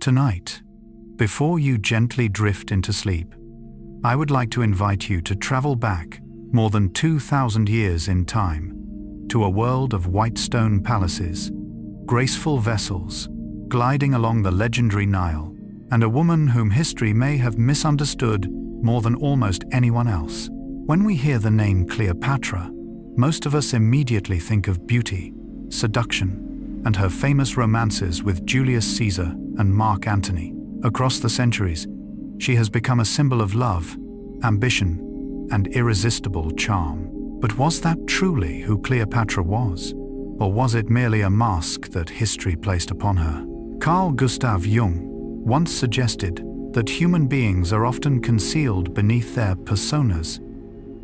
Tonight, before you gently drift into sleep, I would like to invite you to travel back more than 2,000 years in time to a world of white stone palaces, graceful vessels gliding along the legendary Nile, and a woman whom history may have misunderstood more than almost anyone else. When we hear the name Cleopatra, most of us immediately think of beauty, seduction, and her famous romances with Julius Caesar and Mark Antony. Across the centuries, she has become a symbol of love, ambition, and irresistible charm. But was that truly who Cleopatra was? Or was it merely a mask that history placed upon her? Carl Gustav Jung once suggested that human beings are often concealed beneath their personas,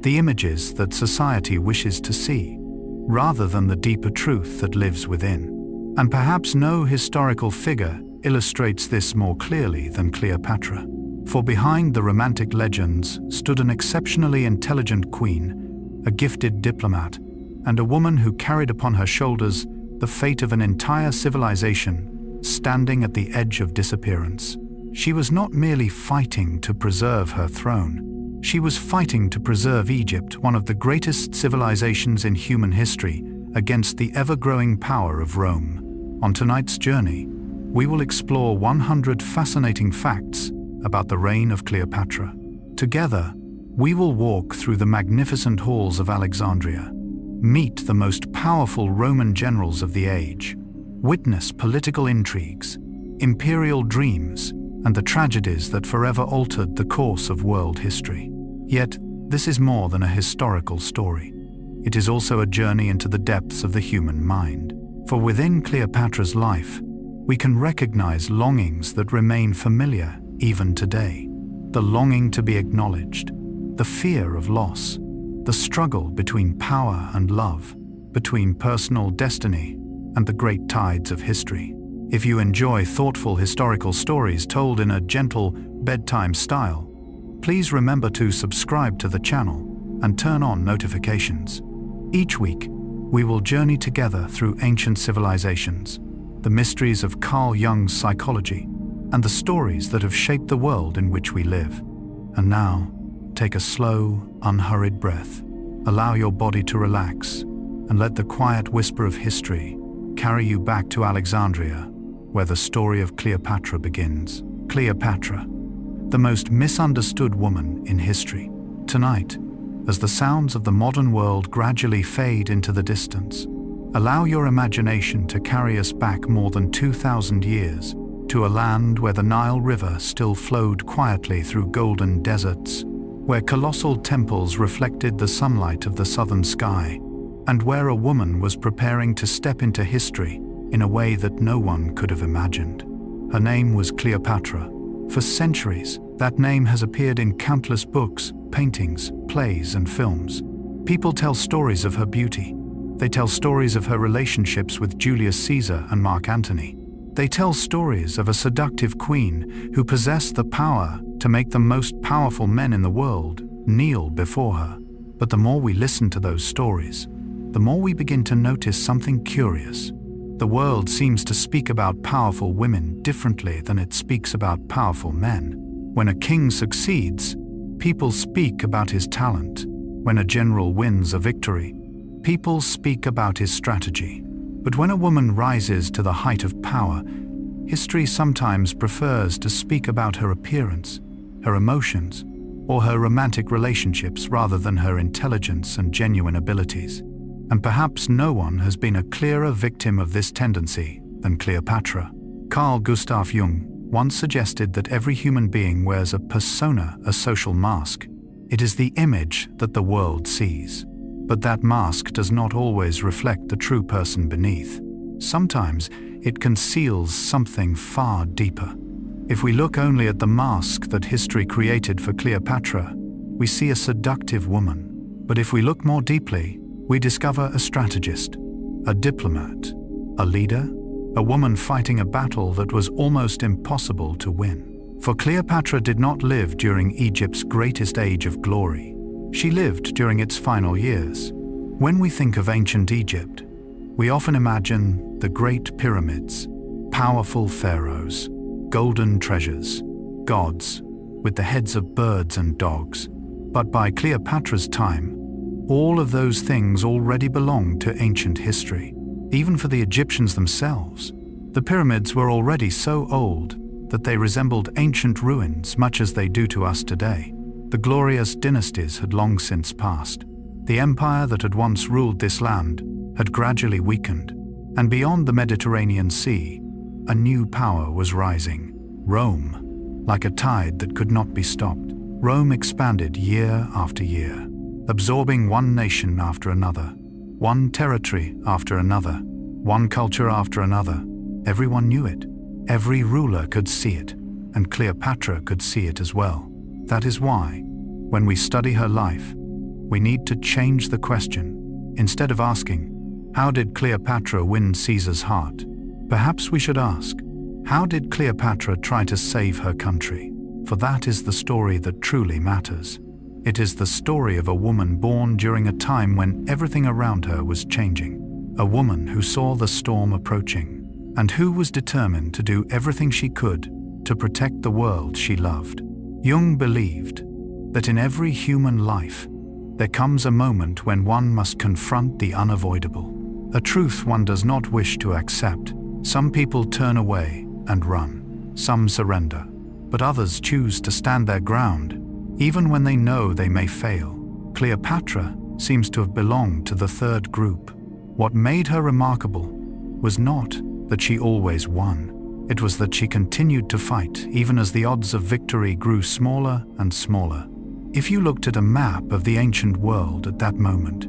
the images that society wishes to see, rather than the deeper truth that lives within. And perhaps no historical figure illustrates this more clearly than Cleopatra. For behind the romantic legends stood an exceptionally intelligent queen, a gifted diplomat, and a woman who carried upon her shoulders the fate of an entire civilization standing at the edge of disappearance. She was not merely fighting to preserve her throne. She was fighting to preserve Egypt, one of the greatest civilizations in human history, against the ever-growing power of Rome. On tonight's journey, we will explore 100 fascinating facts about the reign of Cleopatra. Together, we will walk through the magnificent halls of Alexandria, meet the most powerful Roman generals of the age, witness political intrigues, imperial dreams, and the tragedies that forever altered the course of world history. Yet, this is more than a historical story. It is also a journey into the depths of the human mind. For within Cleopatra's life, we can recognize longings that remain familiar even today. The longing to be acknowledged, the fear of loss, the struggle between power and love, between personal destiny and the great tides of history. If you enjoy thoughtful historical stories told in a gentle bedtime style, please remember to subscribe to the channel and turn on notifications. Each week, we will journey together through ancient civilizations, the mysteries of Carl Jung's psychology, and the stories that have shaped the world in which we live. And now, take a slow, unhurried breath. Allow your body to relax, and let the quiet whisper of history carry you back to Alexandria, where the story of Cleopatra begins. Cleopatra, the most misunderstood woman in history. Tonight, as the sounds of the modern world gradually fade into the distance, allow your imagination to carry us back more than 2,000 years to a land where the Nile River still flowed quietly through golden deserts, where colossal temples reflected the sunlight of the southern sky, and where a woman was preparing to step into history in a way that no one could have imagined. Her name was Cleopatra. For centuries, that name has appeared in countless books, paintings, plays, and films. People tell stories of her beauty. They tell stories of her relationships with Julius Caesar and Mark Antony. They tell stories of a seductive queen who possessed the power to make the most powerful men in the world kneel before her. But the more we listen to those stories, the more we begin to notice something curious. The world seems to speak about powerful women differently than it speaks about powerful men. When a king succeeds, people speak about his talent. When a general wins a victory, people speak about his strategy. But when a woman rises to the height of power, history sometimes prefers to speak about her appearance, her emotions, or her romantic relationships rather than her intelligence and genuine abilities. And perhaps no one has been a clearer victim of this tendency than Cleopatra. Carl Gustav Jung once suggested that every human being wears a persona, a social mask. It is the image that the world sees. But that mask does not always reflect the true person beneath. Sometimes it conceals something far deeper. If we look only at the mask that history created for Cleopatra, we see a seductive woman. But if we look more deeply, we discover a strategist, a diplomat, a leader, a woman fighting a battle that was almost impossible to win. For Cleopatra did not live during Egypt's greatest age of glory. She lived during its final years. When we think of ancient Egypt, we often imagine the great pyramids, powerful pharaohs, golden treasures, gods, with the heads of birds and dogs. But by Cleopatra's time, all of those things already belonged to ancient history. Even for the Egyptians themselves, the pyramids were already so old that they resembled ancient ruins much as they do to us today. The glorious dynasties had long since passed. The empire that had once ruled this land had gradually weakened, and beyond the Mediterranean Sea, a new power was rising. Rome, like a tide that could not be stopped. Rome expanded year after year, absorbing one nation after another, one territory after another, one culture after another. Everyone knew it. Every ruler could see it, and Cleopatra could see it as well. That is why, when we study her life, we need to change the question. Instead of asking, how did Cleopatra win Caesar's heart? Perhaps we should ask, how did Cleopatra try to save her country? For that is the story that truly matters. It is the story of a woman born during a time when everything around her was changing. A woman who saw the storm approaching, and who was determined to do everything she could to protect the world she loved. Jung believed that in every human life, there comes a moment when one must confront the unavoidable, a truth one does not wish to accept. Some people turn away and run, some surrender, but others choose to stand their ground, even when they know they may fail. Cleopatra seems to have belonged to the third group. What made her remarkable was not that she always won. It was that she continued to fight even as the odds of victory grew smaller and smaller. If you looked at a map of the ancient world at that moment,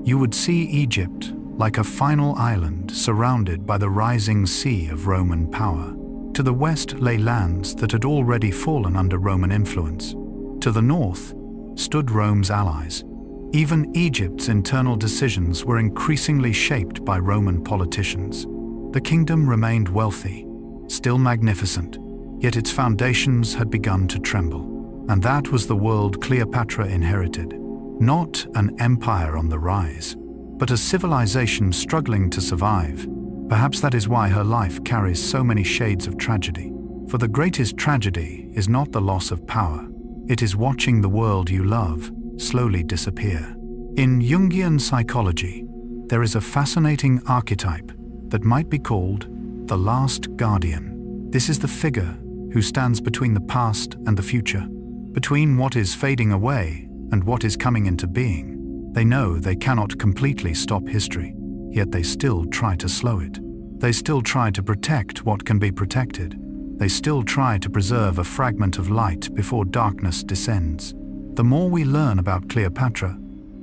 you would see Egypt like a final island surrounded by the rising sea of Roman power. To the west lay lands that had already fallen under Roman influence. To the north stood Rome's allies. Even Egypt's internal decisions were increasingly shaped by Roman politicians. The kingdom remained wealthy, still magnificent, yet its foundations had begun to tremble. And that was the world Cleopatra inherited. Not an empire on the rise, but a civilization struggling to survive. Perhaps that is why her life carries so many shades of tragedy. For the greatest tragedy is not the loss of power. It is watching the world you love slowly disappear. In Jungian psychology, there is a fascinating archetype that might be called the last guardian. This is the figure who stands between the past and the future, between what is fading away and what is coming into being. They know they cannot completely stop history, yet they still try to slow it. They still try to protect what can be protected. They still try to preserve a fragment of light before darkness descends. The more we learn about Cleopatra,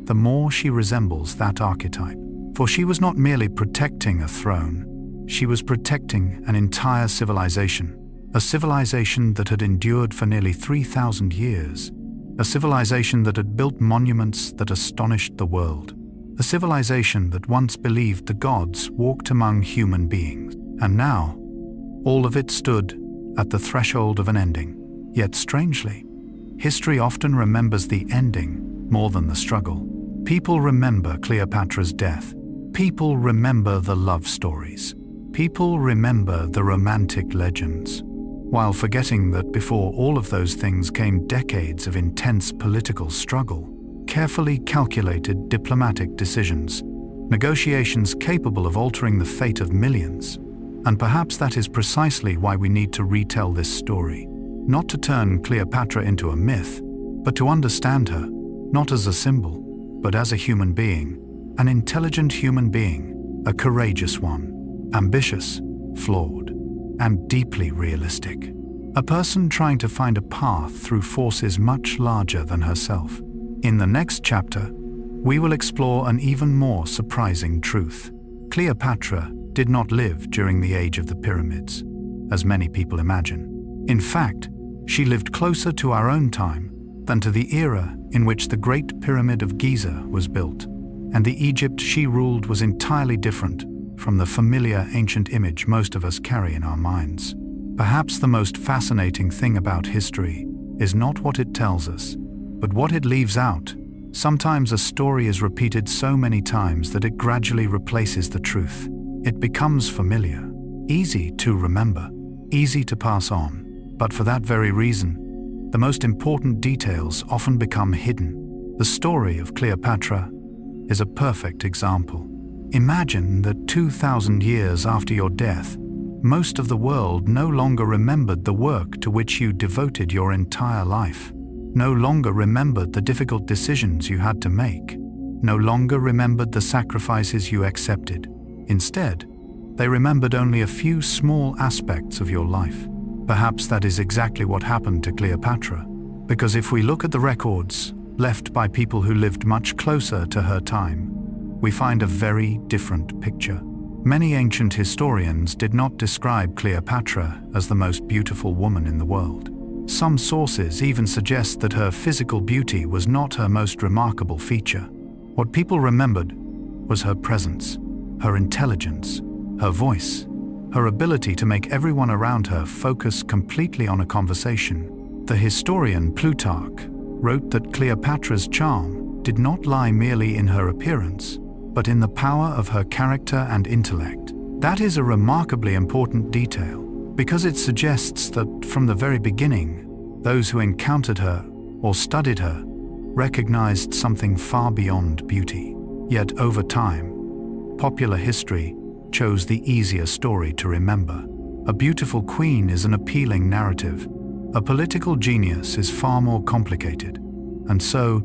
the more she resembles that archetype. For she was not merely protecting a throne, she was protecting an entire civilization. A civilization that had endured for nearly 3,000 years. A civilization that had built monuments that astonished the world. A civilization that once believed the gods walked among human beings. And now, all of it stood at the threshold of an ending. Yet strangely, history often remembers the ending more than the struggle. People remember Cleopatra's death. People remember the love stories. People remember the romantic legends, while forgetting that before all of those things came decades of intense political struggle, carefully calculated diplomatic decisions, negotiations capable of altering the fate of millions. And perhaps that is precisely why we need to retell this story. Not to turn Cleopatra into a myth, but to understand her, not as a symbol, but as a human being, an intelligent human being, a courageous one, ambitious, flawed, and deeply realistic. A person trying to find a path through forces much larger than herself. In the next chapter, we will explore an even more surprising truth. Cleopatra did not live during the age of the pyramids, as many people imagine. In fact, she lived closer to our own time than to the era in which the Great Pyramid of Giza was built, and the Egypt she ruled was entirely different from the familiar ancient image most of us carry in our minds. Perhaps the most fascinating thing about history is not what it tells us, but what it leaves out. Sometimes a story is repeated so many times that it gradually replaces the truth. It becomes familiar, easy to remember, easy to pass on. But for that very reason, the most important details often become hidden. The story of Cleopatra is a perfect example. Imagine that 2,000 years after your death, most of the world no longer remembered the work to which you devoted your entire life, no longer remembered the difficult decisions you had to make, no longer remembered the sacrifices you accepted. Instead, they remembered only a few small aspects of your life. Perhaps that is exactly what happened to Cleopatra, because if we look at the records left by people who lived much closer to her time, we find a very different picture. Many ancient historians did not describe Cleopatra as the most beautiful woman in the world. Some sources even suggest that her physical beauty was not her most remarkable feature. What people remembered was her presence, her intelligence, her voice, her ability to make everyone around her focus completely on a conversation. The historian Plutarch wrote that Cleopatra's charm did not lie merely in her appearance, but in the power of her character and intellect. That is a remarkably important detail, because it suggests that from the very beginning, those who encountered her or studied her recognized something far beyond beauty. Yet over time, popular history chose the easier story to remember. A beautiful queen is an appealing narrative. A political genius is far more complicated. And so,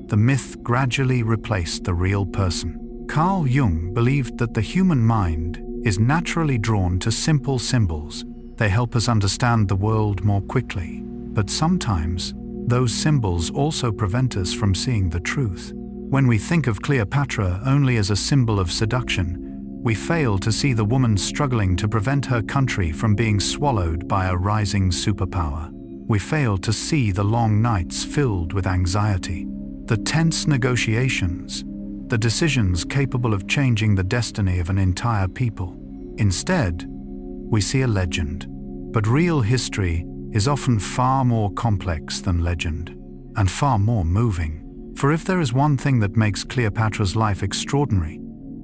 the myth gradually replaced the real person. Carl Jung believed that the human mind is naturally drawn to simple symbols. They help us understand the world more quickly. But sometimes, those symbols also prevent us from seeing the truth. When we think of Cleopatra only as a symbol of seduction, we fail to see the woman struggling to prevent her country from being swallowed by a rising superpower. We fail to see the long nights filled with anxiety, the tense negotiations, the decisions capable of changing the destiny of an entire people. Instead, we see a legend. But real history is often far more complex than legend, and far more moving. For if there is one thing that makes Cleopatra's life extraordinary,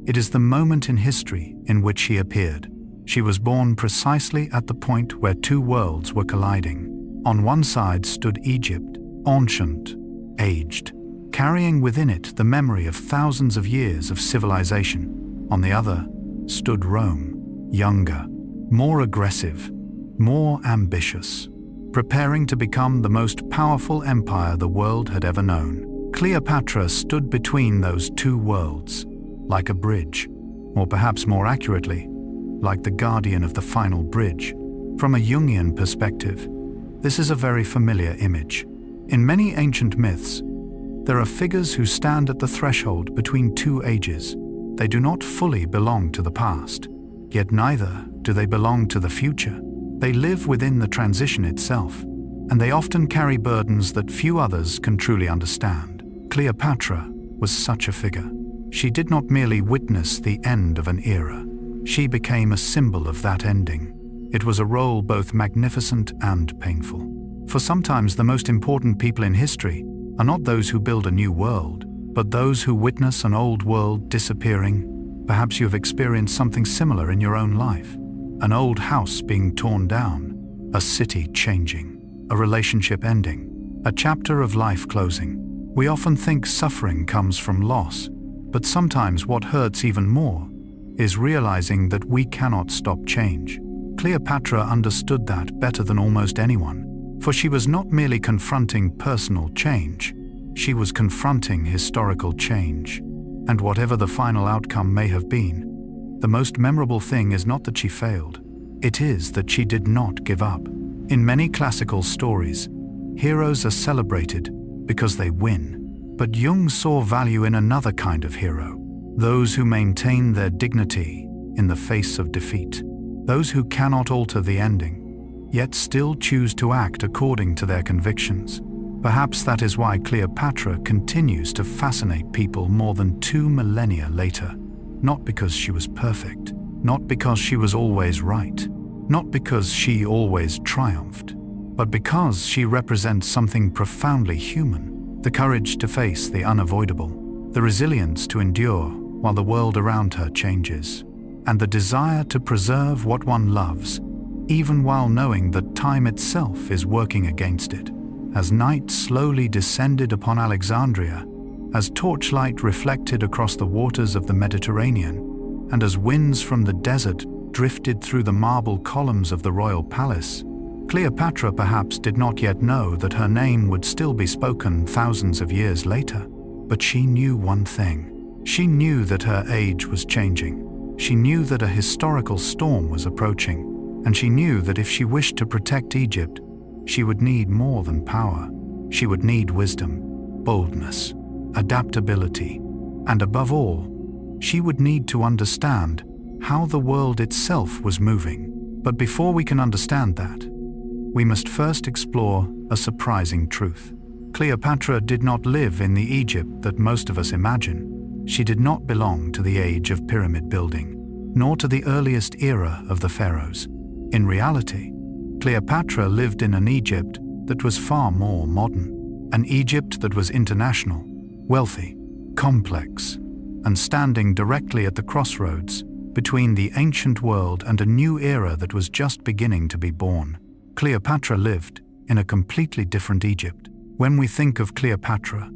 it is the moment in history in which she appeared. She was born precisely at the point where two worlds were colliding. On one side stood Egypt, ancient, aged, carrying within it the memory of thousands of years of civilization. On the other stood Rome, younger, more aggressive, more ambitious, preparing to become the most powerful empire the world had ever known. Cleopatra stood between those two worlds, like a bridge, or perhaps more accurately, like the guardian of the final bridge. From a Jungian perspective, this is a very familiar image. In many ancient myths, there are figures who stand at the threshold between two ages. They do not fully belong to the past, yet neither do they belong to the future. They live within the transition itself, and they often carry burdens that few others can truly understand. Cleopatra was such a figure. She did not merely witness the end of an era. She became a symbol of that ending. It was a role both magnificent and painful. For sometimes the most important people in history are not those who build a new world, but those who witness an old world disappearing. Perhaps you have experienced something similar in your own life. An old house being torn down, a city changing, a relationship ending, a chapter of life closing. We often think suffering comes from loss, but sometimes what hurts even more is realizing that we cannot stop change. Cleopatra understood that better than almost anyone, for she was not merely confronting personal change, she was confronting historical change. And whatever the final outcome may have been, the most memorable thing is not that she failed, it is that she did not give up. In many classical stories, heroes are celebrated because they win. But Jung saw value in another kind of hero, those who maintain their dignity in the face of defeat, those who cannot alter the ending, yet still choose to act according to their convictions. Perhaps that is why Cleopatra continues to fascinate people more than 2 millennia later. Not because she was perfect, not because she was always right, not because she always triumphed, but because she represents something profoundly human. The courage to face the unavoidable, the resilience to endure while the world around her changes, and the desire to preserve what one loves even while knowing that time itself is working against it. As night slowly descended upon Alexandria, as torchlight reflected across the waters of the Mediterranean, and as winds from the desert drifted through the marble columns of the royal palace, Cleopatra perhaps did not yet know that her name would still be spoken thousands of years later. But she knew one thing. She knew that her age was changing. She knew that a historical storm was approaching, and she knew that if she wished to protect Egypt, she would need more than power. She would need wisdom, boldness, adaptability, and above all, she would need to understand how the world itself was moving. But before we can understand that, we must first explore a surprising truth. Cleopatra did not live in the Egypt that most of us imagine. She did not belong to the age of pyramid building, nor to the earliest era of the pharaohs. In reality, Cleopatra lived in an Egypt that was far more modern, an Egypt that was international, wealthy, complex, and standing directly at the crossroads between the ancient world and a new era that was just beginning to be born. Cleopatra lived in a completely different Egypt. When we think of Cleopatra,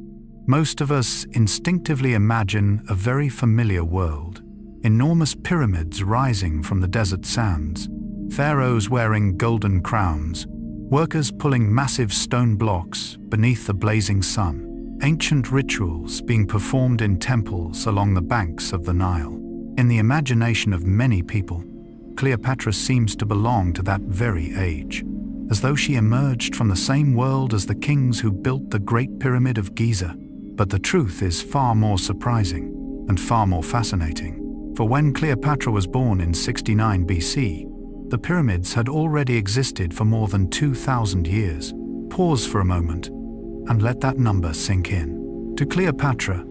most of us instinctively imagine a very familiar world. Enormous pyramids rising from the desert sands, pharaohs wearing golden crowns, workers pulling massive stone blocks beneath the blazing sun, ancient rituals being performed in temples along the banks of the Nile. In the imagination of many people, Cleopatra seems to belong to that very age, as though she emerged from the same world as the kings who built the Great Pyramid of Giza. But the truth is far more surprising and far more fascinating. For when Cleopatra was born in 69 BC, the pyramids had already existed for more than 2,000 years. Pause for a moment and let that number sink in. To Cleopatra,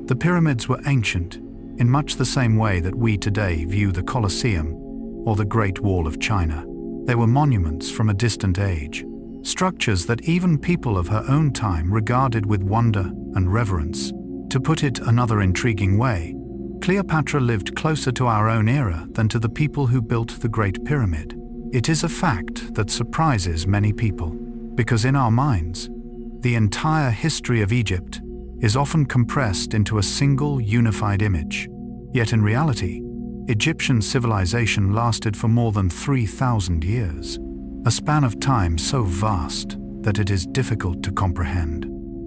the pyramids were ancient in much the same way that we today view the Colosseum or the Great Wall of China. They were monuments from a distant age, structures that even people of her own time regarded with wonder and reverence. To put it another intriguing way, Cleopatra lived closer to our own era than to the people who built the Great Pyramid. It is a fact that surprises many people, because in our minds, the entire history of Egypt is often compressed into a single unified image. Yet in reality, Egyptian civilization lasted for more than 3,000 years, a span of time so vast that it is difficult to comprehend.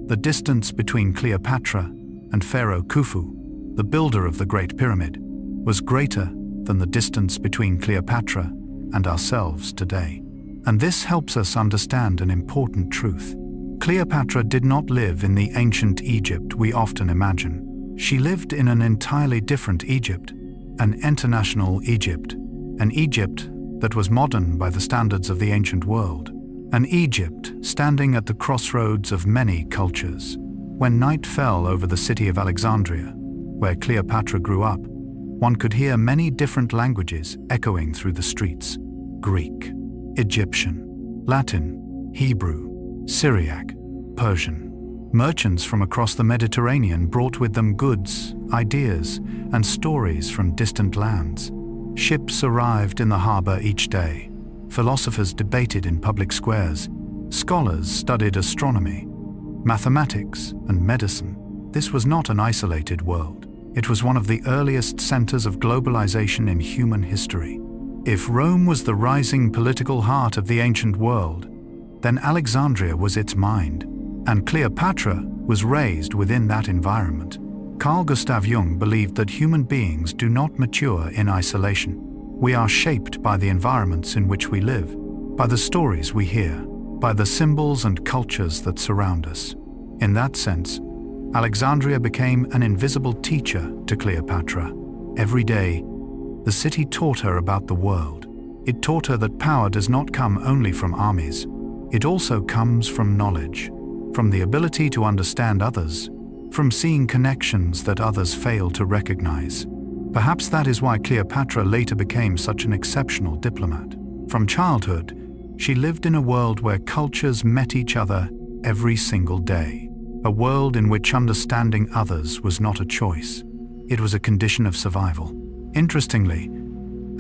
The distance between Cleopatra and Pharaoh Khufu, the builder of the Great Pyramid, was greater than the distance between Cleopatra and ourselves today. And this helps us understand an important truth. Cleopatra did not live in the ancient Egypt we often imagine. She lived in an entirely different Egypt, an international Egypt, an Egypt that was modern by the standards of the ancient world, an Egypt standing at the crossroads of many cultures. When night fell over the city of Alexandria, where Cleopatra grew up, one could hear many different languages echoing through the streets: Greek, Egyptian, Latin, Hebrew, Syriac, Persian. Merchants from across the Mediterranean brought with them goods, ideas, and stories from distant lands. Ships arrived in the harbor each day. Philosophers debated in public squares. Scholars studied astronomy, mathematics, and medicine. This was not an isolated world. It was one of the earliest centers of globalization in human history. If Rome was the rising political heart of the ancient world, then Alexandria was its mind, and Cleopatra was raised within that environment. Carl Gustav Jung believed that human beings do not mature in isolation. We are shaped by the environments in which we live, by the stories we hear, by the symbols and cultures that surround us. In that sense, Alexandria became an invisible teacher to Cleopatra. Every day, the city taught her about the world. It taught her that power does not come only from armies. It also comes from knowledge, from the ability to understand others, from seeing connections that others fail to recognize. Perhaps that is why Cleopatra later became such an exceptional diplomat. From childhood, she lived in a world where cultures met each other every single day, a world in which understanding others was not a choice. It was a condition of survival. Interestingly,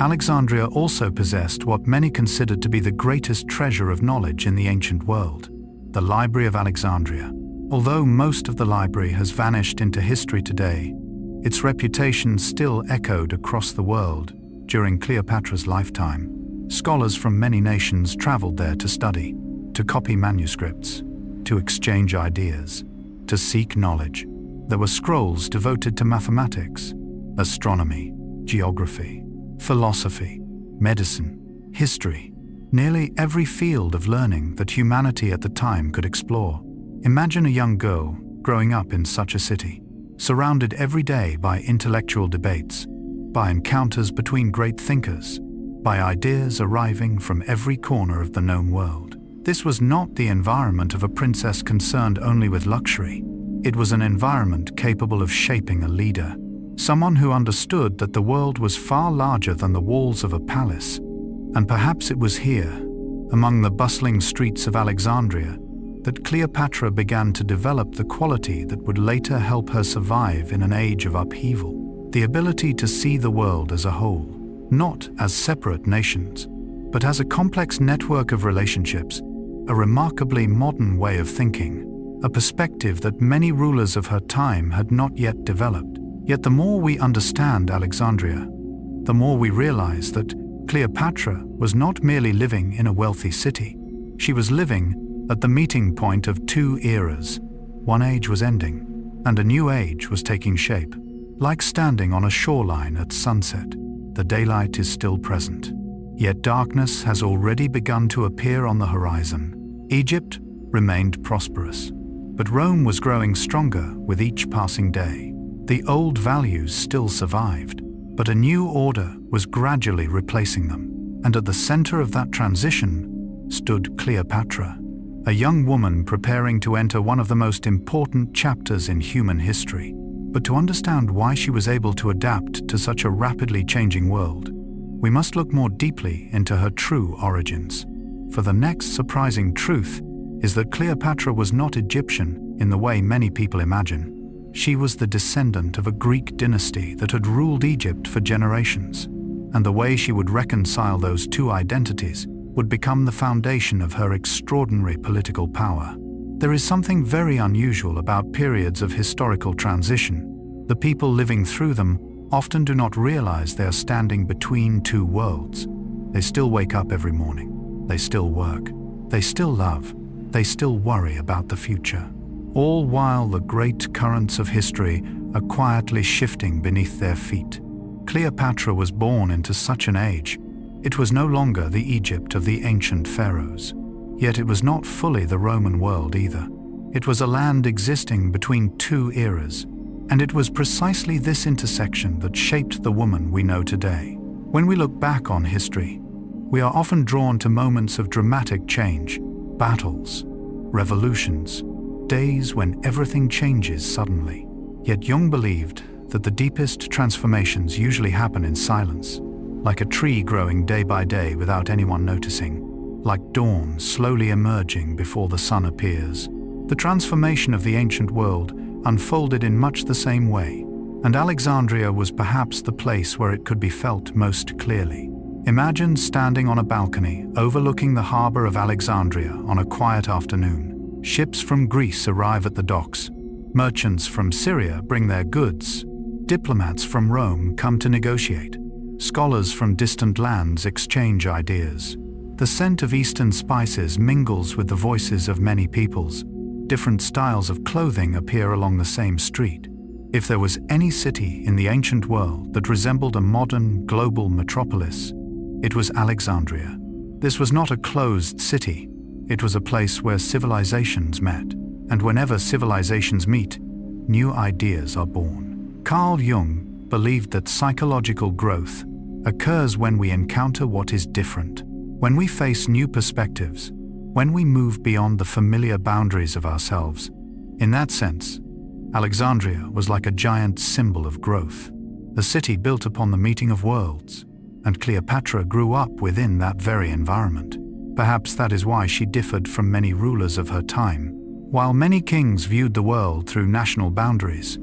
Alexandria also possessed what many considered to be the greatest treasure of knowledge in the ancient world, the Library of Alexandria. Although most of the library has vanished into history today, its reputation still echoed across the world during Cleopatra's lifetime. Scholars from many nations traveled there to study, to copy manuscripts, to exchange ideas, to seek knowledge. There were scrolls devoted to mathematics, astronomy, geography, philosophy, medicine, history, nearly every field of learning that humanity at the time could explore. Imagine a young girl growing up in such a city, surrounded every day by intellectual debates, by encounters between great thinkers, by ideas arriving from every corner of the known world. This was not the environment of a princess concerned only with luxury. It was an environment capable of shaping a leader, someone who understood that the world was far larger than the walls of a palace. And perhaps it was here, among the bustling streets of Alexandria, that Cleopatra began to develop the quality that would later help her survive in an age of upheaval: the ability to see the world as a whole, not as separate nations, but as a complex network of relationships, a remarkably modern way of thinking, a perspective that many rulers of her time had not yet developed. Yet the more we understand Alexandria, the more we realize that Cleopatra was not merely living in a wealthy city. She was living at the meeting point of two eras. One age was ending, and a new age was taking shape. Like standing on a shoreline at sunset, the daylight is still present, yet darkness has already begun to appear on the horizon. Egypt remained prosperous, but Rome was growing stronger with each passing day. The old values still survived, but a new order was gradually replacing them. And at the center of that transition stood Cleopatra, a young woman preparing to enter one of the most important chapters in human history. But to understand why she was able to adapt to such a rapidly changing world, we must look more deeply into her true origins. For the next surprising truth is that Cleopatra was not Egyptian in the way many people imagine. She was the descendant of a Greek dynasty that had ruled Egypt for generations, and the way she would reconcile those two identities would become the foundation of her extraordinary political power. There is something very unusual about periods of historical transition. The people living through them often do not realize they are standing between two worlds. They still wake up every morning. They still work. They still love. They still worry about the future. All while the great currents of history are quietly shifting beneath their feet. Cleopatra was born into such an age. It was no longer the Egypt of the ancient pharaohs. Yet it was not fully the Roman world either. It was a land existing between two eras, and it was precisely this intersection that shaped the woman we know today. When we look back on history, we are often drawn to moments of dramatic change, battles, revolutions, days when everything changes suddenly. Yet Jung believed that the deepest transformations usually happen in silence, like a tree growing day by day without anyone noticing, like dawn slowly emerging before the sun appears. The transformation of the ancient world unfolded in much the same way, and Alexandria was perhaps the place where it could be felt most clearly. Imagine standing on a balcony overlooking the harbor of Alexandria on a quiet afternoon. Ships from Greece arrive at the docks. Merchants from Syria bring their goods. Diplomats from Rome come to negotiate. Scholars from distant lands exchange ideas. The scent of Eastern spices mingles with the voices of many peoples. Different styles of clothing appear along the same street. If there was any city in the ancient world that resembled a modern, global metropolis, it was Alexandria. This was not a closed city. It was a place where civilizations met, and whenever civilizations meet, new ideas are born. Carl Jung believed that psychological growth occurs when we encounter what is different, when we face new perspectives, when we move beyond the familiar boundaries of ourselves. In that sense, Alexandria was like a giant symbol of growth, a city built upon the meeting of worlds, and Cleopatra grew up within that very environment. Perhaps that is why she differed from many rulers of her time. While many kings viewed the world through national boundaries,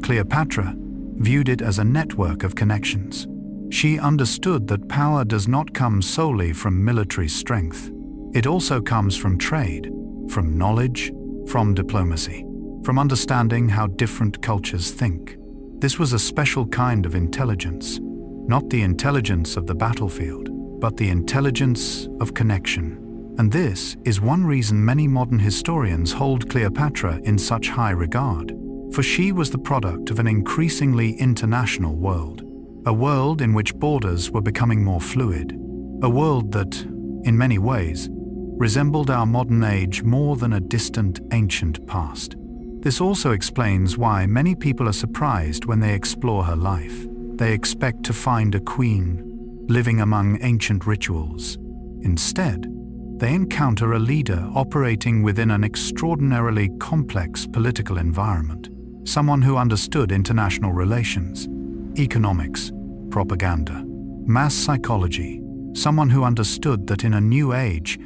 Cleopatra viewed it as a network of connections. She understood that power does not come solely from military strength. It also comes from trade, from knowledge, from diplomacy, from understanding how different cultures think. This was a special kind of intelligence, not the intelligence of the battlefield, but the intelligence of connection. And this is one reason many modern historians hold Cleopatra in such high regard, for she was the product of an increasingly international world, a world in which borders were becoming more fluid, a world that, in many ways, resembled our modern age more than a distant ancient past. This also explains why many people are surprised when they explore her life. They expect to find a queen living among ancient rituals. Instead, they encounter a leader operating within an extraordinarily complex political environment, someone who understood international relations, economics, propaganda, mass psychology, someone who understood that in a new age,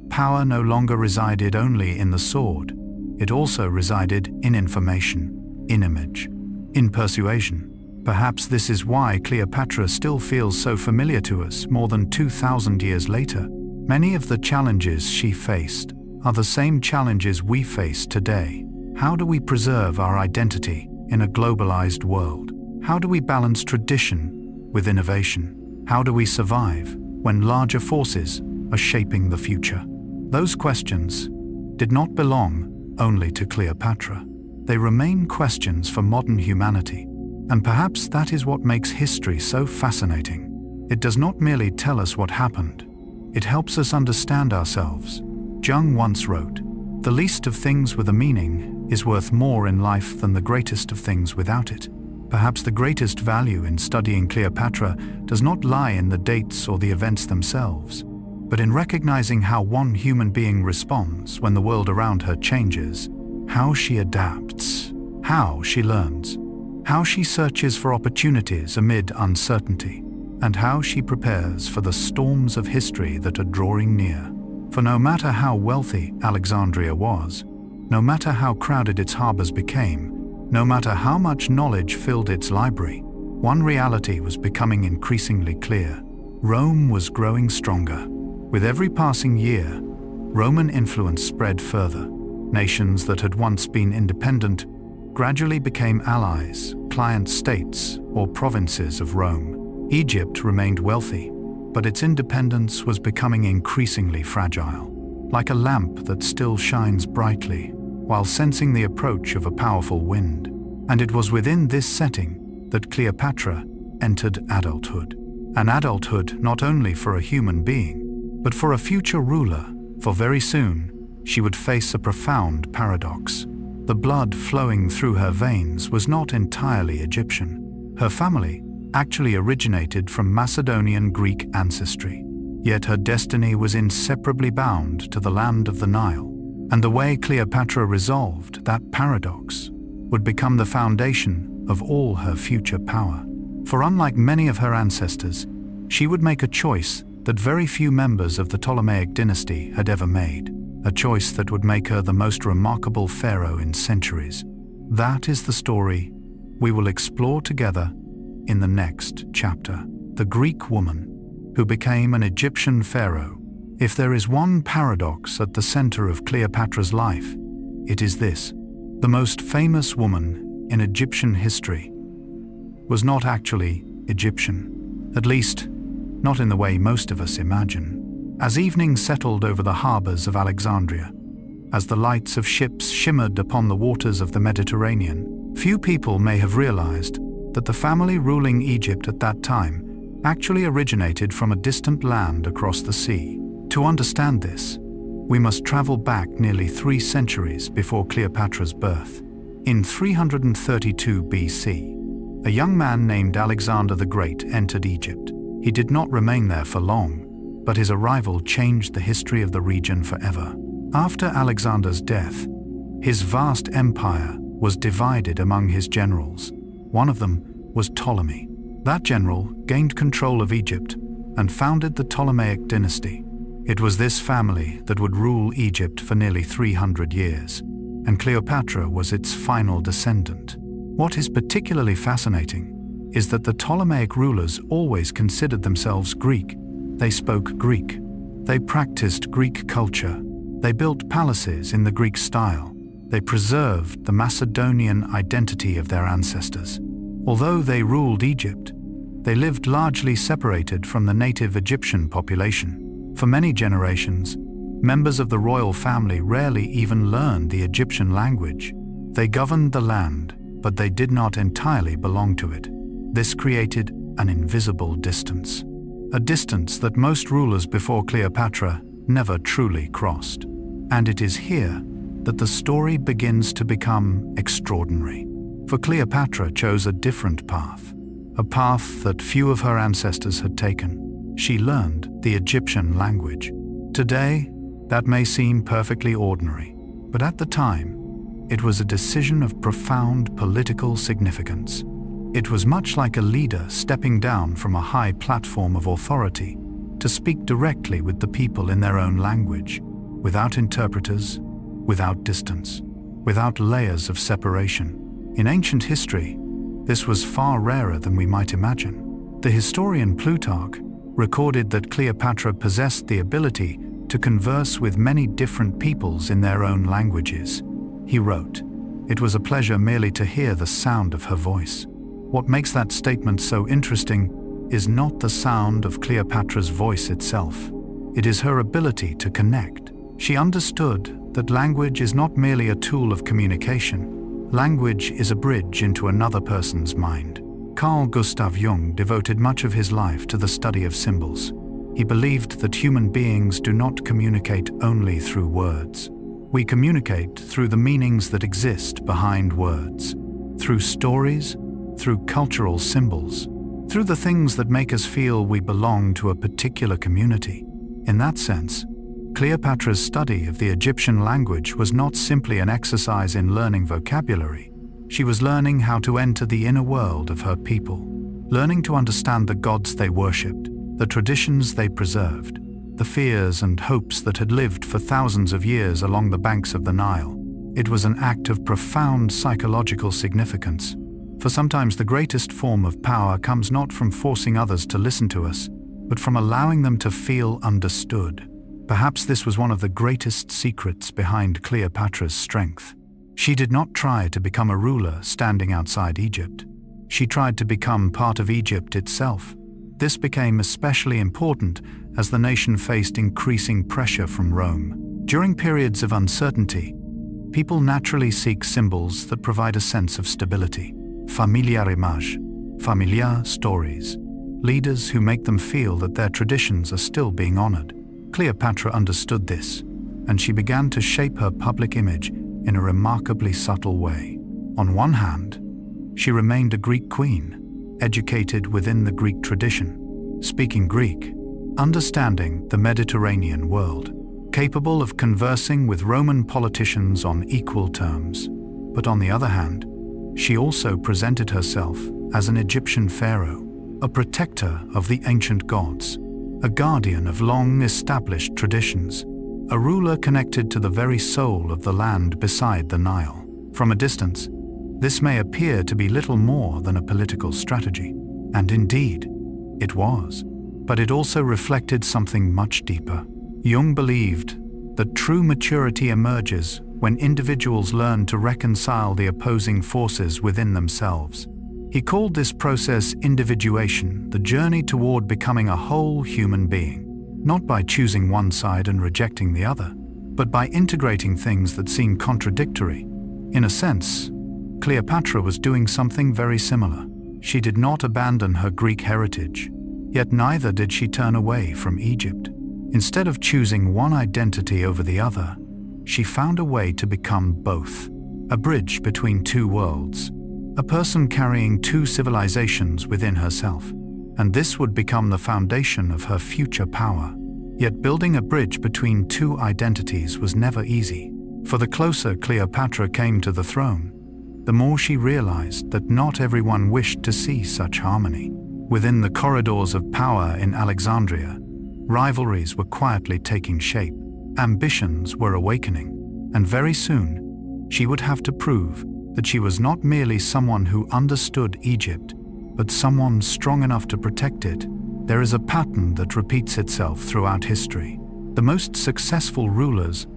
power no longer resided only in the sword. It also resided in information, in image, in persuasion. Perhaps this is why Cleopatra still feels so familiar to us more than 2,000 years later. Many of the challenges she faced are the same challenges we face today. How do we preserve our identity in a globalized world? How do we balance tradition with innovation? How do we survive when larger forces are shaping the future? Those questions did not belong only to Cleopatra. They remain questions for modern humanity. And perhaps that is what makes history so fascinating. It does not merely tell us what happened. It helps us understand ourselves. Jung once wrote, "The least of things with a meaning is worth more in life than the greatest of things without it." Perhaps the greatest value in studying Cleopatra does not lie in the dates or the events themselves, but in recognizing how one human being responds when the world around her changes, how she adapts, how she learns, how she searches for opportunities amid uncertainty, and how she prepares for the storms of history that are drawing near. For no matter how wealthy Alexandria was, no matter how crowded its harbors became, no matter how much knowledge filled its library, one reality was becoming increasingly clear. Rome was growing stronger. With every passing year, Roman influence spread further. Nations that had once been independent gradually became allies, client states, or provinces of Rome. Egypt remained wealthy, but its independence was becoming increasingly fragile, like a lamp that still shines brightly while sensing the approach of a powerful wind. And it was within this setting that Cleopatra entered adulthood. An adulthood not only for a human being, but for a future ruler, for very soon she would face a profound paradox. The blood flowing through her veins was not entirely Egyptian. Her family actually originated from Macedonian Greek ancestry, yet her destiny was inseparably bound to the land of the Nile. And the way Cleopatra resolved that paradox would become the foundation of all her future power. For unlike many of her ancestors, she would make a choice that very few members of the Ptolemaic Dynasty had ever made, a choice that would make her the most remarkable pharaoh in centuries. That is the story we will explore together in the next chapter. The Greek woman who became an Egyptian pharaoh. If there is one paradox at the center of Cleopatra's life, it is this: the most famous woman in Egyptian history was not actually Egyptian, at least not in the way most of us imagine. As evening settled over the harbors of Alexandria, as the lights of ships shimmered upon the waters of the Mediterranean, few people may have realized that the family ruling Egypt at that time actually originated from a distant land across the sea. To understand this, we must travel back nearly 3 centuries before Cleopatra's birth. In 332 BC, a young man named Alexander the Great entered Egypt. He did not remain there for long, but his arrival changed the history of the region forever. After Alexander's death, his vast empire was divided among his generals. One of them was Ptolemy. That general gained control of Egypt and founded the Ptolemaic Dynasty. It was this family that would rule Egypt for nearly 300 years, and Cleopatra was its final descendant. What is particularly fascinating is that the Ptolemaic rulers always considered themselves Greek. They spoke Greek. They practiced Greek culture. They built palaces in the Greek style. They preserved the Macedonian identity of their ancestors. Although they ruled Egypt, they lived largely separated from the native Egyptian population. For many generations, members of the royal family rarely even learned the Egyptian language. They governed the land, but they did not entirely belong to it. This created an invisible distance, a distance that most rulers before Cleopatra never truly crossed. And it is here that the story begins to become extraordinary. For Cleopatra chose a different path, a path that few of her ancestors had taken. She learned the Egyptian language. Today, that may seem perfectly ordinary, but at the time, it was a decision of profound political significance. It was much like a leader stepping down from a high platform of authority to speak directly with the people in their own language, without interpreters, without distance, without layers of separation. In ancient history, this was far rarer than we might imagine. The historian Plutarch recorded that Cleopatra possessed the ability to converse with many different peoples in their own languages. He wrote, "It was a pleasure merely to hear the sound of her voice." What makes that statement so interesting is not the sound of Cleopatra's voice itself. It is her ability to connect. She understood that language is not merely a tool of communication. Language is a bridge into another person's mind. Carl Gustav Jung devoted much of his life to the study of symbols. He believed that human beings do not communicate only through words. We communicate through the meanings that exist behind words, through stories, through cultural symbols, through the things that make us feel we belong to a particular community. In that sense, Cleopatra's study of the Egyptian language was not simply an exercise in learning vocabulary. She was learning how to enter the inner world of her people, learning to understand the gods they worshipped, the traditions they preserved, the fears and hopes that had lived for thousands of years along the banks of the Nile. It was an act of profound psychological significance, for sometimes the greatest form of power comes not from forcing others to listen to us, but from allowing them to feel understood. Perhaps this was one of the greatest secrets behind Cleopatra's strength. She did not try to become a ruler standing outside Egypt. She tried to become part of Egypt itself. This became especially important as the nation faced increasing pressure from Rome. During periods of uncertainty, people naturally seek symbols that provide a sense of stability. Familiar image, familiar stories, leaders who make them feel that their traditions are still being honored. Cleopatra understood this, and she began to shape her public image in a remarkably subtle way. On one hand, she remained a Greek queen, educated within the Greek tradition, speaking Greek, understanding the Mediterranean world, capable of conversing with Roman politicians on equal terms. But on the other hand, she also presented herself as an Egyptian pharaoh, a protector of the ancient gods, a guardian of long-established traditions, a ruler connected to the very soul of the land beside the Nile. From a distance, this may appear to be little more than a political strategy, and indeed, it was. But it also reflected something much deeper. Jung believed that true maturity emerges when individuals learn to reconcile the opposing forces within themselves. He called this process individuation, the journey toward becoming a whole human being, not by choosing one side and rejecting the other, but by integrating things that seem contradictory. In a sense, Cleopatra was doing something very similar. She did not abandon her Greek heritage, yet neither did she turn away from Egypt. Instead of choosing one identity over the other, she found a way to become both, a bridge between two worlds, a person carrying two civilizations within herself, and this would become the foundation of her future power. Yet building a bridge between two identities was never easy, for the closer Cleopatra came to the throne, the more she realized that not everyone wished to see such harmony. Within the corridors of power in Alexandria, rivalries were quietly taking shape, ambitions were awakening, and very soon, she would have to prove that she was not merely someone who understood Egypt, but someone strong enough to protect it. There is a pattern that repeats itself throughout history. The most successful rulers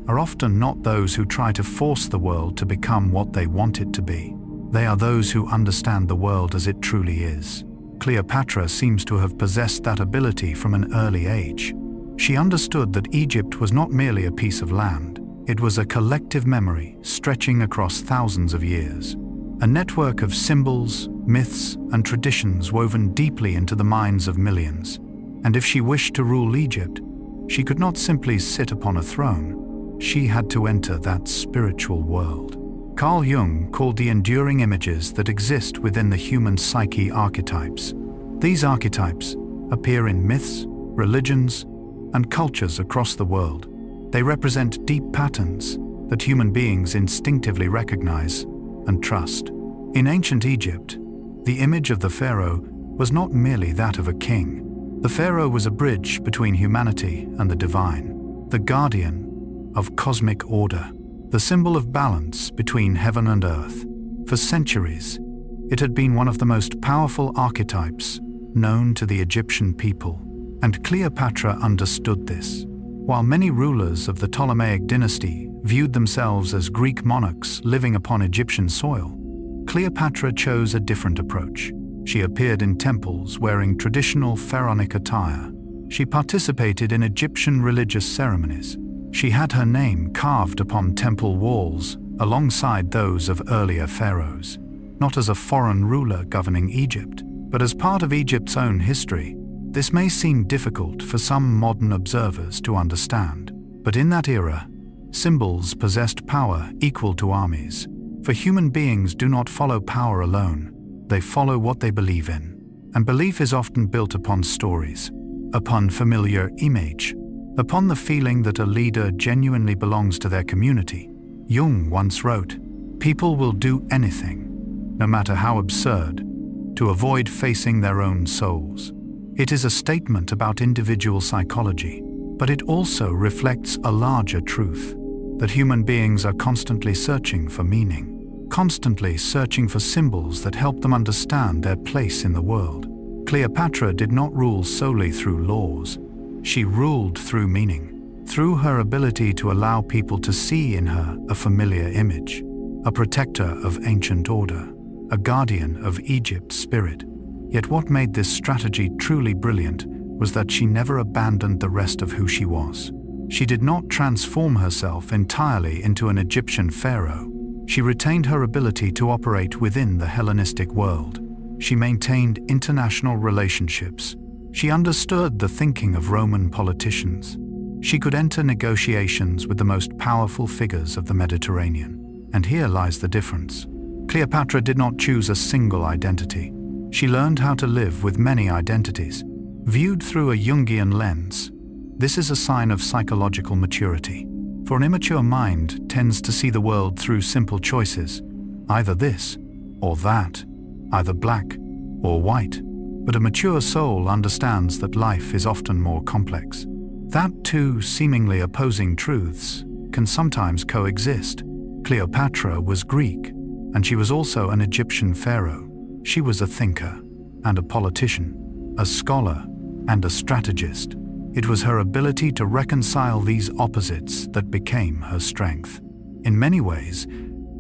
are often not those who try to force the world to become what they want it to be. They are those who understand the world as it truly is. Cleopatra seems to have possessed that ability from an early age. She understood that Egypt was not merely a piece of land. It was a collective memory stretching across thousands of years. A network of symbols, myths, and traditions woven deeply into the minds of millions. And if she wished to rule Egypt, she could not simply sit upon a throne. She had to enter that spiritual world. Carl Jung called the enduring images that exist within the human psyche archetypes. These archetypes appear in myths, religions, and cultures across the world. They represent deep patterns that human beings instinctively recognize and trust. In ancient Egypt, the image of the pharaoh was not merely that of a king. The pharaoh was a bridge between humanity and the divine, the guardian of cosmic order, the symbol of balance between heaven and earth. For centuries, it had been one of the most powerful archetypes known to the Egyptian people, and Cleopatra understood this. While many rulers of the Ptolemaic Dynasty viewed themselves as Greek monarchs living upon Egyptian soil, Cleopatra chose a different approach. She appeared in temples wearing traditional pharaonic attire. She participated in Egyptian religious ceremonies. She had her name carved upon temple walls alongside those of earlier pharaohs, not as a foreign ruler governing Egypt, but as part of Egypt's own history. This may seem difficult for some modern observers to understand, but in that era, symbols possessed power equal to armies. For human beings do not follow power alone, they follow what they believe in. And belief is often built upon stories, upon familiar image, upon the feeling that a leader genuinely belongs to their community. Jung once wrote, "People will do anything, no matter how absurd, to avoid facing their own souls." It is a statement about individual psychology, but it also reflects a larger truth, that human beings are constantly searching for meaning, constantly searching for symbols that help them understand their place in the world. Cleopatra did not rule solely through laws. She ruled through meaning, through her ability to allow people to see in her a familiar image, a protector of ancient order, a guardian of Egypt's spirit. Yet what made this strategy truly brilliant was that she never abandoned the rest of who she was. She did not transform herself entirely into an Egyptian pharaoh. She retained her ability to operate within the Hellenistic world. She maintained international relationships. She understood the thinking of Roman politicians. She could enter negotiations with the most powerful figures of the Mediterranean. And here lies the difference. Cleopatra did not choose a single identity. She learned how to live with many identities, viewed through a Jungian lens. This is a sign of psychological maturity. For an immature mind tends to see the world through simple choices, either this or that, either black or white. But a mature soul understands that life is often more complex. That two seemingly opposing truths can sometimes coexist. Cleopatra was Greek, and she was also an Egyptian pharaoh. She was a thinker and a politician, a scholar and a strategist. It was her ability to reconcile these opposites that became her strength. In many ways,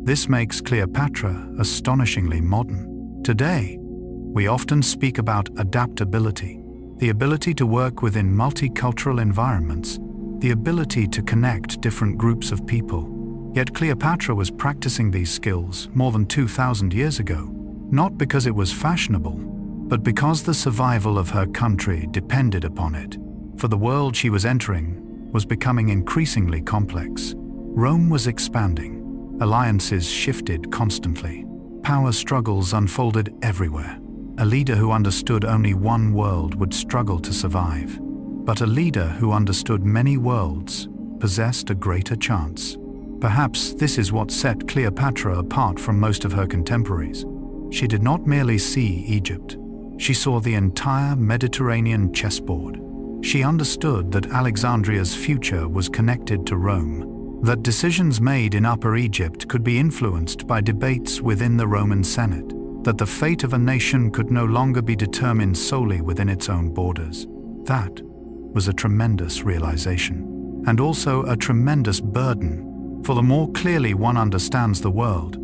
this makes Cleopatra astonishingly modern. Today, we often speak about adaptability, the ability to work within multicultural environments, the ability to connect different groups of people. Yet Cleopatra was practicing these skills more than 2,000 years ago, not because it was fashionable, but because the survival of her country depended upon it. For the world she was entering was becoming increasingly complex. Rome was expanding. Alliances shifted constantly. Power struggles unfolded everywhere. A leader who understood only one world would struggle to survive. But a leader who understood many worlds possessed a greater chance. Perhaps this is what set Cleopatra apart from most of her contemporaries. She did not merely see Egypt. She saw the entire Mediterranean chessboard. She understood that Alexandria's future was connected to Rome, that decisions made in Upper Egypt could be influenced by debates within the Roman Senate, that the fate of a nation could no longer be determined solely within its own borders. That was a tremendous realization, and also a tremendous burden, for the more clearly one understands the world,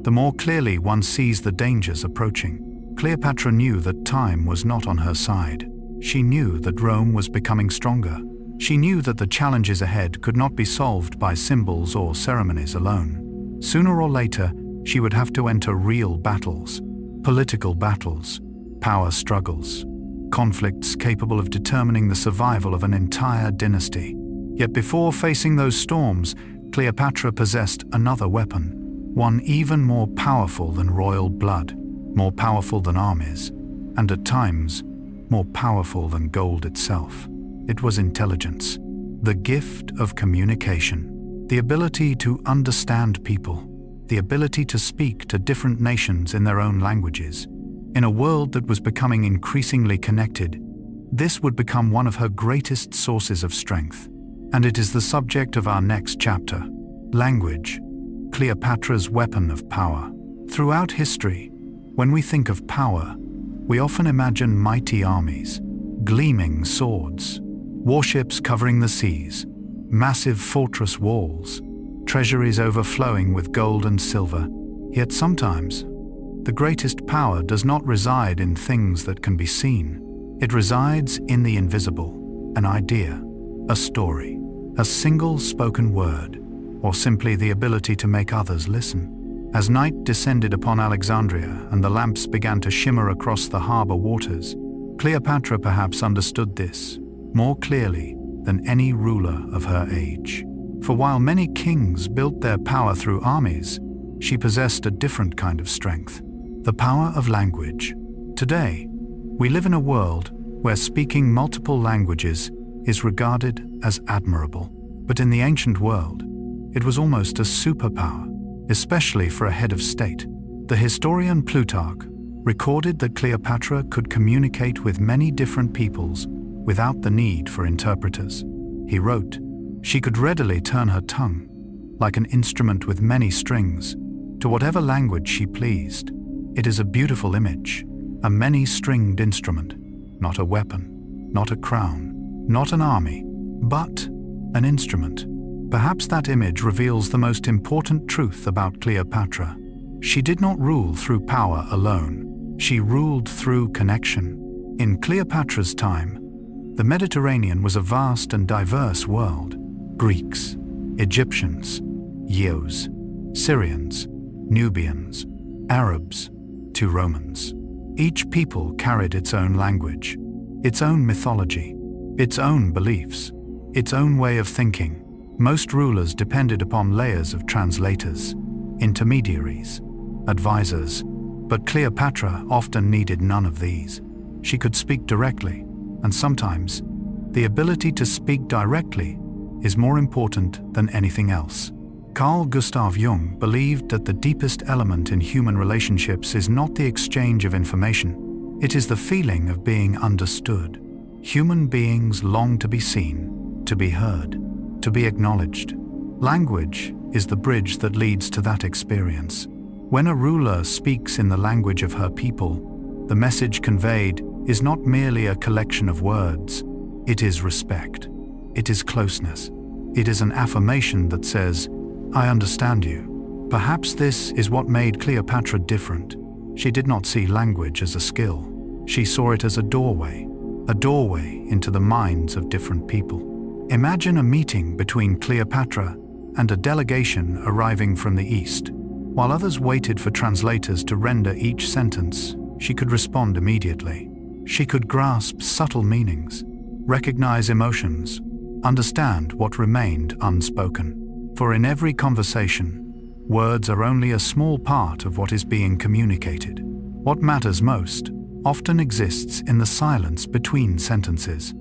the more clearly one sees the dangers approaching. Cleopatra knew that time was not on her side. She knew that Rome was becoming stronger. She knew that the challenges ahead could not be solved by symbols or ceremonies alone. Sooner or later, she would have to enter real battles, political battles, power struggles, conflicts capable of determining the survival of an entire dynasty. Yet before facing those storms, Cleopatra possessed another weapon, one even more powerful than royal blood, more powerful than armies, and at times, more powerful than gold itself. It was intelligence, the gift of communication, the ability to understand people, the ability to speak to different nations in their own languages. In a world that was becoming increasingly connected, this would become one of her greatest sources of strength. And it is the subject of our next chapter, language, Cleopatra's weapon of power. Throughout history, when we think of power, we often imagine mighty armies, gleaming swords, warships covering the seas, massive fortress walls, treasuries overflowing with gold and silver. Yet sometimes, the greatest power does not reside in things that can be seen. It resides in the invisible, an idea, a story, a single spoken word, or simply the ability to make others listen. As night descended upon Alexandria and the lamps began to shimmer across the harbor waters, Cleopatra perhaps understood this more clearly than any ruler of her age. For while many kings built their power through armies, she possessed a different kind of strength, the power of language. Today, we live in a world where speaking multiple languages is regarded as admirable. But in the ancient world, it was almost a superpower, especially for a head of state. The historian Plutarch recorded that Cleopatra could communicate with many different peoples without the need for interpreters. He wrote, "She could readily turn her tongue, like an instrument with many strings, to whatever language she pleased. It is a beautiful image, a many-stringed instrument, not a weapon, not a crown, not an army, but an instrument." Perhaps that image reveals the most important truth about Cleopatra. She did not rule through power alone. She ruled through connection. In Cleopatra's time, the Mediterranean was a vast and diverse world. Greeks, Egyptians, Yeos, Syrians, Nubians, Arabs, to Romans. Each people carried its own language, its own mythology, its own beliefs, its own way of thinking. Most rulers depended upon layers of translators, intermediaries, advisors, but Cleopatra often needed none of these. She could speak directly, and sometimes, the ability to speak directly is more important than anything else. Carl Gustav Jung believed that the deepest element in human relationships is not the exchange of information, it is the feeling of being understood. Human beings long to be seen, to be heard, to be acknowledged. Language is the bridge that leads to that experience. When a ruler speaks in the language of her people, the message conveyed is not merely a collection of words. It is respect. It is closeness. It is an affirmation that says, "I understand you." Perhaps this is what made Cleopatra different. She did not see language as a skill. She saw it as a doorway into the minds of different people. Imagine a meeting between Cleopatra and a delegation arriving from the east. While others waited for translators to render each sentence, she could respond immediately. She could grasp subtle meanings, recognize emotions, understand what remained unspoken. For in every conversation, words are only a small part of what is being communicated. What matters most often exists in the silence between sentences,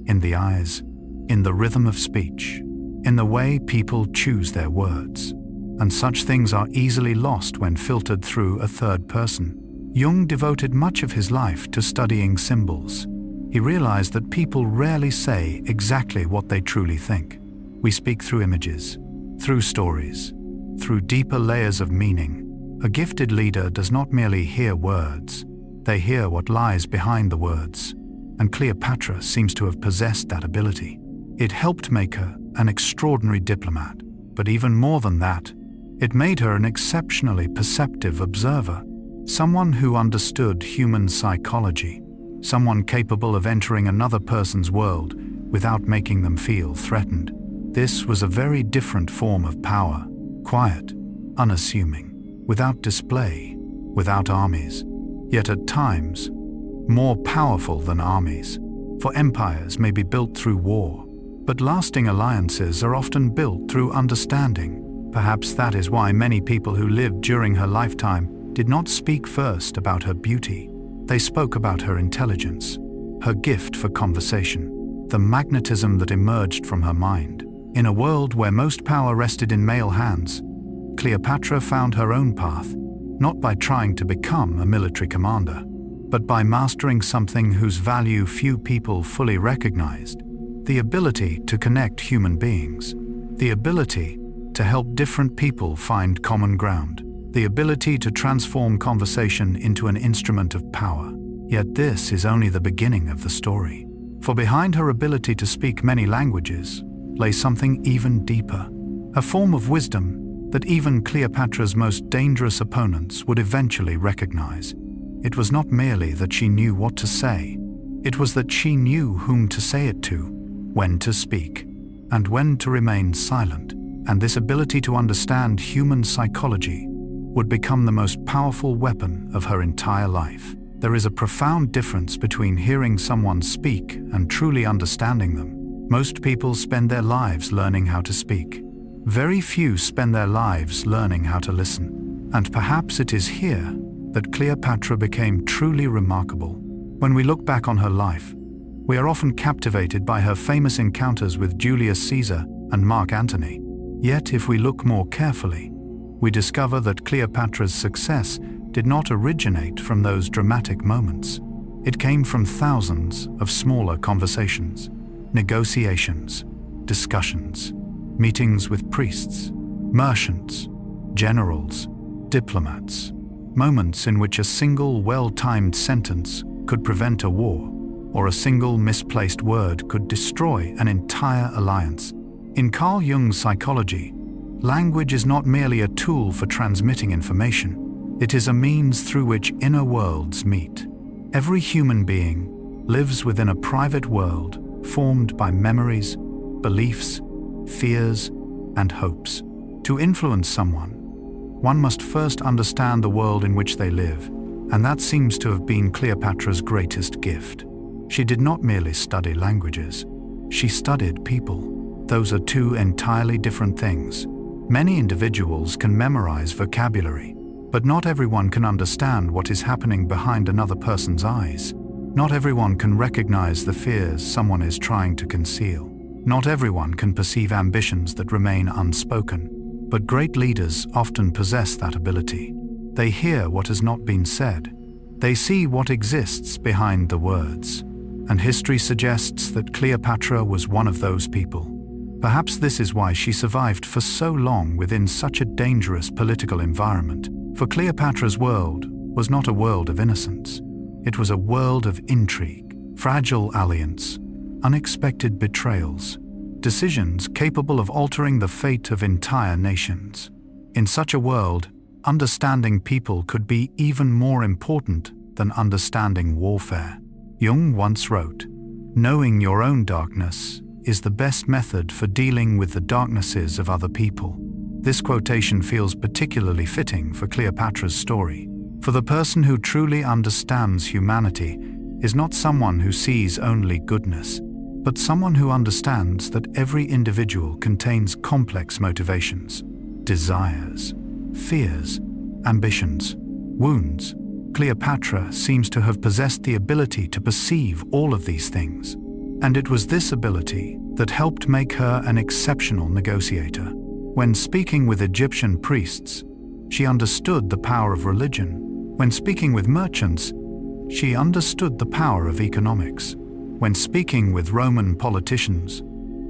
in the eyes, in the rhythm of speech, in the way people choose their words. And such things are easily lost when filtered through a third person. Jung devoted much of his life to studying symbols. He realized that people rarely say exactly what they truly think. We speak through images, through stories, through deeper layers of meaning. A gifted leader does not merely hear words, they hear what lies behind the words, and Cleopatra seems to have possessed that ability. It helped make her an extraordinary diplomat, but even more than that, it made her an exceptionally perceptive observer, someone who understood human psychology, someone capable of entering another person's world without making them feel threatened. This was a very different form of power, quiet, unassuming, without display, without armies, yet at times more powerful than armies. For empires may be built through war, but lasting alliances are often built through understanding. Perhaps that is why many people who lived during her lifetime did not speak first about her beauty. They spoke about her intelligence, her gift for conversation, the magnetism that emerged from her mind. In a world where most power rested in male hands, Cleopatra found her own path, not by trying to become a military commander, but by mastering something whose value few people fully recognized: the ability to connect human beings, the ability to help different people find common ground, the ability to transform conversation into an instrument of power. Yet this is only the beginning of the story. For behind her ability to speak many languages lay something even deeper, a form of wisdom that even Cleopatra's most dangerous opponents would eventually recognize. It was not merely that she knew what to say, it was that she knew whom to say it to, when to speak, and when to remain silent. And this ability to understand human psychology would become the most powerful weapon of her entire life. There is a profound difference between hearing someone speak and truly understanding them. Most people spend their lives learning how to speak. Very few spend their lives learning how to listen. And perhaps it is here that Cleopatra became truly remarkable. When we look back on her life, we are often captivated by her famous encounters with Julius Caesar and Mark Antony. Yet if we look more carefully, we discover that Cleopatra's success did not originate from those dramatic moments. It came from thousands of smaller conversations, negotiations, discussions, meetings with priests, merchants, generals, diplomats, moments in which a single well-timed sentence could prevent a war, or a single misplaced word could destroy an entire alliance. In Carl Jung's psychology, language is not merely a tool for transmitting information, it is a means through which inner worlds meet. Every human being lives within a private world formed by memories, beliefs, fears, and hopes. To influence someone, one must first understand the world in which they live, and that seems to have been Cleopatra's greatest gift. She did not merely study languages, she studied people. Those are two entirely different things. Many individuals can memorize vocabulary, but not everyone can understand what is happening behind another person's eyes. Not everyone can recognize the fears someone is trying to conceal. Not everyone can perceive ambitions that remain unspoken. But great leaders often possess that ability. They hear what has not been said. They see what exists behind the words. And history suggests that Cleopatra was one of those people. Perhaps this is why she survived for so long within such a dangerous political environment. For Cleopatra's world was not a world of innocence. It was a world of intrigue, fragile alliance, unexpected betrayals, decisions capable of altering the fate of entire nations. In such a world, understanding people could be even more important than understanding warfare. Jung once wrote, "Knowing your own darkness is the best method for dealing with the darknesses of other people." This quotation feels particularly fitting for Cleopatra's story. For the person who truly understands humanity is not someone who sees only goodness, but someone who understands that every individual contains complex motivations, desires, fears, ambitions, wounds. Cleopatra seems to have possessed the ability to perceive all of these things, and it was this ability that helped make her an exceptional negotiator. When speaking with Egyptian priests, she understood the power of religion. When speaking with merchants, she understood the power of economics. When speaking with Roman politicians,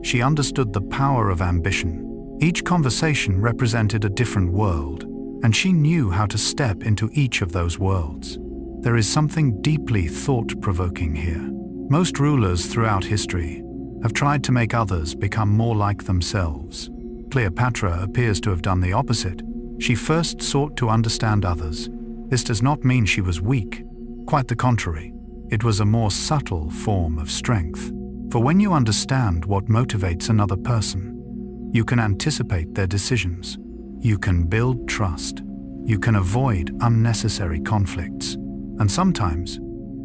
she understood the power of ambition. Each conversation represented a different world, and she knew how to step into each of those worlds. There is something deeply thought-provoking here. Most rulers throughout history have tried to make others become more like themselves. Cleopatra appears to have done the opposite. She first sought to understand others. This does not mean she was weak. Quite the contrary. It was a more subtle form of strength. For when you understand what motivates another person, you can anticipate their decisions. You can build trust. You can avoid unnecessary conflicts. And sometimes,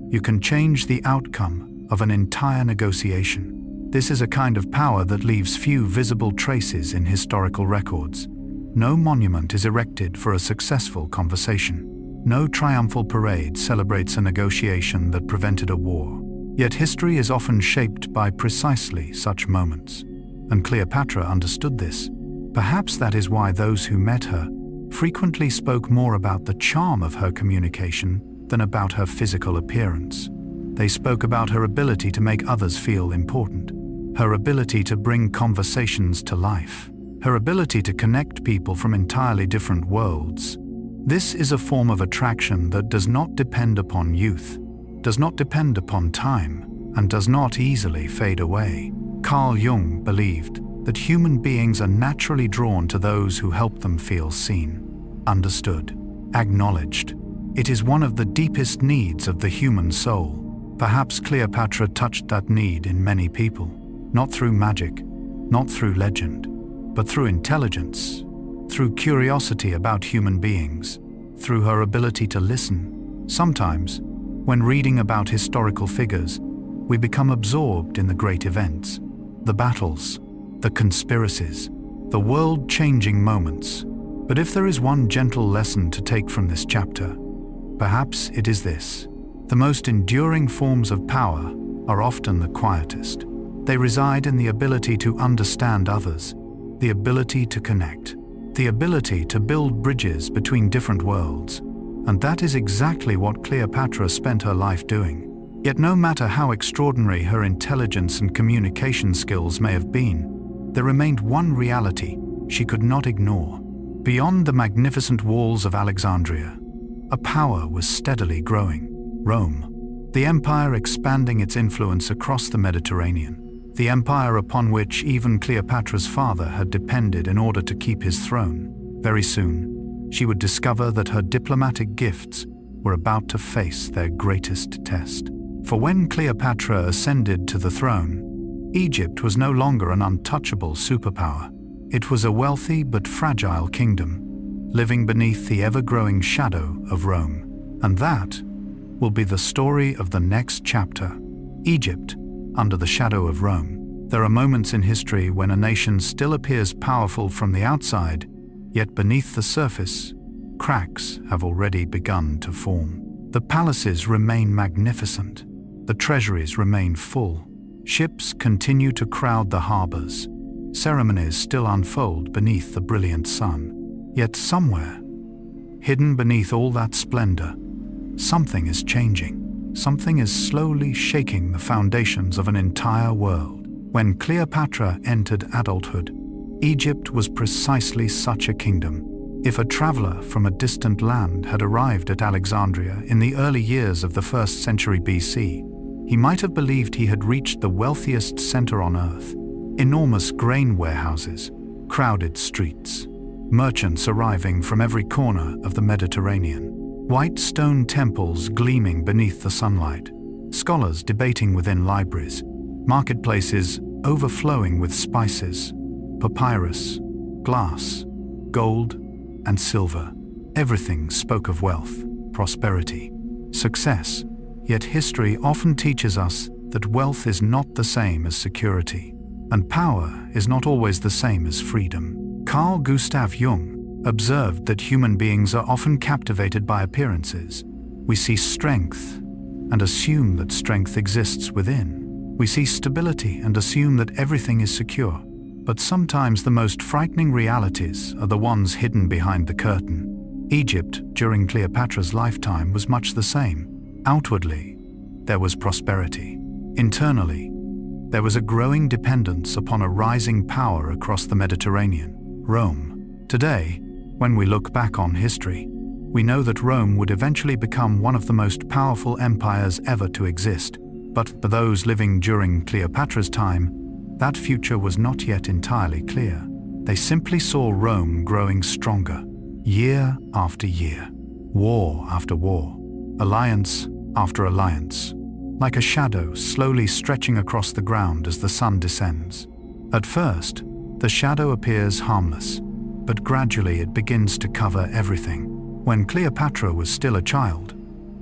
you can change the outcome of an entire negotiation. This is a kind of power that leaves few visible traces in historical records. No monument is erected for a successful conversation. No triumphal parade celebrates a negotiation that prevented a war. Yet history is often shaped by precisely such moments. And Cleopatra understood this. Perhaps that is why those who met her frequently spoke more about the charm of her communication than about her physical appearance. They spoke about her ability to make others feel important, her ability to bring conversations to life, her ability to connect people from entirely different worlds. This is a form of attraction that does not depend upon youth, does not depend upon time, and does not easily fade away. Carl Jung believed that human beings are naturally drawn to those who help them feel seen, understood, acknowledged. It is one of the deepest needs of the human soul. Perhaps Cleopatra touched that need in many people, not through magic, not through legend, but through intelligence, through curiosity about human beings, through her ability to listen. Sometimes, when reading about historical figures, we become absorbed in the great events, the battles, the conspiracies, the world-changing moments. But if there is one gentle lesson to take from this chapter, perhaps it is this: the most enduring forms of power are often the quietest. They reside in the ability to understand others, the ability to connect, the ability to build bridges between different worlds. And that is exactly what Cleopatra spent her life doing. Yet no matter how extraordinary her intelligence and communication skills may have been, there remained one reality she could not ignore. Beyond the magnificent walls of Alexandria, a power was steadily growing: Rome. The empire expanding its influence across the Mediterranean. The empire upon which even Cleopatra's father had depended in order to keep his throne. Very soon, she would discover that her diplomatic gifts were about to face their greatest test. For when Cleopatra ascended to the throne, Egypt was no longer an untouchable superpower. It was a wealthy but fragile kingdom, living beneath the ever-growing shadow of Rome. And that will be the story of the next chapter. Egypt, under the shadow of Rome. There are moments in history when a nation still appears powerful from the outside, yet beneath the surface, cracks have already begun to form. The palaces remain magnificent. The treasuries remain full. Ships continue to crowd the harbors. Ceremonies still unfold beneath the brilliant sun. Yet somewhere, hidden beneath all that splendor, something is changing. Something is slowly shaking the foundations of an entire world. When Cleopatra entered adulthood, Egypt was precisely such a kingdom. If a traveler from a distant land had arrived at Alexandria in the early years of the 1st century BC, he might have believed he had reached the wealthiest center on earth. Enormous grain warehouses, crowded streets, merchants arriving from every corner of the Mediterranean. White stone temples gleaming beneath the sunlight, scholars debating within libraries, marketplaces overflowing with spices, papyrus, glass, gold, and silver. Everything spoke of wealth, prosperity, success. Yet history often teaches us that wealth is not the same as security, and power is not always the same as freedom. Carl Gustav Jung observed that human beings are often captivated by appearances. We see strength and assume that strength exists within. We see stability and assume that everything is secure. But sometimes the most frightening realities are the ones hidden behind the curtain. Egypt, during Cleopatra's lifetime, was much the same. Outwardly, there was prosperity. Internally, there was a growing dependence upon a rising power across the Mediterranean, Rome. Today, When we look back on history, we know that Rome would eventually become one of the most powerful empires ever to exist. But for those living during Cleopatra's time, that future was not yet entirely clear. They simply saw Rome growing stronger, year after year, war after war, alliance after alliance, like a shadow slowly stretching across the ground as the sun descends. At first, the shadow appears harmless, but gradually it begins to cover everything. When Cleopatra was still a child,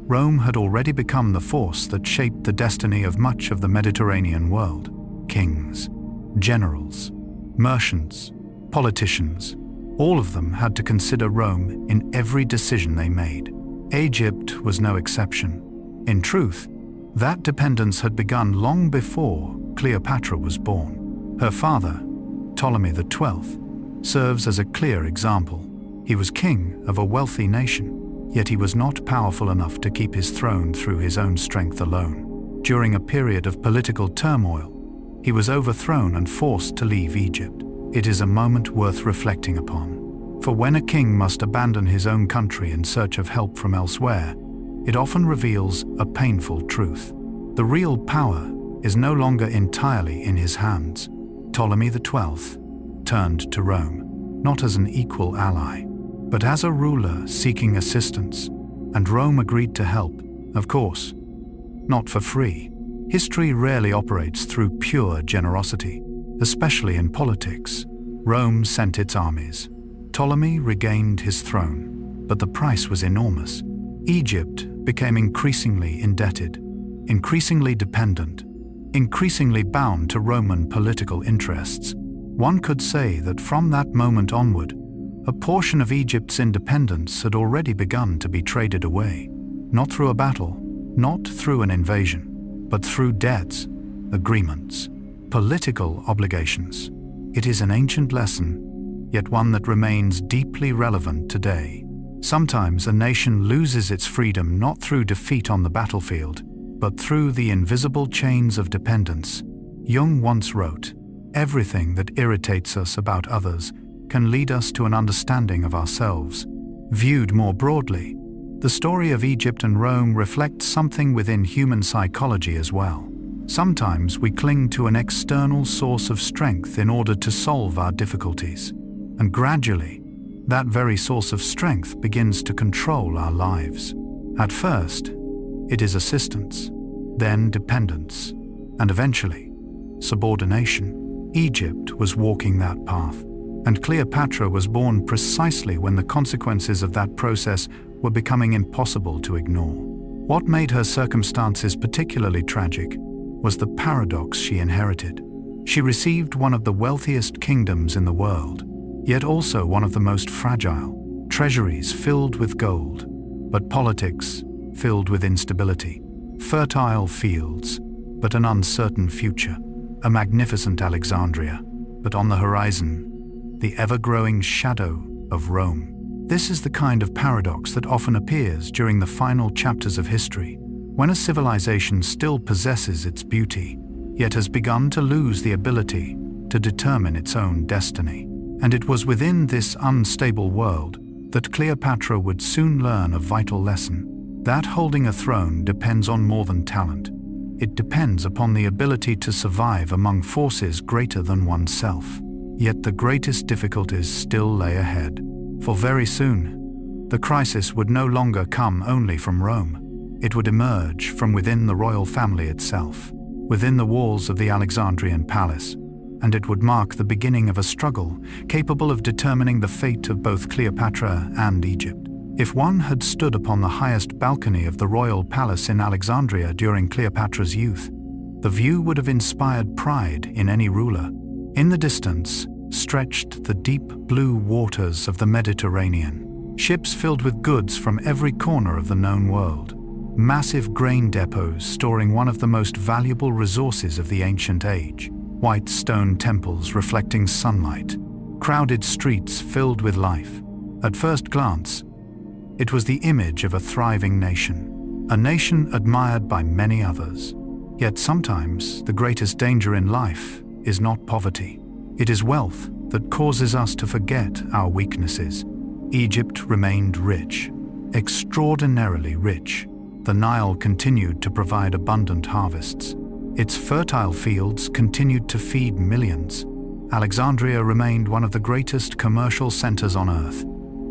Rome had already become the force that shaped the destiny of much of the Mediterranean world. Kings, generals, merchants, politicians, all of them had to consider Rome in every decision they made. Egypt was no exception. In truth, that dependence had begun long before Cleopatra was born. Her father, Ptolemy XII, serves as a clear example. He was king of a wealthy nation, yet he was not powerful enough to keep his throne through his own strength alone. During a period of political turmoil, he was overthrown and forced to leave Egypt. It is a moment worth reflecting upon. For when a king must abandon his own country in search of help from elsewhere, it often reveals a painful truth. The real power is no longer entirely in his hands. Ptolemy XII turned to Rome, not as an equal ally, but as a ruler seeking assistance, and Rome agreed to help, of course, not for free. History rarely operates through pure generosity, especially in politics. Rome sent its armies. Ptolemy regained his throne, but the price was enormous. Egypt became increasingly indebted, increasingly dependent, increasingly bound to Roman political interests. One could say that from that moment onward, a portion of Egypt's independence had already begun to be traded away, not through a battle, not through an invasion, but through debts, agreements, political obligations. It is an ancient lesson, yet one that remains deeply relevant today. Sometimes a nation loses its freedom not through defeat on the battlefield, but through the invisible chains of dependence. Jung once wrote, "Everything that irritates us about others can lead us to an understanding of ourselves." Viewed more broadly, the story of Egypt and Rome reflects something within human psychology as well. Sometimes we cling to an external source of strength in order to solve our difficulties, and gradually, that very source of strength begins to control our lives. At first, it is assistance, then dependence, and eventually, subordination. Egypt was walking that path, and Cleopatra was born precisely when the consequences of that process were becoming impossible to ignore. What made her circumstances particularly tragic was the paradox she inherited. She received one of the wealthiest kingdoms in the world, yet also one of the most fragile, treasuries filled with gold, but politics filled with instability, fertile fields, but an uncertain future, a magnificent Alexandria, but on the horizon, the ever-growing shadow of Rome. This is the kind of paradox that often appears during the final chapters of history, when a civilization still possesses its beauty, yet has begun to lose the ability to determine its own destiny. And it was within this unstable world that Cleopatra would soon learn a vital lesson, that holding a throne depends on more than talent. It depends upon the ability to survive among forces greater than oneself. Yet the greatest difficulties still lay ahead, for very soon, the crisis would no longer come only from Rome. It would emerge from within the royal family itself, within the walls of the Alexandrian palace, and it would mark the beginning of a struggle capable of determining the fate of both Cleopatra and Egypt. If one had stood upon the highest balcony of the royal palace in Alexandria during Cleopatra's youth, the view would have inspired pride in any ruler. In the distance stretched the deep blue waters of the Mediterranean, ships filled with goods from every corner of the known world, massive grain depots storing one of the most valuable resources of the ancient age, white stone temples reflecting sunlight, crowded streets filled with life. At first glance, it was the image of a thriving nation, a nation admired by many others. Yet sometimes the greatest danger in life is not poverty. It is wealth that causes us to forget our weaknesses. Egypt remained rich, extraordinarily rich. The Nile continued to provide abundant harvests. Its fertile fields continued to feed millions. Alexandria remained one of the greatest commercial centers on earth.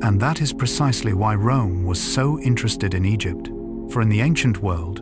And that is precisely why Rome was so interested in Egypt. For in the ancient world,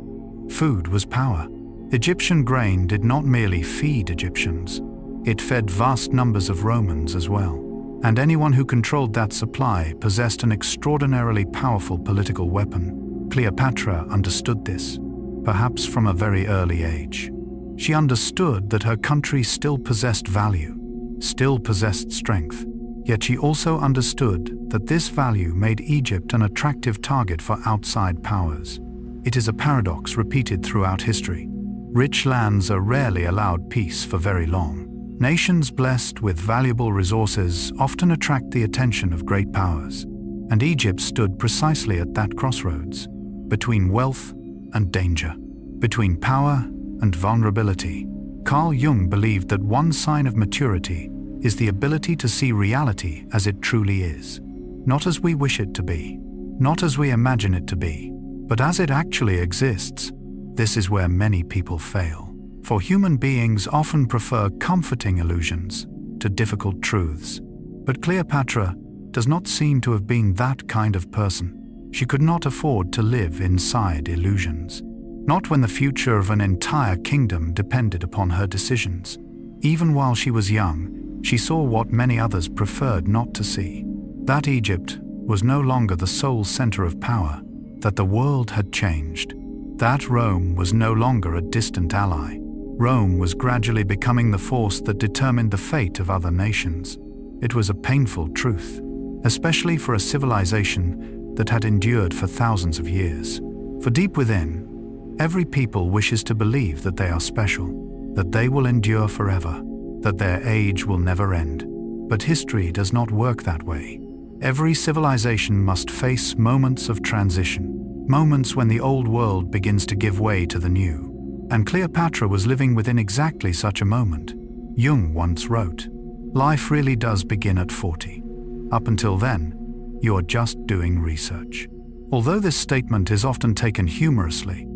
food was power. Egyptian grain did not merely feed Egyptians. It fed vast numbers of Romans as well. And anyone who controlled that supply possessed an extraordinarily powerful political weapon. Cleopatra understood this, perhaps from a very early age. She understood that her country still possessed value, still possessed strength, yet she also understood that this value made Egypt an attractive target for outside powers. It is a paradox repeated throughout history. Rich lands are rarely allowed peace for very long. Nations blessed with valuable resources often attract the attention of great powers, and Egypt stood precisely at that crossroads, between wealth and danger, between power and vulnerability. Carl Jung believed that one sign of maturity is the ability to see reality as it truly is, not as we wish it to be, not as we imagine it to be, but as it actually exists. This is where many people fail, for human beings often prefer comforting illusions to difficult truths. But Cleopatra does not seem to have been that kind of person. She could not afford to live inside illusions, not when the future of an entire kingdom depended upon her decisions. Even while she was young, she saw what many others preferred not to see: that Egypt was no longer the sole center of power, that the world had changed, that Rome was no longer a distant ally. Rome was gradually becoming the force that determined the fate of other nations. It was a painful truth, especially for a civilization that had endured for thousands of years. For deep within, every people wishes to believe that they are special, that they will endure forever, that their age will never end. But history does not work that way. Every civilization must face moments of transition, moments when the old world begins to give way to the new. And Cleopatra was living within exactly such a moment. Jung once wrote, "Life really does begin at 40. Up until then, you are just doing research." Although this statement is often taken humorously,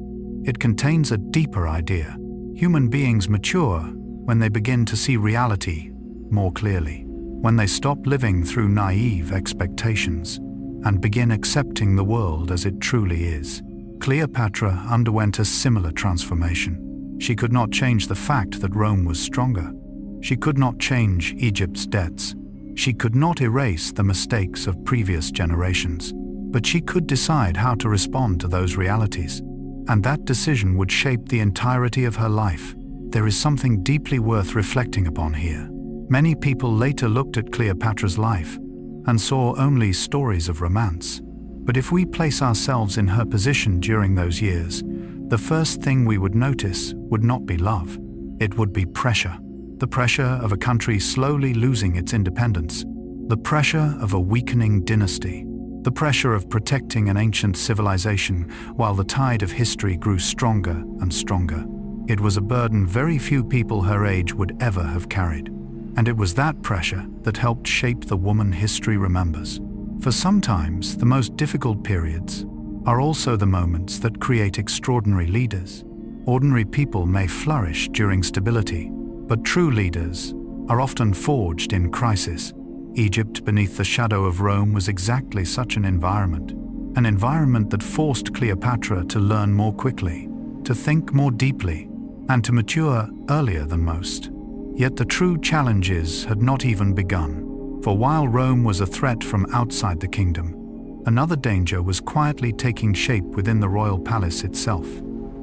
it contains a deeper idea. Human beings mature when they begin to see reality more clearly, when they stop living through naive expectations and begin accepting the world as it truly is. Cleopatra underwent a similar transformation. She could not change the fact that Rome was stronger. She could not change Egypt's debts. She could not erase the mistakes of previous generations, but she could decide how to respond to those realities, and that decision would shape the entirety of her life. There is something deeply worth reflecting upon here. Many people later looked at Cleopatra's life and saw only stories of romance. But if we place ourselves in her position during those years, the first thing we would notice would not be love. It would be pressure. The pressure of a country slowly losing its independence, the pressure of a weakening dynasty, the pressure of protecting an ancient civilization while the tide of history grew stronger and stronger. It was a burden very few people her age would ever have carried, and it was that pressure that helped shape the woman history remembers. For sometimes, the most difficult periods are also the moments that create extraordinary leaders. Ordinary people may flourish during stability, but true leaders are often forged in crisis. Egypt beneath the shadow of Rome was exactly such an environment that forced Cleopatra to learn more quickly, to think more deeply, and to mature earlier than most. Yet the true challenges had not even begun, for while Rome was a threat from outside the kingdom, another danger was quietly taking shape within the royal palace itself,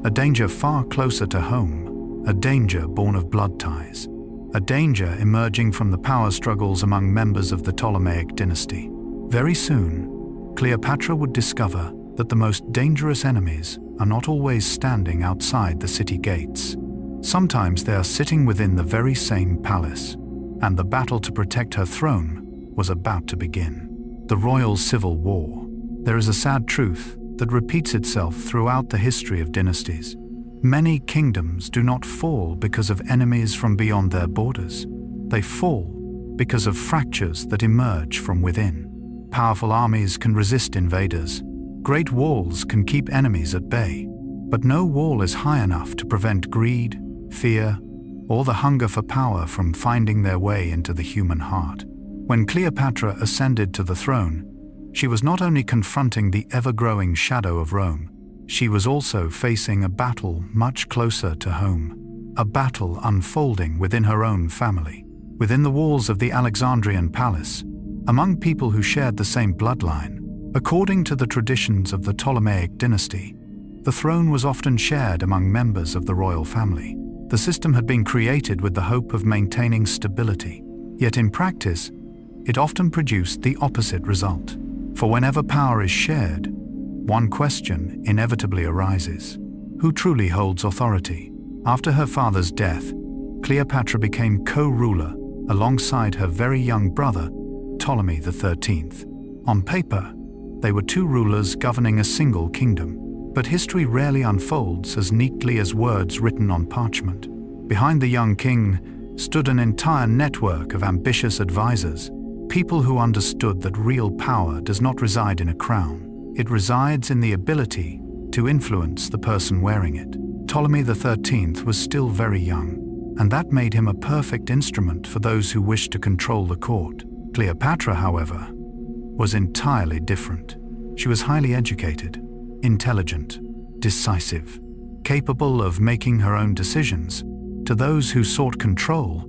a danger far closer to home. A danger born of blood ties, a danger emerging from the power struggles among members of the Ptolemaic Dynasty. Very soon, Cleopatra would discover that the most dangerous enemies are not always standing outside the city gates. Sometimes they are sitting within the very same palace, and the battle to protect her throne was about to begin. The royal civil war. There is a sad truth that repeats itself throughout the history of dynasties. Many kingdoms do not fall because of enemies from beyond their borders. They fall because of fractures that emerge from within. Powerful armies can resist invaders. Great walls can keep enemies at bay. But no wall is high enough to prevent greed, fear, or the hunger for power from finding their way into the human heart. When Cleopatra ascended to the throne, she was not only confronting the ever-growing shadow of Rome, she was also facing a battle much closer to home. A battle unfolding within her own family, within the walls of the Alexandrian palace, among people who shared the same bloodline. According to the traditions of the Ptolemaic Dynasty, the throne was often shared among members of the royal family. The system had been created with the hope of maintaining stability. Yet in practice, it often produced the opposite result. For whenever power is shared, one question inevitably arises: who truly holds authority? After her father's death, Cleopatra became co-ruler alongside her very young brother, Ptolemy XIII. On paper, they were two rulers governing a single kingdom. But history rarely unfolds as neatly as words written on parchment. Behind the young king stood an entire network of ambitious advisors, people who understood that real power does not reside in a crown. It resides in the ability to influence the person wearing it. Ptolemy XIII was still very young, and that made him a perfect instrument for those who wished to control the court. Cleopatra, however, was entirely different. She was highly educated, intelligent, decisive, capable of making her own decisions. To those who sought control,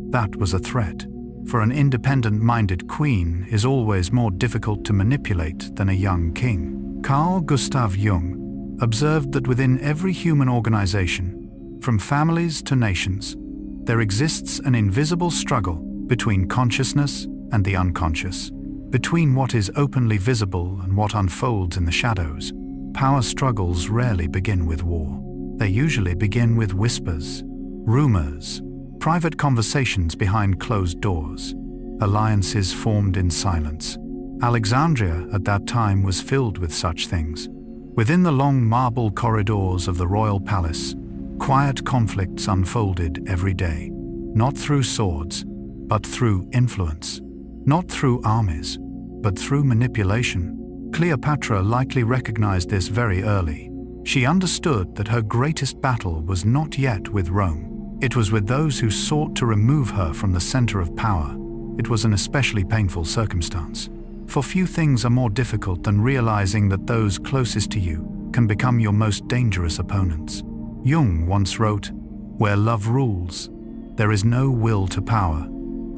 that was a threat. For an independent-minded queen is always more difficult to manipulate than a young king. Carl Gustav Jung observed that within every human organization, from families to nations, there exists an invisible struggle between consciousness and the unconscious, between what is openly visible and what unfolds in the shadows. Power struggles rarely begin with war. They usually begin with whispers, rumors, private conversations behind closed doors, alliances formed in silence. Alexandria at that time was filled with such things. Within the long marble corridors of the royal palace, quiet conflicts unfolded every day, not through swords, but through influence, not through armies, but through manipulation. Cleopatra likely recognized this very early. She understood that her greatest battle was not yet with Rome. It was with those who sought to remove her from the center of power. It was an especially painful circumstance. For few things are more difficult than realizing that those closest to you can become your most dangerous opponents. Jung once wrote, "Where love rules, there is no will to power,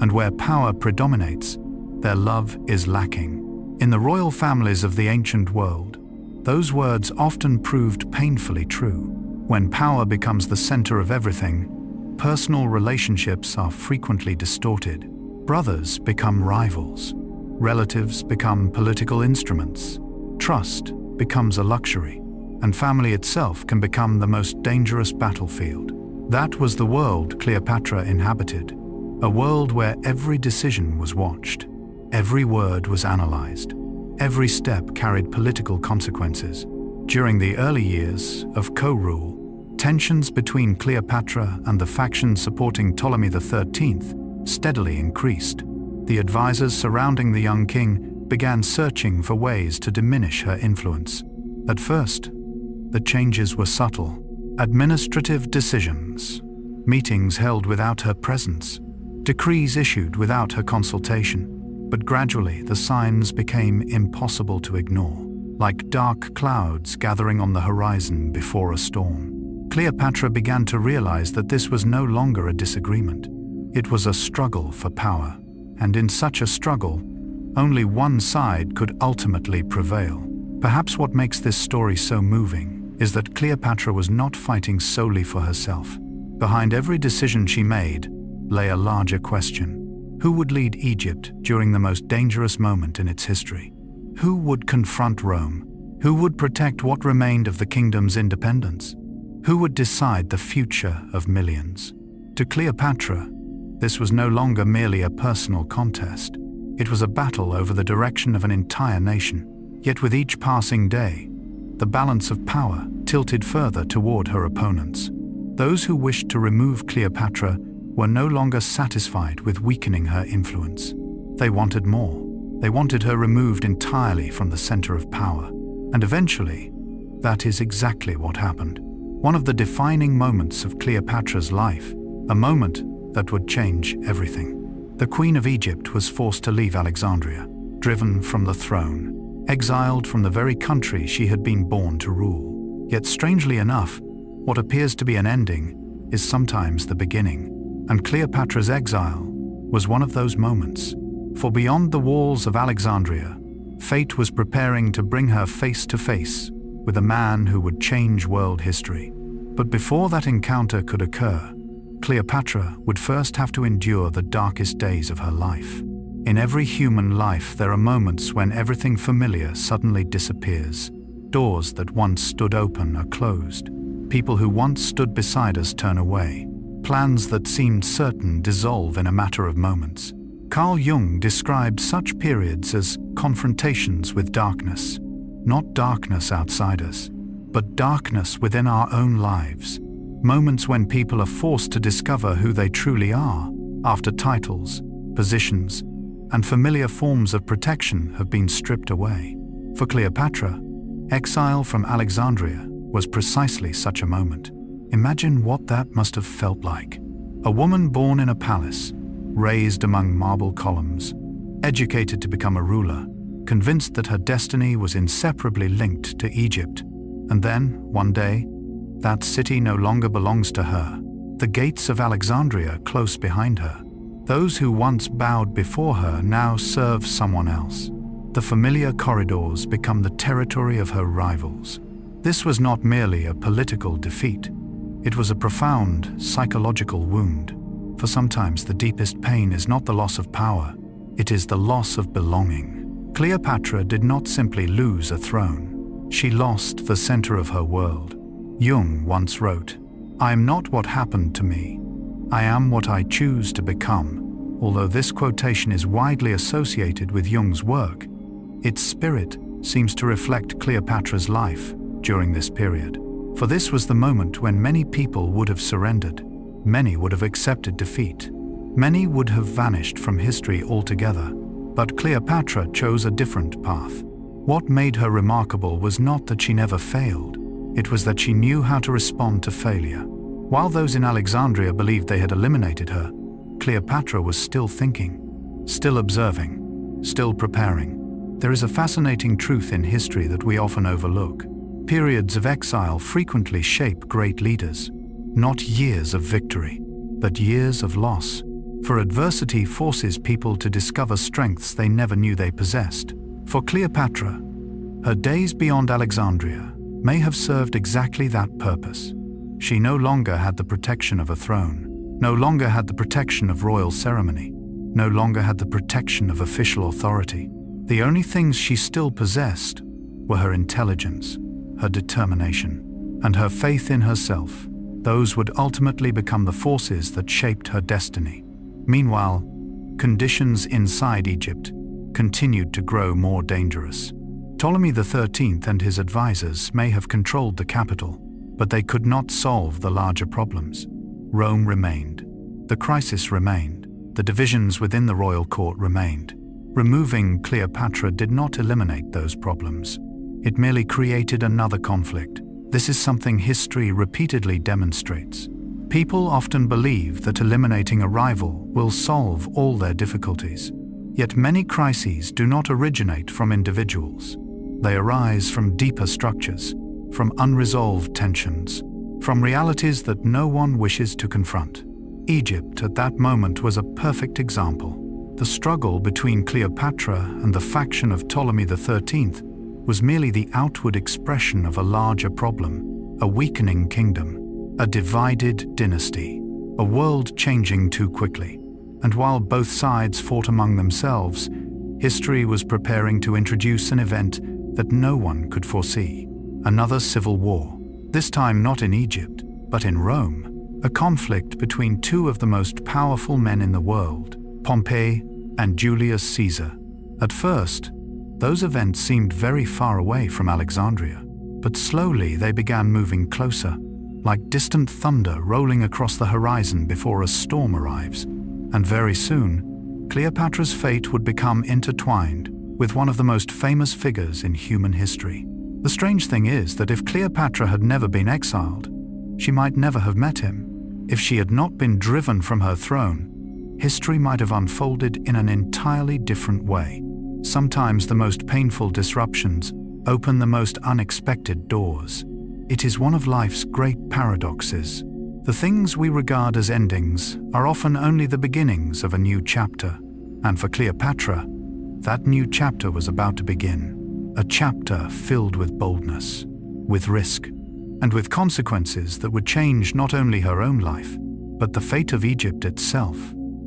and where power predominates, their love is lacking." In the royal families of the ancient world, those words often proved painfully true. When power becomes the center of everything, personal relationships are frequently distorted. Brothers become rivals. Relatives become political instruments. Trust becomes a luxury, and family itself can become the most dangerous battlefield. That was the world Cleopatra inhabited, a world where every decision was watched. Every word was analyzed. Every step carried political consequences. During the early years of co-rule, tensions between Cleopatra and the factions supporting Ptolemy XIII steadily increased. The advisors surrounding the young king began searching for ways to diminish her influence. At first, the changes were subtle. Administrative decisions, meetings held without her presence, decrees issued without her consultation. But gradually, the signs became impossible to ignore, like dark clouds gathering on the horizon before a storm. Cleopatra began to realize that this was no longer a disagreement. It was a struggle for power, and in such a struggle, only one side could ultimately prevail. Perhaps what makes this story so moving is that Cleopatra was not fighting solely for herself. Behind every decision she made lay a larger question. Who would lead Egypt during the most dangerous moment in its history? Who would confront Rome? Who would protect what remained of the kingdom's independence? Who would decide the future of millions? To Cleopatra, this was no longer merely a personal contest. It was a battle over the direction of an entire nation. Yet with each passing day, the balance of power tilted further toward her opponents. Those who wished to remove Cleopatra were no longer satisfied with weakening her influence. They wanted more. They wanted her removed entirely from the center of power. And eventually, that is exactly what happened. One of the defining moments of Cleopatra's life, a moment that would change everything. The Queen of Egypt was forced to leave Alexandria, driven from the throne, exiled from the very country she had been born to rule. Yet strangely enough, what appears to be an ending is sometimes the beginning, and Cleopatra's exile was one of those moments. For beyond the walls of Alexandria, fate was preparing to bring her face to face with a man who would change world history. But before that encounter could occur, Cleopatra would first have to endure the darkest days of her life. In every human life, there are moments when everything familiar suddenly disappears. Doors that once stood open are closed. People who once stood beside us turn away. Plans that seemed certain dissolve in a matter of moments. Carl Jung described such periods as confrontations with darkness. Not darkness outside us, but darkness within our own lives. Moments when people are forced to discover who they truly are, after titles, positions, and familiar forms of protection have been stripped away. For Cleopatra, exile from Alexandria was precisely such a moment. Imagine what that must have felt like. A woman born in a palace, raised among marble columns, educated to become a ruler, convinced that her destiny was inseparably linked to Egypt. And then, one day, that city no longer belongs to her. The gates of Alexandria close behind her. Those who once bowed before her now serve someone else. The familiar corridors become the territory of her rivals. This was not merely a political defeat. It was a profound psychological wound. For sometimes the deepest pain is not the loss of power, it is the loss of belonging. Cleopatra did not simply lose a throne. She lost the center of her world. Jung once wrote, "I am not what happened to me. I am what I choose to become." Although this quotation is widely associated with Jung's work, its spirit seems to reflect Cleopatra's life during this period. For this was the moment when many people would have surrendered. Many would have accepted defeat. Many would have vanished from history altogether. But Cleopatra chose a different path. What made her remarkable was not that she never failed. It was that she knew how to respond to failure. While those in Alexandria believed they had eliminated her, Cleopatra was still thinking, still observing, still preparing. There is a fascinating truth in history that we often overlook. Periods of exile frequently shape great leaders. Not years of victory, but years of loss. For adversity forces people to discover strengths they never knew they possessed. For Cleopatra, her days beyond Alexandria may have served exactly that purpose. She no longer had the protection of a throne, no longer had the protection of royal ceremony, no longer had the protection of official authority. The only things she still possessed were her intelligence, her determination, and her faith in herself. Those would ultimately become the forces that shaped her destiny. Meanwhile, conditions inside Egypt continued to grow more dangerous. Ptolemy XIII and his advisors may have controlled the capital, but they could not solve the larger problems. Rome remained. The crisis remained. The divisions within the royal court remained. Removing Cleopatra did not eliminate those problems. It merely created another conflict. This is something history repeatedly demonstrates. People often believe that eliminating a rival will solve all their difficulties. Yet many crises do not originate from individuals. They arise from deeper structures, from unresolved tensions, from realities that no one wishes to confront. Egypt at that moment was a perfect example. The struggle between Cleopatra and the faction of Ptolemy XIII was merely the outward expression of a larger problem, a weakening kingdom, a divided dynasty, a world changing too quickly. And while both sides fought among themselves, history was preparing to introduce an event that no one could foresee. Another civil war, this time not in Egypt, but in Rome, a conflict between two of the most powerful men in the world, Pompey and Julius Caesar. At first, those events seemed very far away from Alexandria, but slowly they began moving closer, like distant thunder rolling across the horizon before a storm arrives. And very soon, Cleopatra's fate would become intertwined with one of the most famous figures in human history. The strange thing is that if Cleopatra had never been exiled, she might never have met him. If she had not been driven from her throne, history might have unfolded in an entirely different way. Sometimes the most painful disruptions open the most unexpected doors. It is one of life's great paradoxes. The things we regard as endings are often only the beginnings of a new chapter. And for Cleopatra, that new chapter was about to begin. A chapter filled with boldness, with risk, and with consequences that would change not only her own life, but the fate of Egypt itself.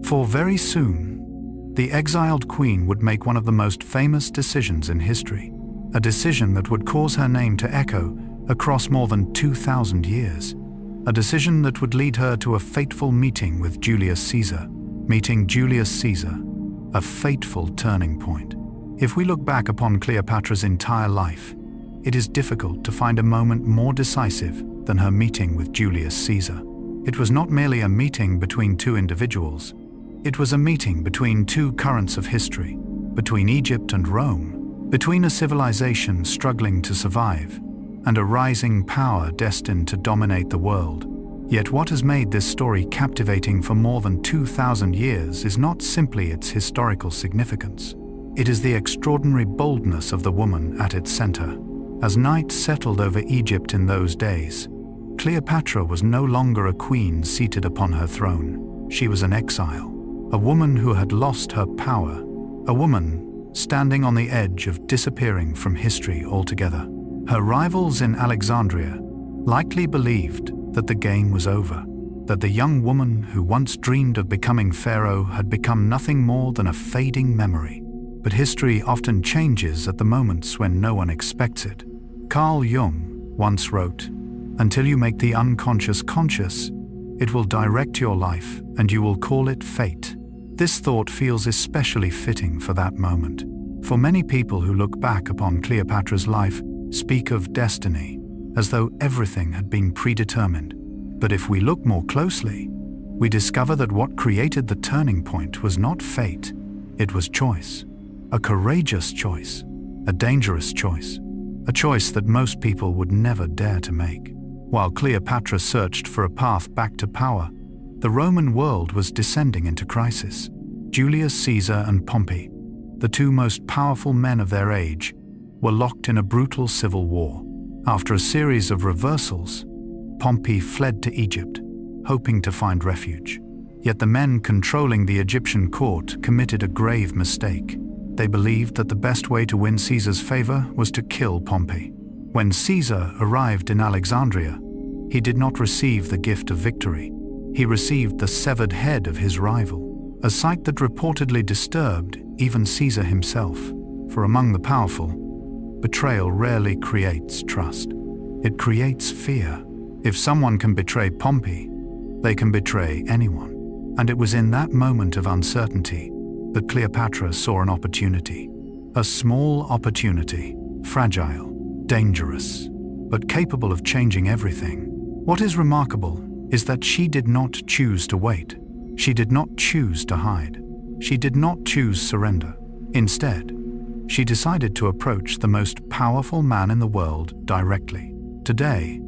For very soon, the exiled queen would make one of the most famous decisions in history, a decision that would cause her name to echo across more than 2,000 years, a decision that would lead her to a fateful meeting with Julius Caesar. Meeting Julius Caesar, a fateful turning point. If we look back upon Cleopatra's entire life, it is difficult to find a moment more decisive than her meeting with Julius Caesar. It was not merely a meeting between two individuals. It was a meeting between two currents of history, between Egypt and Rome, between a civilization struggling to survive and a rising power destined to dominate the world. Yet what has made this story captivating for more than 2,000 years is not simply its historical significance. It is the extraordinary boldness of the woman at its center. As night settled over Egypt in those days, Cleopatra was no longer a queen seated upon her throne. She was an exile, a woman who had lost her power, a woman standing on the edge of disappearing from history altogether. Her rivals in Alexandria likely believed that the game was over, that the young woman who once dreamed of becoming pharaoh had become nothing more than a fading memory. But history often changes at the moments when no one expects it. Carl Jung once wrote, "Until you make the unconscious conscious, it will direct your life and you will call it fate." This thought feels especially fitting for that moment. For many people who look back upon Cleopatra's life speak of destiny, as though everything had been predetermined. But if we look more closely, we discover that what created the turning point was not fate, it was choice. A courageous choice, a dangerous choice, a choice that most people would never dare to make. While Cleopatra searched for a path back to power, the Roman world was descending into crisis. Julius Caesar and Pompey, the two most powerful men of their age, were locked in a brutal civil war. After a series of reversals, Pompey fled to Egypt, hoping to find refuge. Yet the men controlling the Egyptian court committed a grave mistake. They believed that the best way to win Caesar's favor was to kill Pompey. When Caesar arrived in Alexandria, he did not receive the gift of victory. He received the severed head of his rival, a sight that reportedly disturbed even Caesar himself. For among the powerful, betrayal rarely creates trust. It creates fear. If someone can betray Pompey, they can betray anyone. And it was in that moment of uncertainty that Cleopatra saw an opportunity. A small opportunity, fragile, dangerous, but capable of changing everything. What is remarkable is that she did not choose to wait. She did not choose to hide. She did not choose surrender. Instead, she decided to approach the most powerful man in the world directly. Today,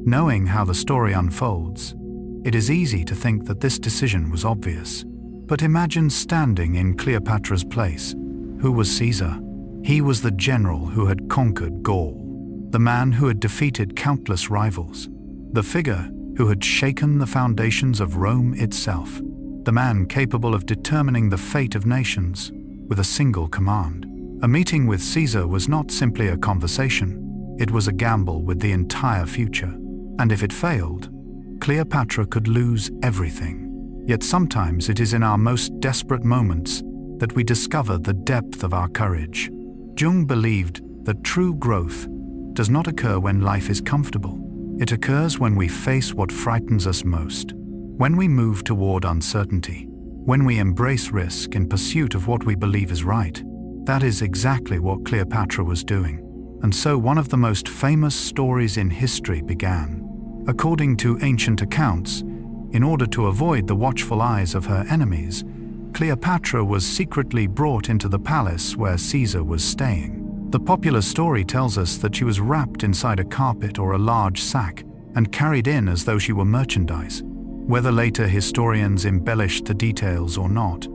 knowing how the story unfolds, it is easy to think that this decision was obvious. But imagine standing in Cleopatra's place. Who was Caesar? He was the general who had conquered Gaul, the man who had defeated countless rivals, the figure who had shaken the foundations of Rome itself, the man capable of determining the fate of nations with a single command. A meeting with Caesar was not simply a conversation, it was a gamble with the entire future. And if it failed, Cleopatra could lose everything. Yet sometimes it is in our most desperate moments that we discover the depth of our courage. Jung believed that true growth does not occur when life is comfortable. It occurs when we face what frightens us most, when we move toward uncertainty, when we embrace risk in pursuit of what we believe is right. That is exactly what Cleopatra was doing. And so one of the most famous stories in history began. According to ancient accounts, in order to avoid the watchful eyes of her enemies, Cleopatra was secretly brought into the palace where Caesar was staying. The popular story tells us that she was wrapped inside a carpet or a large sack and carried in as though she were merchandise. Whether later historians embellished the details or not,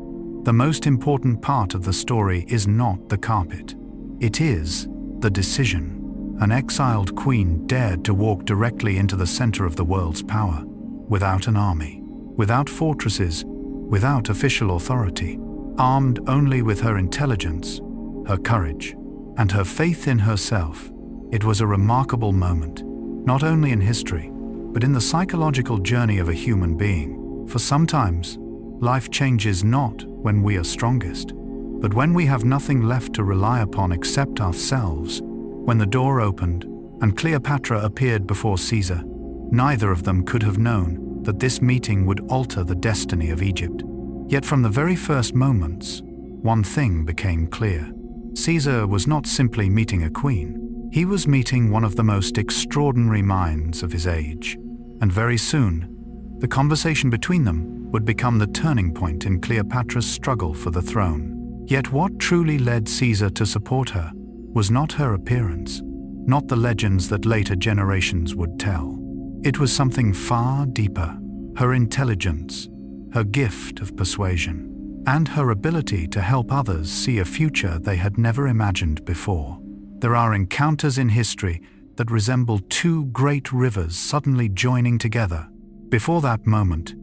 the most important part of the story is not the carpet. It is the decision. An exiled queen dared to walk directly into the center of the world's power, without an army, without fortresses, without official authority, armed only with her intelligence, her courage, and her faith in herself. It was a remarkable moment, not only in history, but in the psychological journey of a human being. For sometimes, life changes not when we are strongest, but when we have nothing left to rely upon except ourselves. When the door opened and Cleopatra appeared before Caesar, neither of them could have known that this meeting would alter the destiny of Egypt. Yet from the very first moments, one thing became clear. Caesar was not simply meeting a queen. He was meeting one of the most extraordinary minds of his age. And very soon, the conversation between them would become the turning point in Cleopatra's struggle for the throne. Yet what truly led Caesar to support her was not her appearance, not the legends that later generations would tell. It was something far deeper: her intelligence, her gift of persuasion, and her ability to help others see a future they had never imagined before. There are encounters in history that resemble two great rivers suddenly joining together. Before that moment,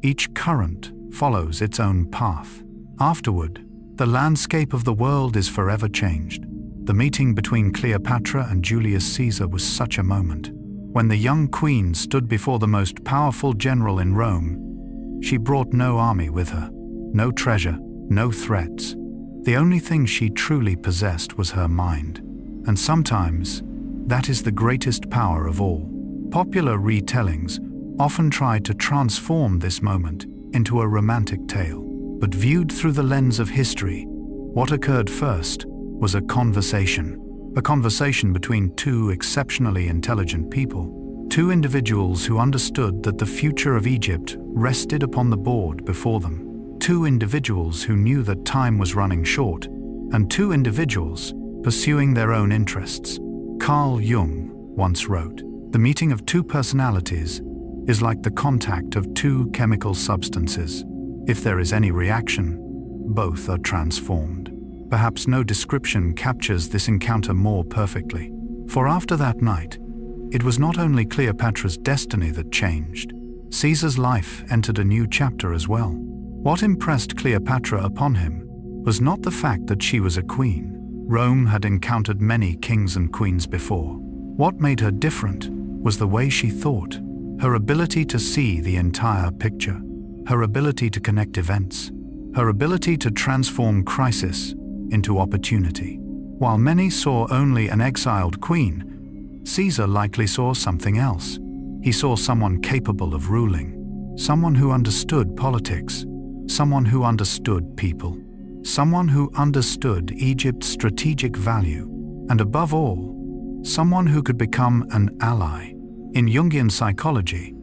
each current follows its own path. Afterward, the landscape of the world is forever changed. The meeting between Cleopatra and Julius Caesar was such a moment. When the young queen stood before the most powerful general in Rome, she brought no army with her, no treasure, no threats. The only thing she truly possessed was her mind. And sometimes, that is the greatest power of all. Popular retellings often try to transform this moment into a romantic tale. But viewed through the lens of history, what occurred first was a conversation between two exceptionally intelligent people, two individuals who understood that the future of Egypt rested upon the board before them, two individuals who knew that time was running short, and two individuals pursuing their own interests. Carl Jung once wrote, "The meeting of two personalities is like the contact of two chemical substances. If there is any reaction, both are transformed." Perhaps no description captures this encounter more perfectly. For after that night, it was not only Cleopatra's destiny that changed. Caesar's life entered a new chapter as well. What impressed Cleopatra upon him was not the fact that she was a queen. Rome had encountered many kings and queens before. What made her different was the way she thought, her ability to see the entire picture, her ability to connect events, her ability to transform crisis into opportunity. While many saw only an exiled queen, Caesar likely saw something else. He saw someone capable of ruling, someone who understood politics, someone who understood people, someone who understood Egypt's strategic value, and above all, someone who could become an ally. In Jungian psychology,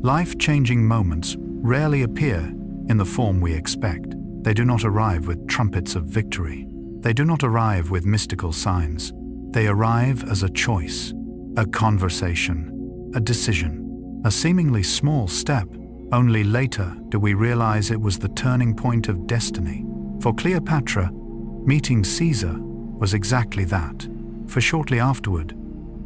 life-changing moments rarely appear in the form we expect. They do not arrive with trumpets of victory. They do not arrive with mystical signs. They arrive as a choice, a conversation, a decision, a seemingly small step. Only later do we realize it was the turning point of destiny. For Cleopatra, meeting Caesar was exactly that. For shortly afterward,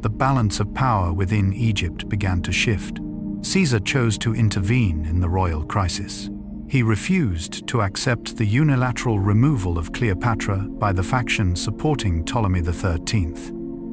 the balance of power within Egypt began to shift. Caesar chose to intervene in the royal crisis. He refused to accept the unilateral removal of Cleopatra by the faction supporting Ptolemy XIII.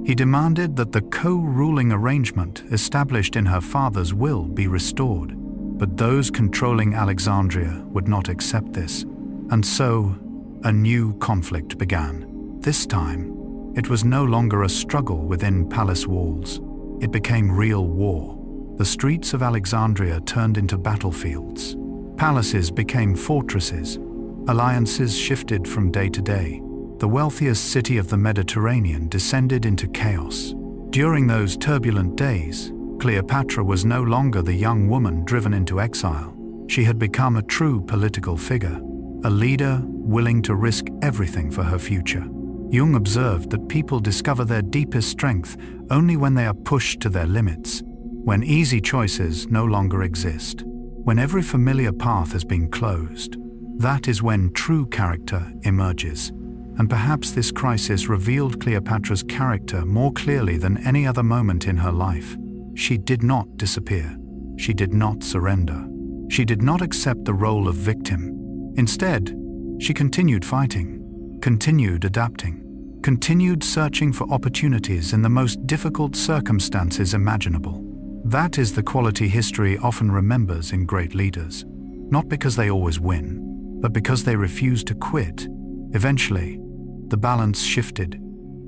He demanded that the co-ruling arrangement established in her father's will be restored. But those controlling Alexandria would not accept this. And so, a new conflict began. This time, it was no longer a struggle within palace walls. It became real war. The streets of Alexandria turned into battlefields. Palaces became fortresses. Alliances shifted from day to day. The wealthiest city of the Mediterranean descended into chaos. During those turbulent days, Cleopatra was no longer the young woman driven into exile. She had become a true political figure. a leader willing to risk everything for her future. Jung observed that people discover their deepest strength only when they are pushed to their limits, when easy choices no longer exist, when every familiar path has been closed. That is when true character emerges. And perhaps this crisis revealed Cleopatra's character more clearly than any other moment in her life. She did not disappear. She did not surrender. She did not accept the role of victim. Instead, she continued fighting, continued adapting, continued searching for opportunities in the most difficult circumstances imaginable. That is the quality history often remembers in great leaders, not because they always win, but because they refuse to quit. Eventually, the balance shifted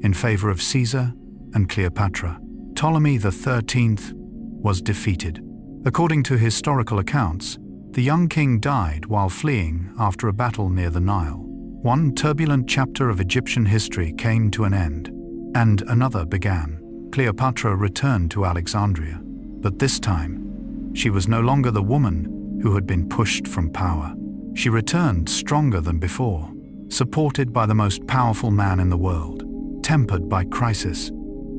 in favor of Caesar and Cleopatra. Ptolemy XIII was defeated. According to historical accounts, the young king died while fleeing after a battle near the Nile. One turbulent chapter of Egyptian history came to an end, and another began. Cleopatra returned to Alexandria, but this time, she was no longer the woman who had been pushed from power. She returned stronger than before, supported by the most powerful man in the world, tempered by crisis,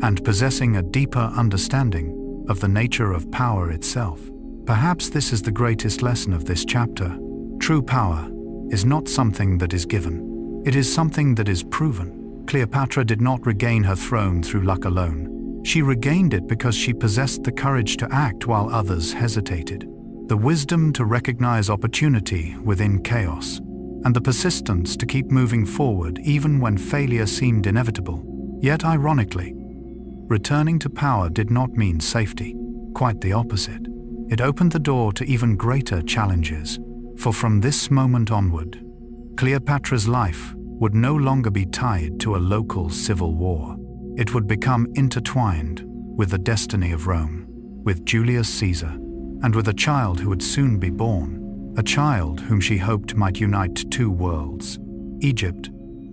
and possessing a deeper understanding of the nature of power itself. Perhaps this is the greatest lesson of this chapter. True power is not something that is given. It is something that is proven. Cleopatra did not regain her throne through luck alone. She regained it because she possessed the courage to act while others hesitated, the wisdom to recognize opportunity within chaos, and the persistence to keep moving forward even when failure seemed inevitable. Yet ironically, returning to power did not mean safety. Quite the opposite. It opened the door to even greater challenges. For from this moment onward, Cleopatra's life would no longer be tied to a local civil war. It would become intertwined with the destiny of Rome, with Julius Caesar, and with a child who would soon be born. A child whom she hoped might unite two worlds, Egypt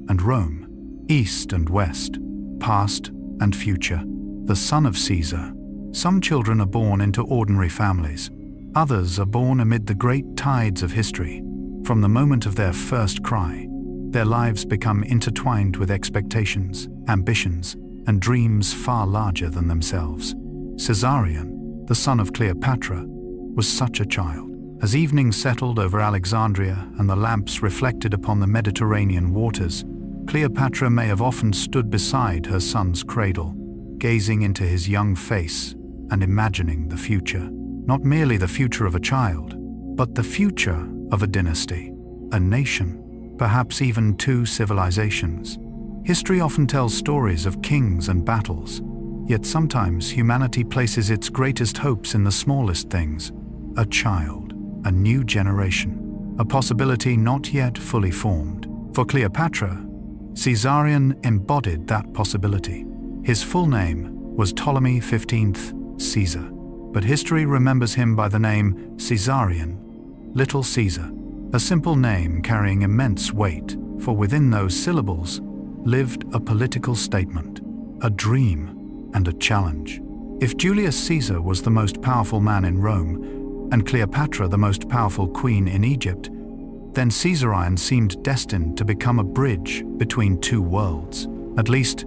and Rome, East and West, past and future. The son of Caesar. Some children are born into ordinary families. Others are born amid the great tides of history. From the moment of their first cry, their lives become intertwined with expectations, ambitions, and dreams far larger than themselves. Caesarion, the son of Cleopatra, was such a child. As evening settled over Alexandria and the lamps reflected upon the Mediterranean waters, Cleopatra may have often stood beside her son's cradle, gazing into his young face and imagining the future. Not merely the future of a child, but the future of a dynasty, a nation, perhaps even two civilizations. History often tells stories of kings and battles, yet sometimes humanity places its greatest hopes in the smallest things: a child, a new generation, a possibility not yet fully formed. For Cleopatra, Caesarion embodied that possibility. His full name was Ptolemy XV Caesar, but history remembers him by the name Caesarion, Little Caesar, a simple name carrying immense weight, for within those syllables lived a political statement, a dream, and a challenge. If Julius Caesar was the most powerful man in Rome, and Cleopatra the most powerful queen in Egypt, then Caesarion seemed destined to become a bridge between two worlds. At least,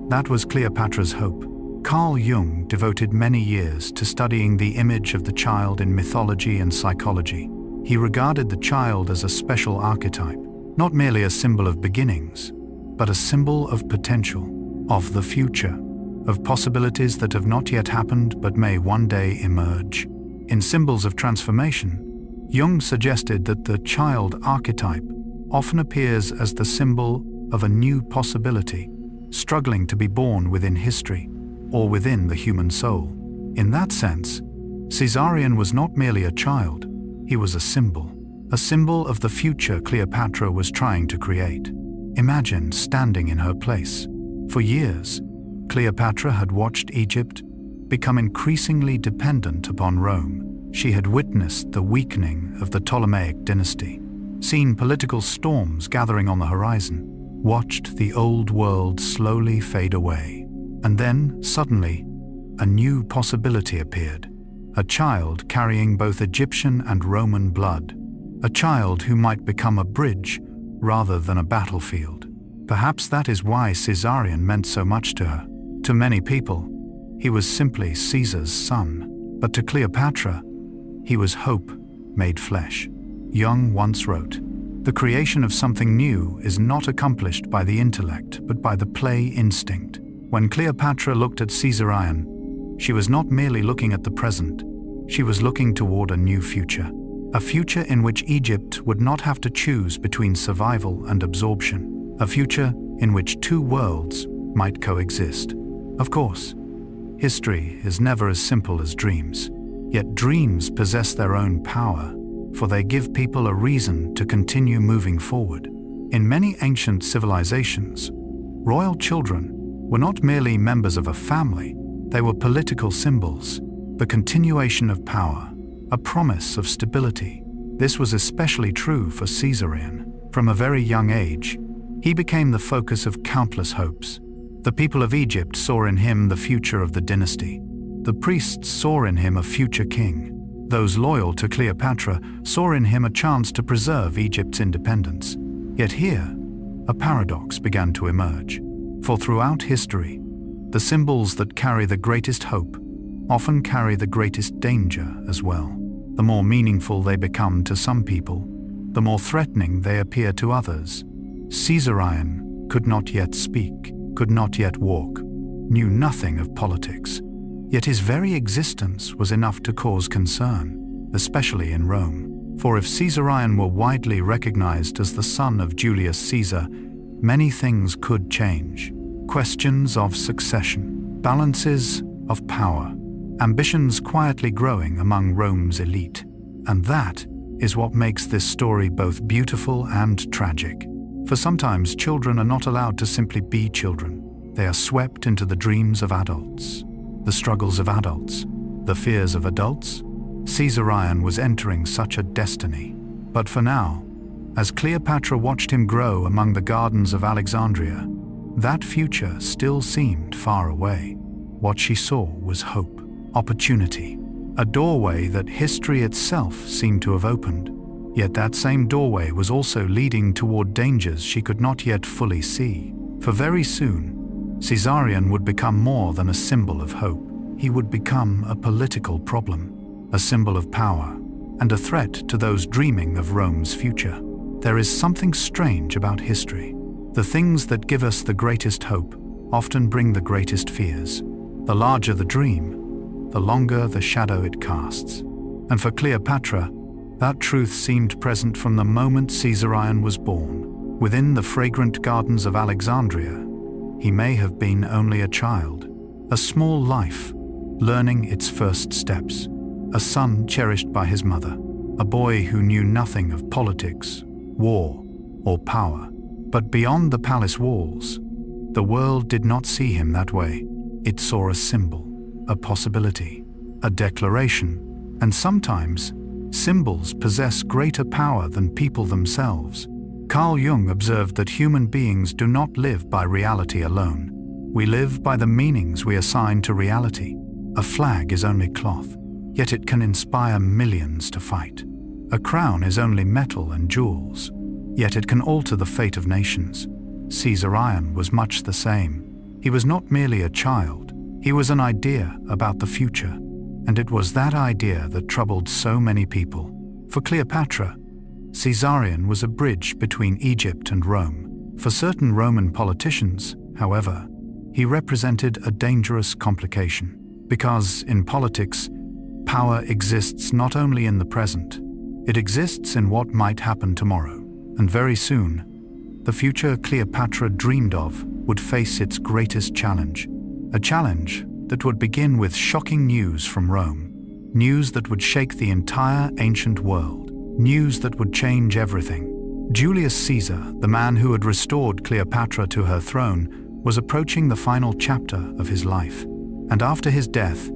that was Cleopatra's hope. Carl Jung devoted many years to studying the image of the child in mythology and psychology. He regarded the child as a special archetype, not merely a symbol of beginnings, but a symbol of potential, of the future, of possibilities that have not yet happened but may one day emerge. In Symbols of Transformation, Jung suggested that the child archetype often appears as the symbol of a new possibility, struggling to be born within history or within the human soul. In that sense, Caesarion was not merely a child, he was a symbol of the future Cleopatra was trying to create. Imagine standing in her place. For years, Cleopatra had watched Egypt become increasingly dependent upon Rome. She had witnessed the weakening of the Ptolemaic Dynasty, seen political storms gathering on the horizon, watched the old world slowly fade away. And then, suddenly, a new possibility appeared. A child carrying both Egyptian and Roman blood. a child who might become a bridge rather than a battlefield. Perhaps that is why Caesarion meant so much to her. To many people, he was simply Caesar's son, but to Cleopatra, he was hope made flesh. Young once wrote, "The creation of something new is not accomplished by the intellect, but by the play instinct." When Cleopatra looked at Caesarion, she was not merely looking at the present, she was looking toward a new future. A future in which Egypt would not have to choose between survival and absorption. A future in which two worlds might coexist. Of course, history is never as simple as dreams. Yet dreams possess their own power, for they give people a reason to continue moving forward. In many ancient civilizations, royal children were not merely members of a family, they were political symbols, the continuation of power, a promise of stability. This was especially true for Caesarion. From a very young age, he became the focus of countless hopes. The people of Egypt saw in him the future of the dynasty. The priests saw in him a future king. Those loyal to Cleopatra saw in him a chance to preserve Egypt's independence. Yet here, a paradox began to emerge. For throughout history, the symbols that carry the greatest hope often carry the greatest danger as well. The more meaningful they become to some people, the more threatening they appear to others. Caesarion could not yet speak, could not yet walk, knew nothing of politics. Yet his very existence was enough to cause concern, especially in Rome. For if Caesarion were widely recognized as the son of Julius Caesar, many things could change. Questions of succession, balances of power, ambitions quietly growing among Rome's elite. And that is what makes this story both beautiful and tragic. For sometimes children are not allowed to simply be children. They are swept into the dreams of adults, the struggles of adults, the fears of adults. Caesarion was entering such a destiny. But for now, as Cleopatra watched him grow among the gardens of Alexandria, that future still seemed far away. What she saw was hope, opportunity, a doorway that history itself seemed to have opened. Yet that same doorway was also leading toward dangers she could not yet fully see. For very soon, Caesarion would become more than a symbol of hope. He would become a political problem, a symbol of power, and a threat to those dreaming of Rome's future. There is something strange about history. The things that give us the greatest hope often bring the greatest fears. The larger the dream, the longer the shadow it casts. And for Cleopatra, that truth seemed present from the moment Caesarion was born. Within the fragrant gardens of Alexandria, he may have been only a child, a small life, learning its first steps, a son cherished by his mother, a boy who knew nothing of politics, war, or power. But beyond the palace walls, the world did not see him that way. It saw a symbol, a possibility, a declaration, and sometimes symbols possess greater power than people themselves. Carl Jung observed that human beings do not live by reality alone. We live by the meanings we assign to reality. A flag is only cloth, yet it can inspire millions to fight. A crown is only metal and jewels, yet it can alter the fate of nations. Caesarion was much the same. He was not merely a child, he was an idea about the future, and it was that idea that troubled so many people. For Cleopatra, Caesarion was a bridge between Egypt and Rome. For certain Roman politicians, however, he represented a dangerous complication. Because in politics, power exists not only in the present, it exists in what might happen tomorrow. And very soon, the future Cleopatra dreamed of would face its greatest challenge. A challenge that would begin with shocking news from Rome. News that would shake the entire ancient world. News that would change everything. Julius Caesar, the man who had restored Cleopatra to her throne, was approaching the final chapter of his life. And after his death,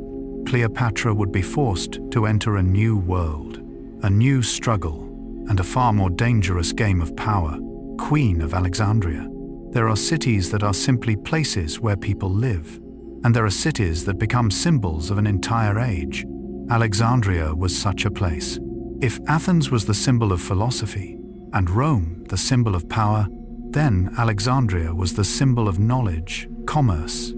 Cleopatra would be forced to enter a new world, a new struggle, and a far more dangerous game of power, Queen of Alexandria. There are cities that are simply places where people live, and there are cities that become symbols of an entire age. Alexandria was such a place. If Athens was the symbol of philosophy, and Rome the symbol of power, then Alexandria was the symbol of knowledge, commerce,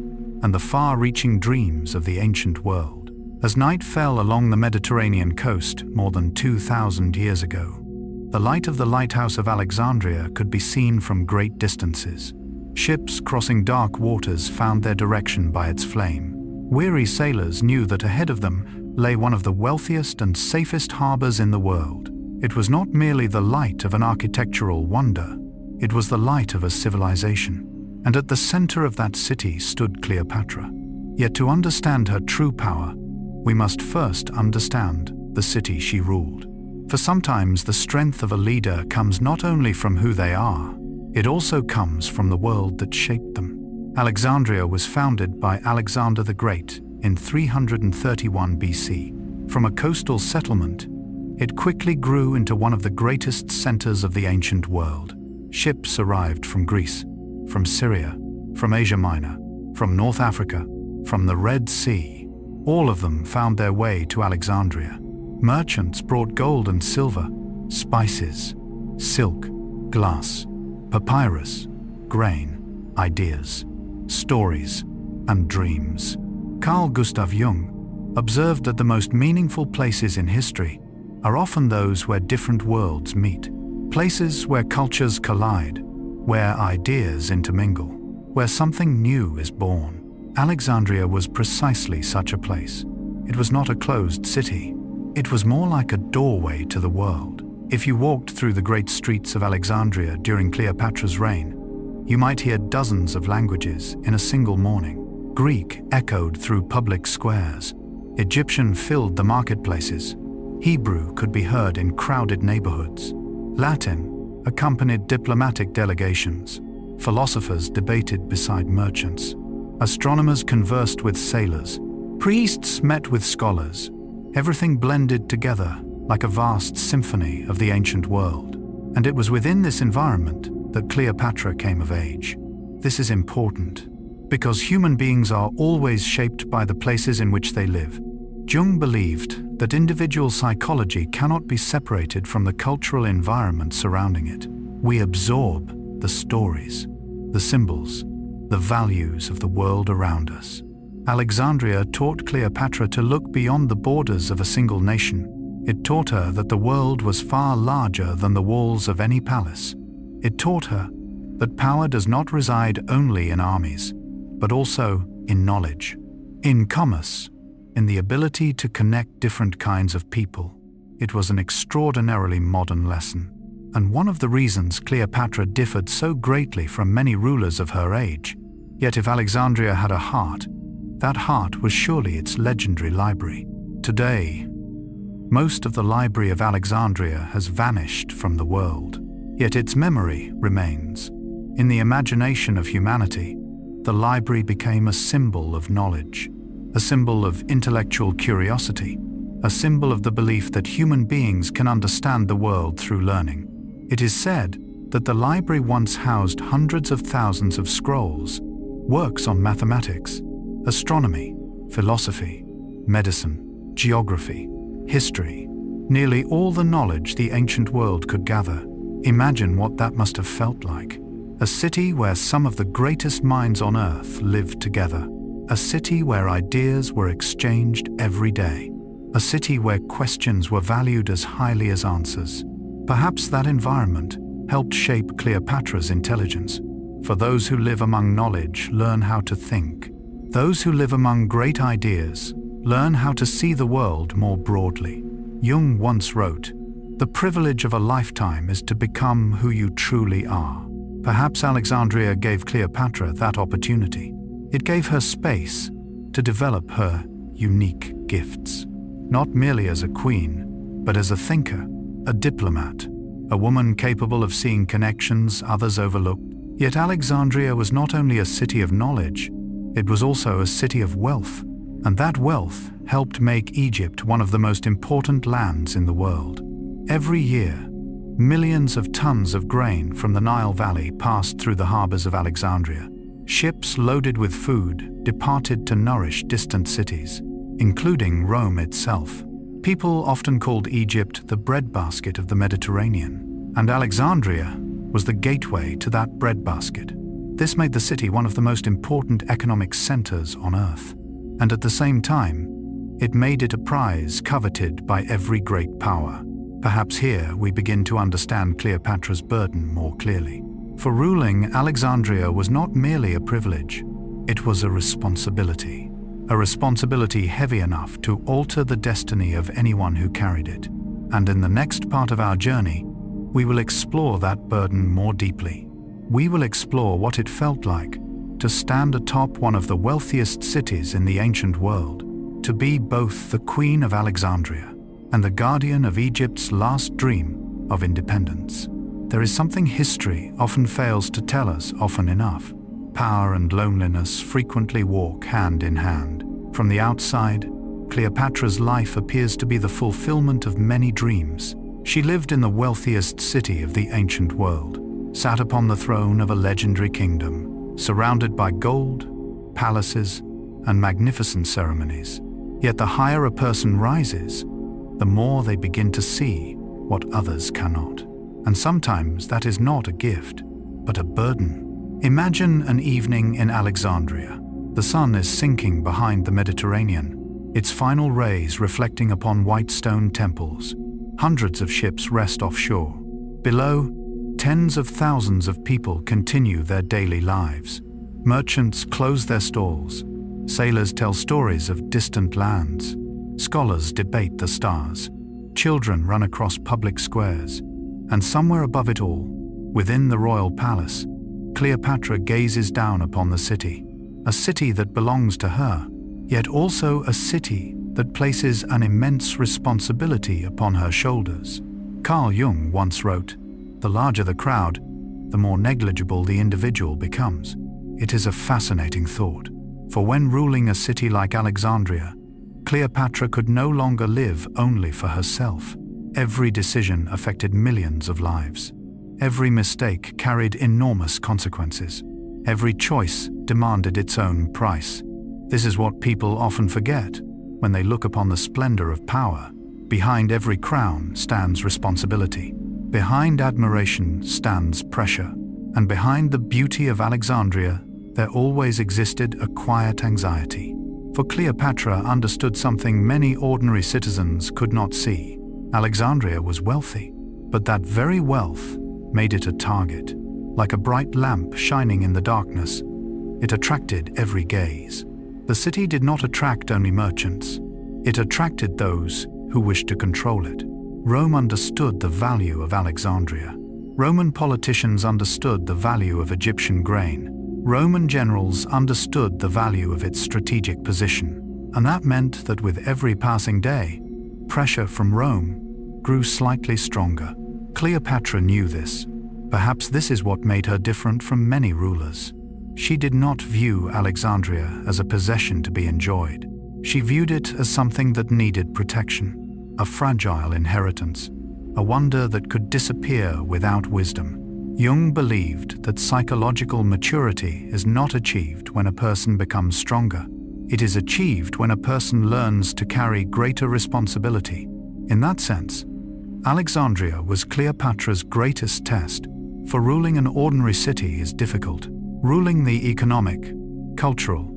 and the far-reaching dreams of the ancient world. As night fell along the Mediterranean coast more than 2,000 years ago, the light of the lighthouse of Alexandria could be seen from great distances. Ships crossing dark waters found their direction by its flame. Weary sailors knew that ahead of them lay one of the wealthiest and safest harbors in the world. It was not merely the light of an architectural wonder, it was the light of a civilization. And at the center of that city stood Cleopatra. Yet to understand her true power, we must first understand the city she ruled. For sometimes the strength of a leader comes not only from who they are, it also comes from the world that shaped them. Alexandria was founded by Alexander the Great in 331 BC. From a coastal settlement, it quickly grew into one of the greatest centers of the ancient world. Ships arrived from Greece, from Syria, from Asia Minor, from North Africa, from the Red Sea. All of them found their way to Alexandria. Merchants brought gold and silver, spices, silk, glass, papyrus, grain, ideas, stories, and dreams. Carl Gustav Jung observed that the most meaningful places in history are often those where different worlds meet, places where cultures collide, where ideas intermingle, where something new is born. Alexandria was precisely such a place. It was not a closed city. It was more like a doorway to the world. If you walked through the great streets of Alexandria during Cleopatra's reign, you might hear dozens of languages in a single morning. Greek echoed through public squares. Egyptian filled the marketplaces. Hebrew could be heard in crowded neighborhoods. Latin accompanied diplomatic delegations. Philosophers debated beside merchants. Astronomers conversed with sailors. Priests met with scholars. Everything blended together like a vast symphony of the ancient world. And it was within this environment that Cleopatra came of age. This is important, because human beings are always shaped by the places in which they live. Jung believed that individual psychology cannot be separated from the cultural environment surrounding it. We absorb the stories, the symbols, the values of the world around us. Alexandria taught Cleopatra to look beyond the borders of a single nation. It taught her that the world was far larger than the walls of any palace. It taught her that power does not reside only in armies, but also in knowledge, in commerce, in the ability to connect different kinds of people. It was an extraordinarily modern lesson, and one of the reasons Cleopatra differed so greatly from many rulers of her age. Yet if Alexandria had a heart, that heart was surely its legendary library. Today, most of the library of Alexandria has vanished from the world, yet its memory remains. In the imagination of humanity, the library became a symbol of knowledge, a symbol of intellectual curiosity, a symbol of the belief that human beings can understand the world through learning. It is said that the library once housed hundreds of thousands of scrolls, works on mathematics, astronomy, philosophy, medicine, geography, history, nearly all the knowledge the ancient world could gather. Imagine what that must have felt like. A city where some of the greatest minds on earth lived together. A city where ideas were exchanged every day. A city where questions were valued as highly as answers. Perhaps that environment helped shape Cleopatra's intelligence. For those who live among knowledge learn how to think. Those who live among great ideas learn how to see the world more broadly. Jung once wrote, "The privilege of a lifetime is to become who you truly are." Perhaps Alexandria gave Cleopatra that opportunity. It gave her space to develop her unique gifts, not merely as a queen, but as a thinker, a diplomat, a woman capable of seeing connections others overlooked. Yet Alexandria was not only a city of knowledge, it was also a city of wealth, and that wealth helped make Egypt one of the most important lands in the world. Every year, millions of tons of grain from the Nile Valley passed through the harbors of Alexandria. Ships loaded with food departed to nourish distant cities, including Rome itself. People often called Egypt the breadbasket of the Mediterranean, and Alexandria was the gateway to that breadbasket. This made the city one of the most important economic centers on Earth, and at the same time, it made it a prize coveted by every great power. Perhaps here we begin to understand Cleopatra's burden more clearly. For ruling Alexandria was not merely a privilege, it was a responsibility heavy enough to alter the destiny of anyone who carried it. And in the next part of our journey, we will explore that burden more deeply. We will explore what it felt like to stand atop one of the wealthiest cities in the ancient world, to be both the Queen of Alexandria and the guardian of Egypt's last dream of independence. There is something history often fails to tell us often enough. Power and loneliness frequently walk hand in hand. From the outside, Cleopatra's life appears to be the fulfillment of many dreams. She lived in the wealthiest city of the ancient world, sat upon the throne of a legendary kingdom, surrounded by gold, palaces, and magnificent ceremonies. Yet the higher a person rises, the more they begin to see what others cannot. And sometimes that is not a gift, but a burden. Imagine an evening in Alexandria. The sun is sinking behind the Mediterranean, its final rays reflecting upon white stone temples. Hundreds of ships rest offshore. Below, tens of thousands of people continue their daily lives. Merchants close their stalls. Sailors tell stories of distant lands. Scholars debate the stars. Children run across public squares. And somewhere above it all, within the royal palace, Cleopatra gazes down upon the city. A city that belongs to her, yet also a city that places an immense responsibility upon her shoulders. Carl Jung once wrote, "The larger the crowd, the more negligible the individual becomes." It is a fascinating thought, for when ruling a city like Alexandria, Cleopatra could no longer live only for herself. Every decision affected millions of lives. Every mistake carried enormous consequences. Every choice demanded its own price. This is what people often forget when they look upon the splendor of power. Behind every crown stands responsibility. Behind admiration stands pressure. And behind the beauty of Alexandria, there always existed a quiet anxiety. For Cleopatra understood something many ordinary citizens could not see. Alexandria was wealthy, but that very wealth made it a target. Like a bright lamp shining in the darkness, it attracted every gaze. The city did not attract only merchants. It attracted those who wished to control it. Rome understood the value of Alexandria. Roman politicians understood the value of Egyptian grain. Roman generals understood the value of its strategic position. And that meant that with every passing day, pressure from Rome grew slightly stronger. Cleopatra knew this. Perhaps this is what made her different from many rulers. She did not view Alexandria as a possession to be enjoyed. She viewed it as something that needed protection, a fragile inheritance, a wonder that could disappear without wisdom. Jung believed that psychological maturity is not achieved when a person becomes stronger. It is achieved when a person learns to carry greater responsibility. In that sense, Alexandria was Cleopatra's greatest test, for ruling an ordinary city is difficult. Ruling the economic, cultural,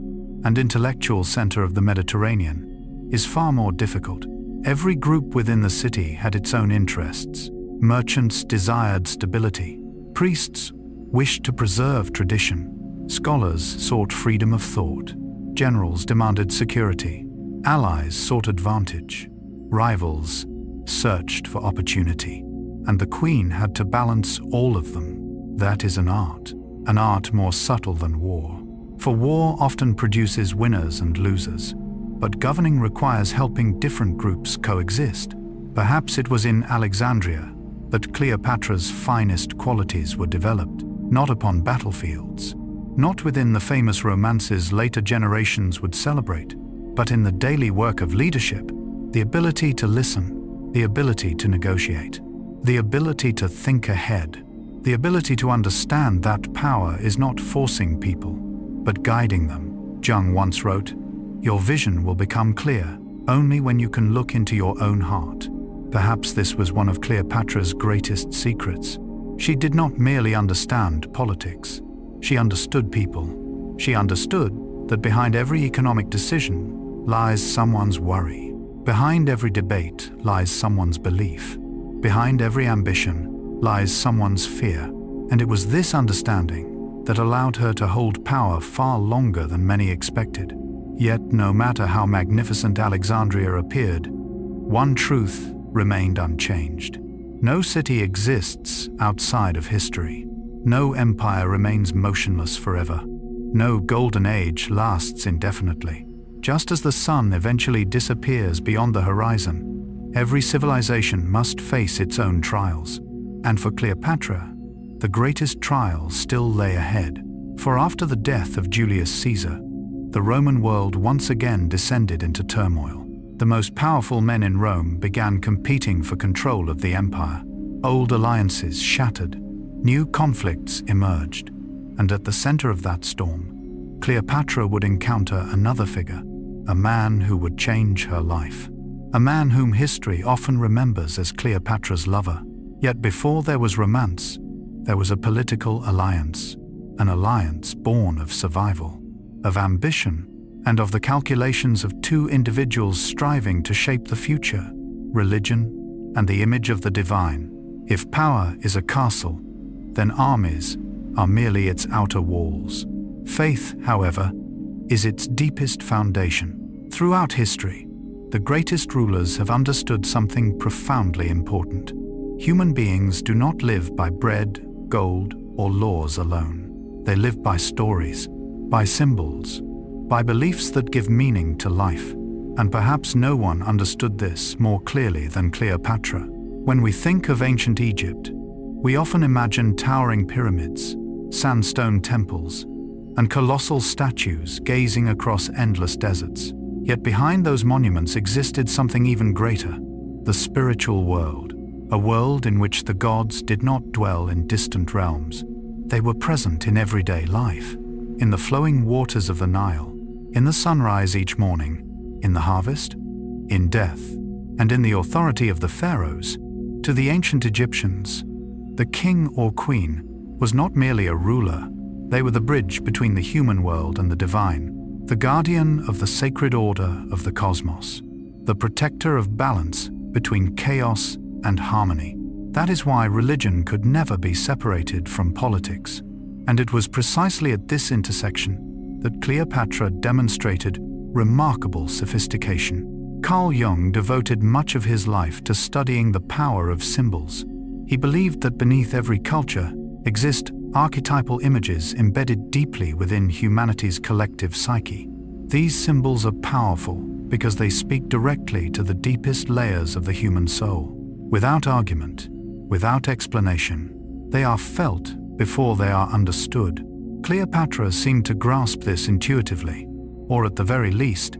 and intellectual center of the Mediterranean is far more difficult. Every group within the city had its own interests. Merchants desired stability. Priests wished to preserve tradition. Scholars sought freedom of thought. Generals demanded security. Allies sought advantage. Rivals searched for opportunity. And the queen had to balance all of them. That is an art more subtle than war. For war often produces winners and losers, but governing requires helping different groups coexist. Perhaps it was in Alexandria that Cleopatra's finest qualities were developed, not upon battlefields, not within the famous romances later generations would celebrate, but in the daily work of leadership, the ability to listen, the ability to negotiate, the ability to think ahead, the ability to understand that power is not forcing people, but guiding them. Jung once wrote, "Your vision will become clear only when you can look into your own heart. Perhaps this was one of Cleopatra's greatest secrets. She did not merely understand politics. She understood people. She understood that behind every economic decision lies someone's worry. Behind every debate lies someone's belief. Behind every ambition lies someone's fear. And it was this understanding that allowed her to hold power far longer than many expected. Yet, no matter how magnificent Alexandria appeared, one truth remained unchanged. No city exists outside of history. No empire remains motionless forever. No golden age lasts indefinitely. Just as the sun eventually disappears beyond the horizon, every civilization must face its own trials. And for Cleopatra, the greatest trial still lay ahead. For after the death of Julius Caesar, the Roman world once again descended into turmoil. The most powerful men in Rome began competing for control of the empire. Old alliances shattered. New conflicts emerged. And at the center of that storm, Cleopatra would encounter another figure, a man who would change her life. A man whom history often remembers as Cleopatra's lover. Yet before there was romance, there was a political alliance, an alliance born of survival, of ambition, and of the calculations of two individuals striving to shape the future, religion and the image of the divine. If power is a castle, then armies are merely its outer walls. Faith, however, is its deepest foundation. Throughout history, the greatest rulers have understood something profoundly important. Human beings do not live by bread, gold, or laws alone. They live by stories, by symbols, by beliefs that give meaning to life. And perhaps no one understood this more clearly than Cleopatra. When we think of ancient Egypt, we often imagine towering pyramids, sandstone temples, and colossal statues gazing across endless deserts. Yet behind those monuments existed something even greater, the spiritual world, a world in which the gods did not dwell in distant realms. They were present in everyday life, in the flowing waters of the Nile, in the sunrise each morning, in the harvest, in death, and in the authority of the pharaohs. To the ancient Egyptians, the king or queen was not merely a ruler. They were the bridge between the human world and the divine, the guardian of the sacred order of the cosmos, the protector of balance between chaos and harmony. That is why religion could never be separated from politics. And it was precisely at this intersection that Cleopatra demonstrated remarkable sophistication. Carl Jung devoted much of his life to studying the power of symbols. He believed that beneath every culture exist archetypal images embedded deeply within humanity's collective psyche. These symbols are powerful because they speak directly to the deepest layers of the human soul. Without argument, without explanation, they are felt before they are understood. Cleopatra seemed to grasp this intuitively, or at the very least,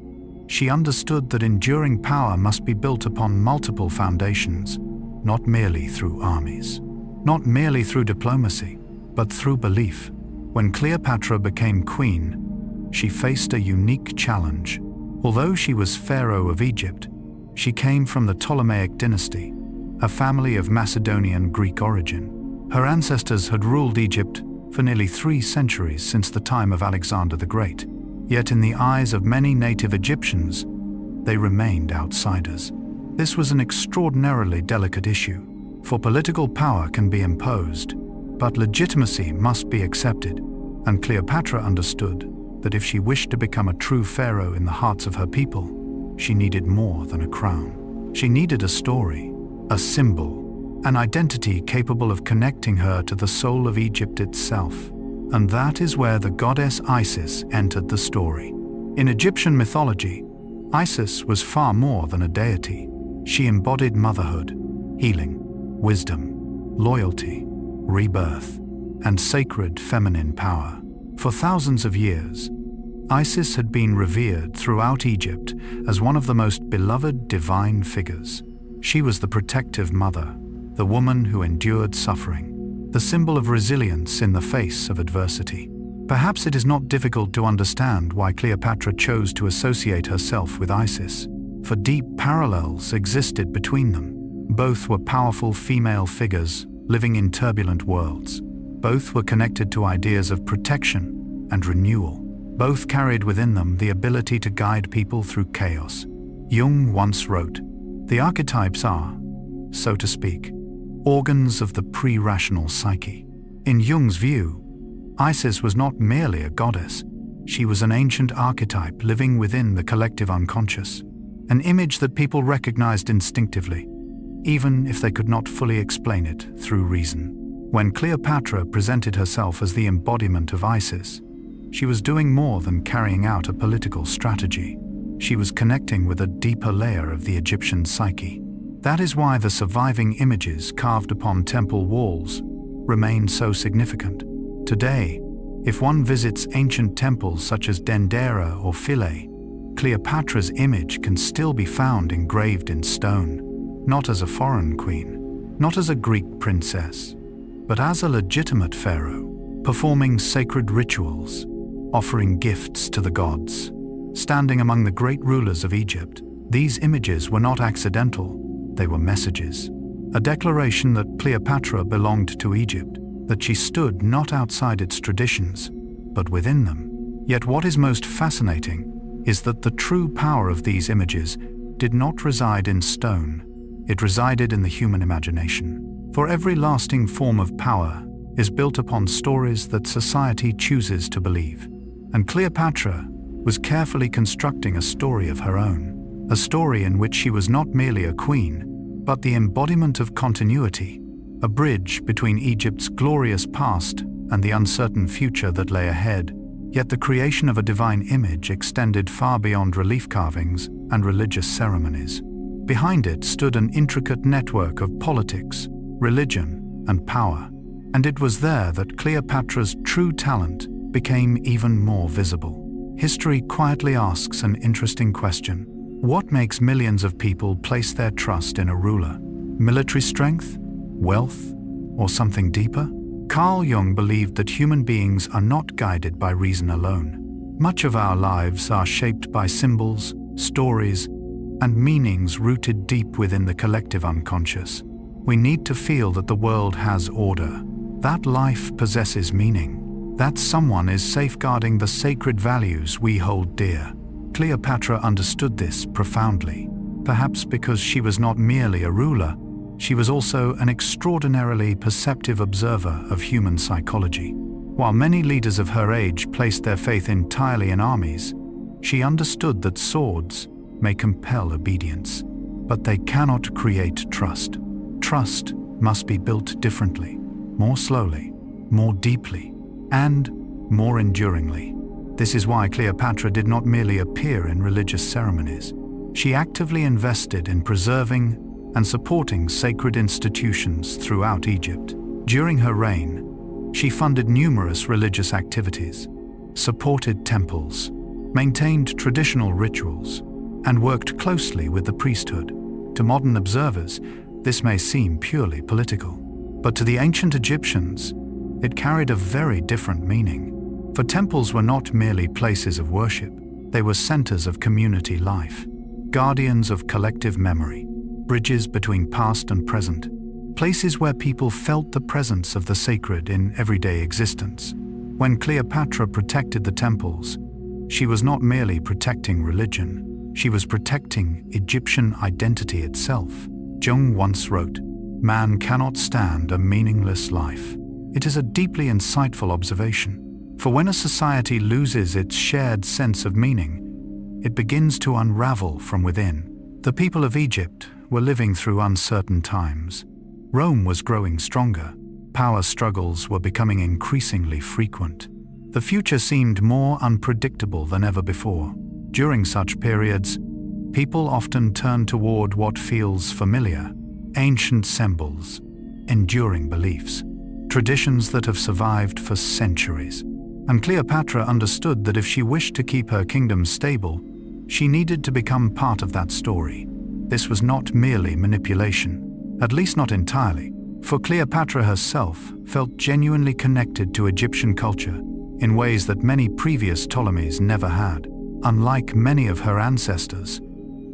she understood that enduring power must be built upon multiple foundations, not merely through armies, not merely through diplomacy, but through belief. When Cleopatra became queen, she faced a unique challenge. Although she was pharaoh of Egypt, she came from the Ptolemaic Dynasty, a family of Macedonian Greek origin. Her ancestors had ruled Egypt for nearly 3 centuries since the time of Alexander the Great. Yet in the eyes of many native Egyptians, they remained outsiders. This was an extraordinarily delicate issue, for political power can be imposed, but legitimacy must be accepted, and Cleopatra understood that if she wished to become a true pharaoh in the hearts of her people, she needed more than a crown. She needed a story, a symbol, an identity capable of connecting her to the soul of Egypt itself. And that is where the goddess Isis entered the story. In Egyptian mythology, Isis was far more than a deity. She embodied motherhood, healing, wisdom, loyalty, rebirth, and sacred feminine power. For thousands of years, Isis had been revered throughout Egypt as one of the most beloved divine figures. She was the protective mother, the woman who endured suffering, the symbol of resilience in the face of adversity. Perhaps it is not difficult to understand why Cleopatra chose to associate herself with Isis. for deep parallels existed between them. Both were powerful female figures living in turbulent worlds. Both were connected to ideas of protection and renewal. Both carried within them the ability to guide people through chaos. Jung once wrote, "The archetypes are, so to speak, organs of the pre-rational psyche." In Jung's view, Isis was not merely a goddess. She was an ancient archetype living within the collective unconscious, an image that people recognized instinctively, even if they could not fully explain it through reason. When Cleopatra presented herself as the embodiment of Isis, she was doing more than carrying out a political strategy. She was connecting with a deeper layer of the Egyptian psyche. That is why the surviving images carved upon temple walls remain so significant. Today, if one visits ancient temples such as Dendera or Philae, Cleopatra's image can still be found engraved in stone, not as a foreign queen, not as a Greek princess, but as a legitimate pharaoh, performing sacred rituals, offering gifts to the gods. Standing among the great rulers of Egypt, these images were not accidental, they were messages. A declaration that Cleopatra belonged to Egypt, that she stood not outside its traditions, but within them. Yet what is most fascinating is that the true power of these images did not reside in stone, it resided in the human imagination. For every lasting form of power is built upon stories that society chooses to believe. And Cleopatra was carefully constructing a story of her own, a story in which she was not merely a queen, but the embodiment of continuity, a bridge between Egypt's glorious past and the uncertain future that lay ahead. Yet the creation of a divine image extended far beyond relief carvings and religious ceremonies. Behind it stood an intricate network of politics, religion, and power, and it was there that Cleopatra's true talent became even more visible. History quietly asks an interesting question. What makes millions of people place their trust in a ruler? Military strength? Wealth? Or something deeper? Carl Jung believed that human beings are not guided by reason alone. Much of our lives are shaped by symbols, stories, and meanings rooted deep within the collective unconscious. We need to feel that the world has order, that life possesses meaning, that someone is safeguarding the sacred values we hold dear. Cleopatra understood this profoundly, perhaps because she was not merely a ruler, she was also an extraordinarily perceptive observer of human psychology. While many leaders of her age placed their faith entirely in armies, she understood that swords may compel obedience, but they cannot create trust. Trust must be built differently, more slowly, more deeply, and more enduringly. This is why Cleopatra did not merely appear in religious ceremonies. She actively invested in preserving and supporting sacred institutions throughout Egypt. During her reign, she funded numerous religious activities, supported temples, maintained traditional rituals, and worked closely with the priesthood. To modern observers, this may seem purely political, but to the ancient Egyptians, it carried a very different meaning. For temples were not merely places of worship, they were centers of community life, guardians of collective memory, bridges between past and present, places where people felt the presence of the sacred in everyday existence. When Cleopatra protected the temples, she was not merely protecting religion, she was protecting Egyptian identity itself. Jung once wrote, "Man cannot stand a meaningless life." It is a deeply insightful observation. For when a society loses its shared sense of meaning, it begins to unravel from within. The people of Egypt were living through uncertain times. Rome was growing stronger. Power struggles were becoming increasingly frequent. The future seemed more unpredictable than ever before. During such periods, people often turn toward what feels familiar, ancient symbols, enduring beliefs, traditions that have survived for centuries. And Cleopatra understood that if she wished to keep her kingdom stable, she needed to become part of that story. This was not merely manipulation, at least not entirely, for Cleopatra herself felt genuinely connected to Egyptian culture in ways that many previous Ptolemies never had. Unlike many of her ancestors,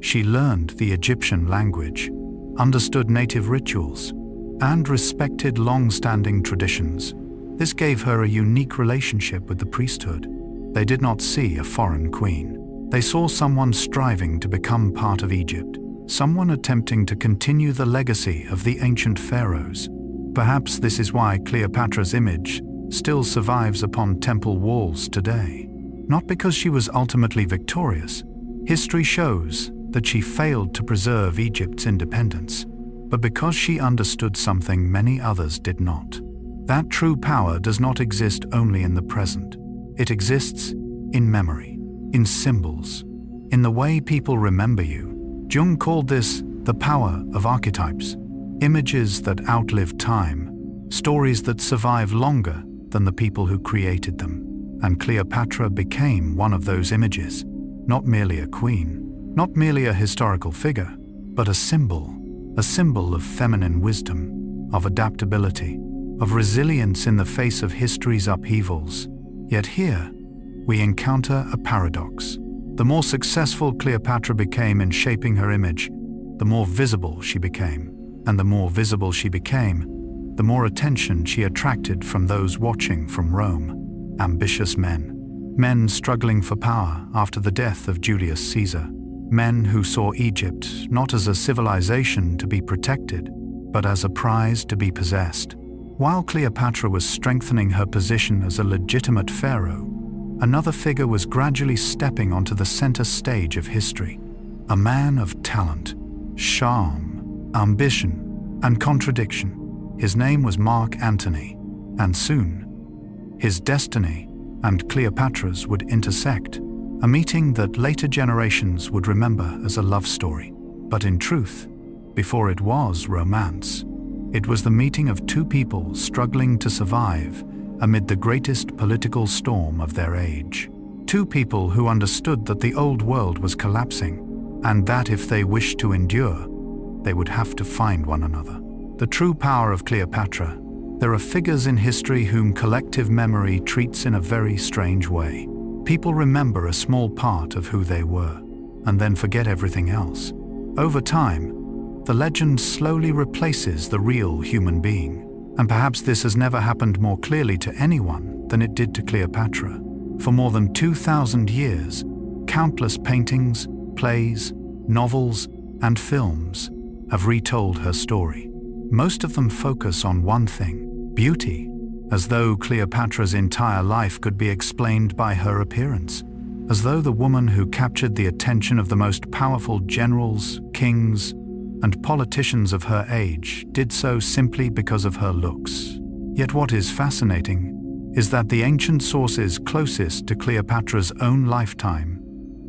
She learned the Egyptian language, understood native rituals, and respected long-standing traditions. This gave her a unique relationship with the priesthood. They did not see a foreign queen. They saw someone striving to become part of Egypt, someone attempting to continue the legacy of the ancient pharaohs. Perhaps this is why Cleopatra's image still survives upon temple walls today. Not because she was ultimately victorious. History shows that she failed to preserve Egypt's independence, but because she understood something many others did not. That true power does not exist only in the present. It exists in memory, in symbols, in the way people remember you. Jung called this the power of archetypes, images that outlive time, stories that survive longer than the people who created them. And Cleopatra became one of those images, not merely a queen, not merely a historical figure, but a symbol of feminine wisdom, of adaptability, of resilience in the face of history's upheavals. Yet here, we encounter a paradox. The more successful Cleopatra became in shaping her image, the more visible she became. And the more visible she became, the more attention she attracted from those watching from Rome. Ambitious men struggling for power after the death of Julius Caesar, men who saw Egypt not as a civilization to be protected, but as a prize to be possessed. While Cleopatra was strengthening her position as a legitimate pharaoh, another figure was gradually stepping onto the center stage of history. A man of talent, charm, ambition, and contradiction. His name was Mark Antony, and soon, his destiny and Cleopatra's would intersect, a meeting that later generations would remember as a love story. But in truth, before it was romance, it was the meeting of two people struggling to survive amid the greatest political storm of their age. Two people who understood that the old world was collapsing, and that if they wished to endure, they would have to find one another. The true power of Cleopatra. There are figures in history whom collective memory treats in a very strange way. People remember a small part of who they were, and then forget everything else. Over time, the legend slowly replaces the real human being, and perhaps this has never happened more clearly to anyone than it did to Cleopatra. For more than 2,000 years, countless paintings, plays, novels, and films have retold her story. Most of them focus on one thing: beauty, as though Cleopatra's entire life could be explained by her appearance, as though the woman who captured the attention of the most powerful generals, kings, and politicians of her age did so simply because of her looks. Yet what is fascinating is that the ancient sources closest to Cleopatra's own lifetime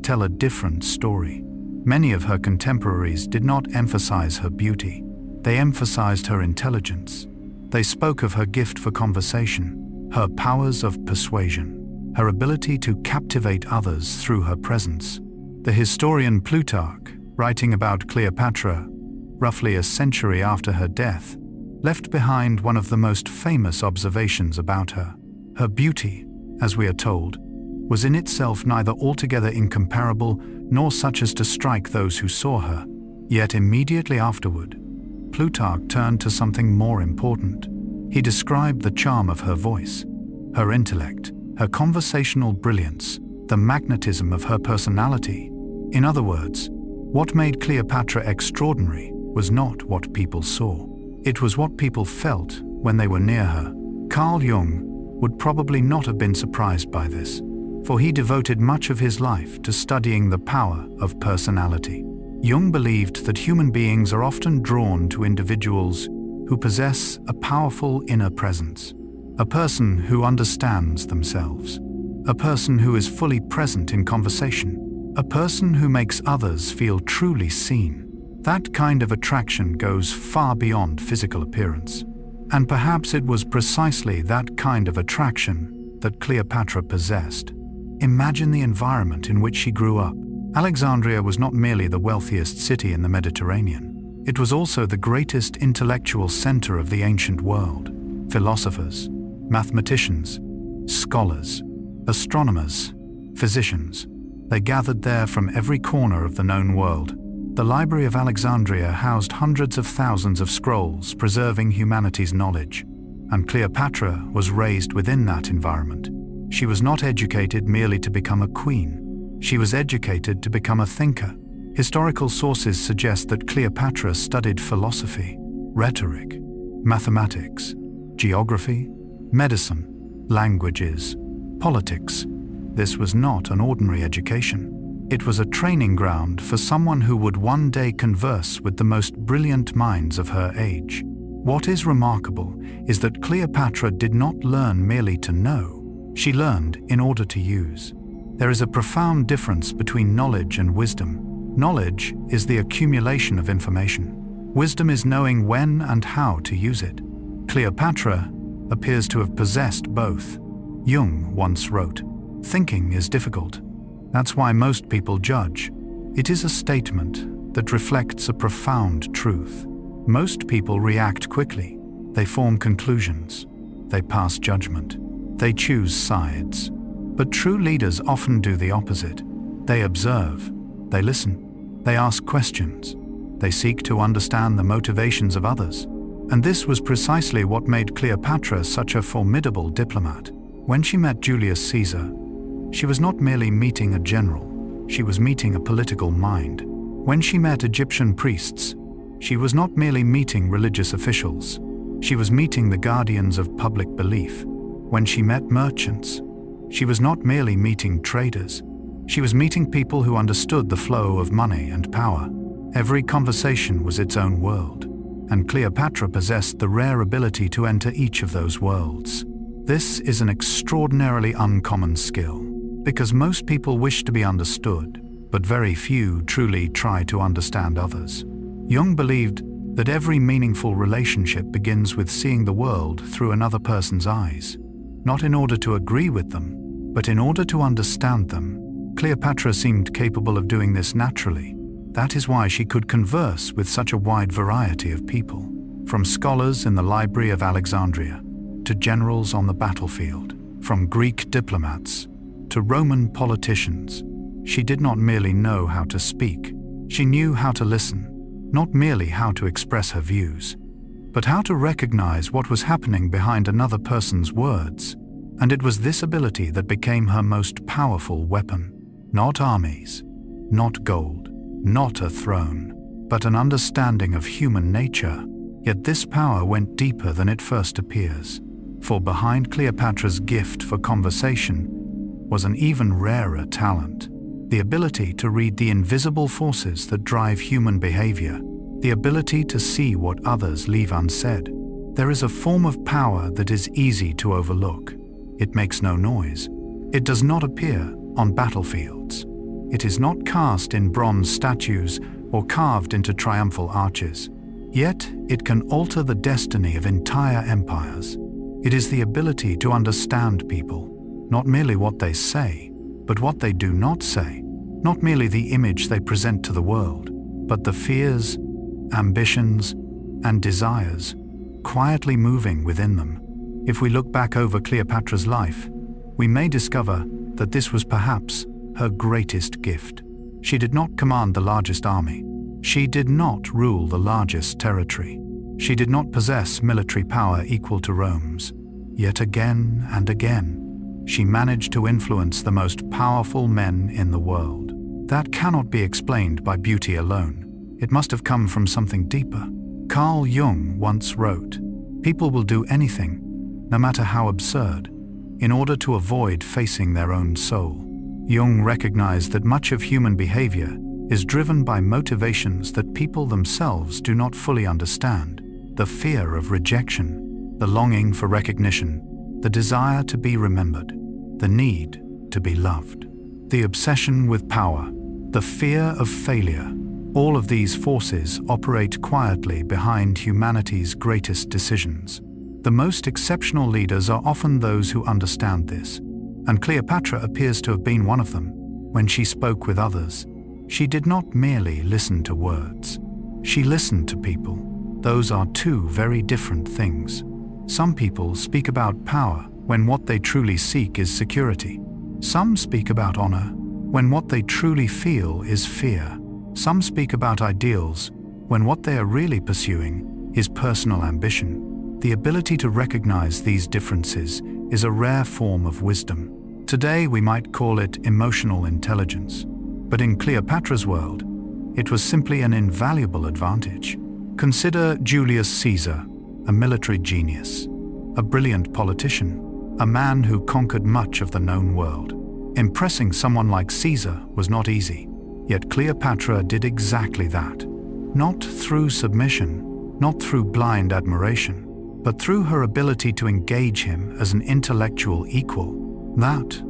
tell a different story. Many of her contemporaries did not emphasize her beauty. They emphasized her intelligence. They spoke of her gift for conversation, her powers of persuasion, her ability to captivate others through her presence. The historian Plutarch, writing about Cleopatra roughly a century after her death, left behind one of the most famous observations about her. Her beauty, as we are told, was in itself neither altogether incomparable nor such as to strike those who saw her. Yet immediately afterward, Plutarch turned to something more important. He described the charm of her voice, her intellect, her conversational brilliance, the magnetism of her personality. In other words, what made Cleopatra extraordinary was not what people saw. It was what people felt when they were near her. Carl Jung would probably not have been surprised by this, for he devoted much of his life to studying the power of personality. Jung believed that human beings are often drawn to individuals who possess a powerful inner presence, a person who understands themselves, a person who is fully present in conversation, a person who makes others feel truly seen. That kind of attraction goes far beyond physical appearance. And perhaps it was precisely that kind of attraction that Cleopatra possessed. Imagine the environment in which she grew up. Alexandria was not merely the wealthiest city in the Mediterranean. It was also the greatest intellectual center of the ancient world. Philosophers, mathematicians, scholars, astronomers, physicians, they gathered there from every corner of the known world. The Library of Alexandria housed hundreds of thousands of scrolls preserving humanity's knowledge, and Cleopatra was raised within that environment. She was not educated merely to become a queen. She was educated to become a thinker. Historical sources suggest that Cleopatra studied philosophy, rhetoric, mathematics, geography, medicine, languages, politics. This was not an ordinary education. It was a training ground for someone who would one day converse with the most brilliant minds of her age. What is remarkable is that Cleopatra did not learn merely to know. She learned in order to use. There is a profound difference between knowledge and wisdom. Knowledge is the accumulation of information. Wisdom is knowing when and how to use it. Cleopatra appears to have possessed both. Jung once wrote, "Thinking is difficult. That's why most people judge." It is a statement that reflects a profound truth. Most people react quickly. They form conclusions. They pass judgment. They choose sides. But true leaders often do the opposite. They observe. They listen. They ask questions. They seek to understand the motivations of others. And this was precisely what made Cleopatra such a formidable diplomat. When she met Julius Caesar, she was not merely meeting a general, she was meeting a political mind. When she met Egyptian priests, she was not merely meeting religious officials, she was meeting the guardians of public belief. When she met merchants, she was not merely meeting traders, she was meeting people who understood the flow of money and power. Every conversation was its own world, and Cleopatra possessed the rare ability to enter each of those worlds. This is an extraordinarily uncommon skill, because most people wish to be understood, but very few truly try to understand others. Jung believed that every meaningful relationship begins with seeing the world through another person's eyes, not in order to agree with them, but in order to understand them. Cleopatra seemed capable of doing this naturally. That is why she could converse with such a wide variety of people, from scholars in the Library of Alexandria, to generals on the battlefield, from Greek diplomats to Roman politicians. She did not merely know how to speak, she knew how to listen, not merely how to express her views, but how to recognize what was happening behind another person's words. And it was this ability that became her most powerful weapon. Not armies, not gold, not a throne, but an understanding of human nature. Yet this power went deeper than it first appears. For behind Cleopatra's gift for conversation was an even rarer talent, the ability to read the invisible forces that drive human behavior, the ability to see what others leave unsaid. There is a form of power that is easy to overlook. It makes no noise. It does not appear on battlefields. It is not cast in bronze statues or carved into triumphal arches. Yet it can alter the destiny of entire empires. It is the ability to understand people, not merely what they say, but what they do not say, not merely the image they present to the world, but the fears, ambitions, and desires quietly moving within them. If we look back over Cleopatra's life, we may discover that this was perhaps her greatest gift. She did not command the largest army. She did not rule the largest territory. She did not possess military power equal to Rome's. Yet again and again, she managed to influence the most powerful men in the world. That cannot be explained by beauty alone. It must have come from something deeper. Carl Jung once wrote, "People will do anything, no matter how absurd, in order to avoid facing their own soul." Jung recognized that much of human behavior is driven by motivations that people themselves do not fully understand. The fear of rejection, the longing for recognition, the desire to be remembered, the need to be loved, the obsession with power, the fear of failure. All of these forces operate quietly behind humanity's greatest decisions. The most exceptional leaders are often those who understand this, and Cleopatra appears to have been one of them. When she spoke with others, she did not merely listen to words. She listened to people. Those are two very different things. Some people speak about power when what they truly seek is security. Some speak about honor when what they truly feel is fear. Some speak about ideals when what they are really pursuing is personal ambition. The ability to recognize these differences is a rare form of wisdom. Today we might call it emotional intelligence, but in Cleopatra's world, it was simply an invaluable advantage. Consider Julius Caesar, a military genius, a brilliant politician, a man who conquered much of the known world. Impressing someone like Caesar was not easy, yet Cleopatra did exactly that. Not through submission, not through blind admiration, but through her ability to engage him as an intellectual equal. That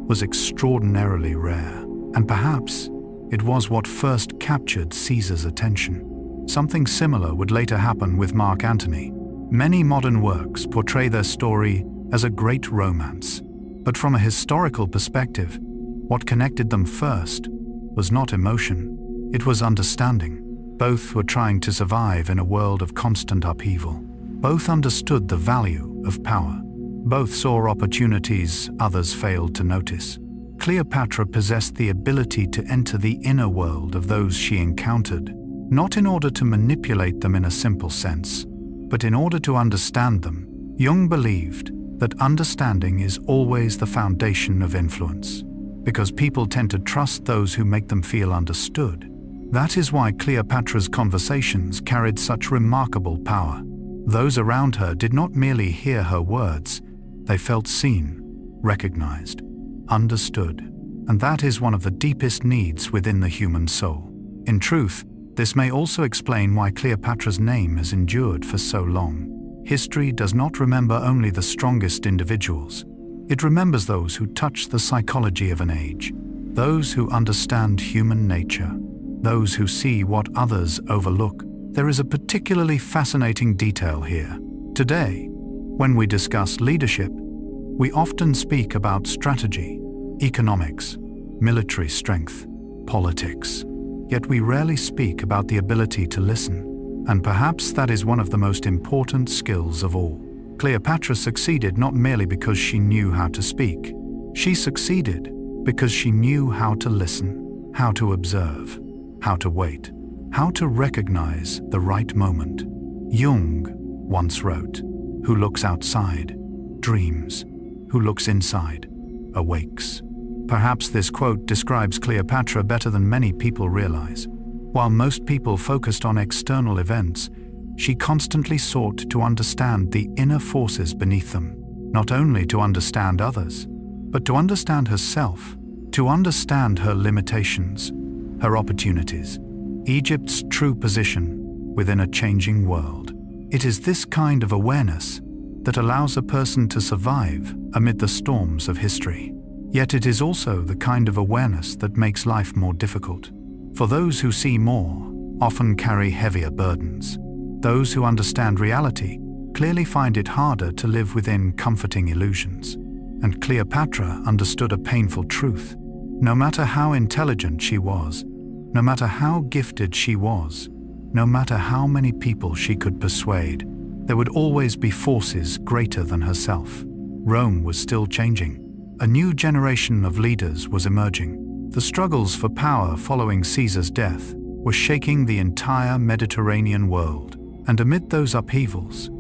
was extraordinarily rare, and perhaps it was what first captured Caesar's attention. Something similar would later happen with Mark Antony. Many modern works portray their story as a great romance, but from a historical perspective, what connected them first was not emotion, it was understanding. Both were trying to survive in a world of constant upheaval. Both understood the value of power. Both saw opportunities others failed to notice. Cleopatra possessed the ability to enter the inner world of those she encountered, not in order to manipulate them in a simple sense, but in order to understand them. Jung believed that understanding is always the foundation of influence, because people tend to trust those who make them feel understood. That is why Cleopatra's conversations carried such remarkable power. Those around her did not merely hear her words, they felt seen, recognized, understood, and that is one of the deepest needs within the human soul. In truth, this may also explain why Cleopatra's name has endured for so long. History does not remember only the strongest individuals. It remembers those who touch the psychology of an age, those who understand human nature, those who see what others overlook. There is a particularly fascinating detail here. Today, when we discuss leadership, we often speak about strategy, economics, military strength, politics. Yet we rarely speak about the ability to listen. And perhaps that is one of the most important skills of all. Cleopatra succeeded not merely because she knew how to speak. She succeeded because she knew how to listen, how to observe, how to wait, how to recognize the right moment. Jung once wrote, "Who looks outside, dreams. Who looks inside, awakes." Perhaps this quote describes Cleopatra better than many people realize. While most people focused on external events, she constantly sought to understand the inner forces beneath them, not only to understand others, but to understand herself, to understand her limitations, her opportunities, Egypt's true position within a changing world. It is this kind of awareness that allows a person to survive amid the storms of history. Yet it is also the kind of awareness that makes life more difficult. For those who see more often carry heavier burdens. Those who understand reality clearly find it harder to live within comforting illusions. And Cleopatra understood a painful truth. No matter how intelligent she was, no matter how gifted she was, no matter how many people she could persuade, there would always be forces greater than herself. Rome was still changing. A new generation of leaders was emerging. The struggles for power following Caesar's death were shaking the entire Mediterranean world. And amid those upheavals,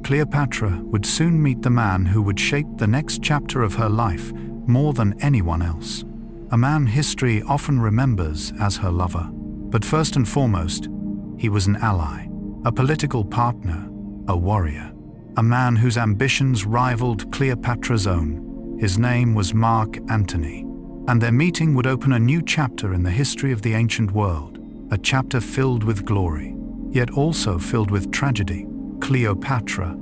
Cleopatra would soon meet the man who would shape the next chapter of her life more than anyone else. A man history often remembers as her lover. But first and foremost, he was an ally, a political partner, a warrior, a man whose ambitions rivaled Cleopatra's own. His name was Mark Antony, and their meeting would open a new chapter in the history of the ancient world, a chapter filled with glory, yet also filled with tragedy. Cleopatra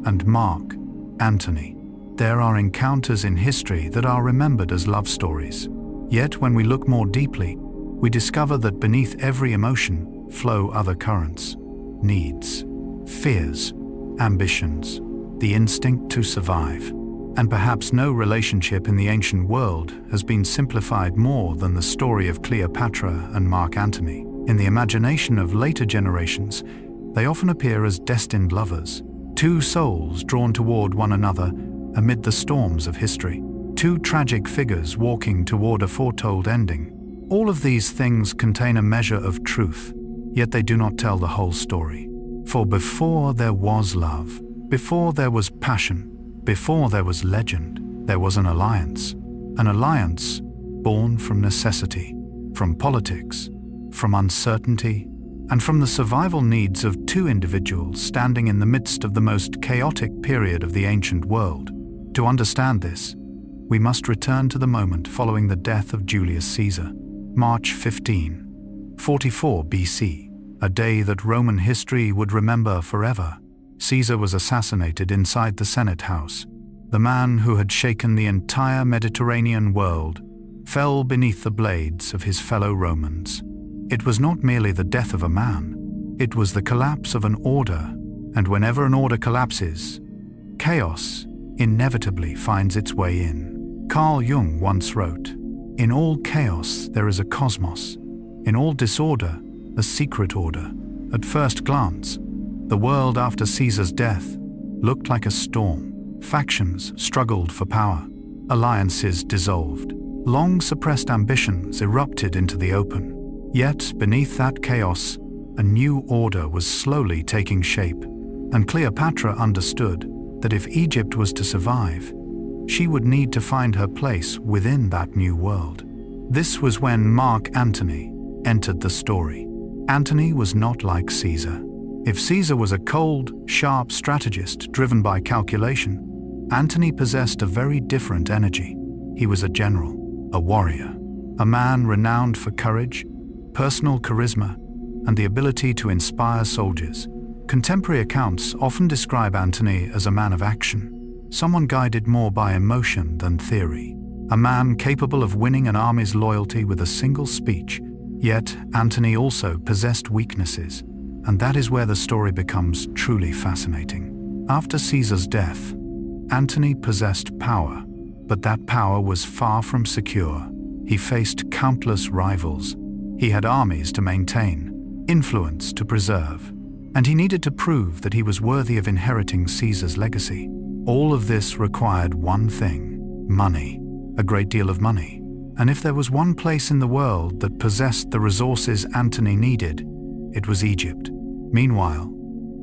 and Mark Antony. There are encounters in history that are remembered as love stories. Yet when we look more deeply, we discover that beneath every emotion flow other currents, needs, fears, ambitions, the instinct to survive. And perhaps no relationship in the ancient world has been simplified more than the story of Cleopatra and Mark Antony. In the imagination of later generations, they often appear as destined lovers, two souls drawn toward one another amid the storms of history, two tragic figures walking toward a foretold ending. All of these things contain a measure of truth, yet they do not tell the whole story. For before there was love, before there was passion, before there was legend, there was an alliance born from necessity, from politics, from uncertainty, and from the survival needs of two individuals standing in the midst of the most chaotic period of the ancient world. To understand this, we must return to the moment following the death of Julius Caesar, March 15, 44 BC, a day that Roman history would remember forever. Caesar was assassinated inside the Senate House. The man who had shaken the entire Mediterranean world fell beneath the blades of his fellow Romans. It was not merely the death of a man, it was the collapse of an order, and whenever an order collapses, chaos inevitably finds its way in. Carl Jung once wrote, "In all chaos there is a cosmos, in all disorder a secret order." At first glance, the world after Caesar's death looked like a storm. Factions struggled for power, alliances dissolved, long-suppressed ambitions erupted into the open. Yet, beneath that chaos, a new order was slowly taking shape, and Cleopatra understood that if Egypt was to survive, she would need to find her place within that new world. This was when Mark Antony entered the story. Antony was not like Caesar. If Caesar was a cold, sharp strategist driven by calculation, Antony possessed a very different energy. He was a general, a warrior, a man renowned for courage, personal charisma, and the ability to inspire soldiers. Contemporary accounts often describe Antony as a man of action, someone guided more by emotion than theory, a man capable of winning an army's loyalty with a single speech. Yet, Antony also possessed weaknesses, and that is where the story becomes truly fascinating. After Caesar's death, Antony possessed power, but that power was far from secure. He faced countless rivals. He had armies to maintain, influence to preserve, and he needed to prove that he was worthy of inheriting Caesar's legacy. All of this required one thing: money, a great deal of money. And if there was one place in the world that possessed the resources Antony needed, it was Egypt. Meanwhile,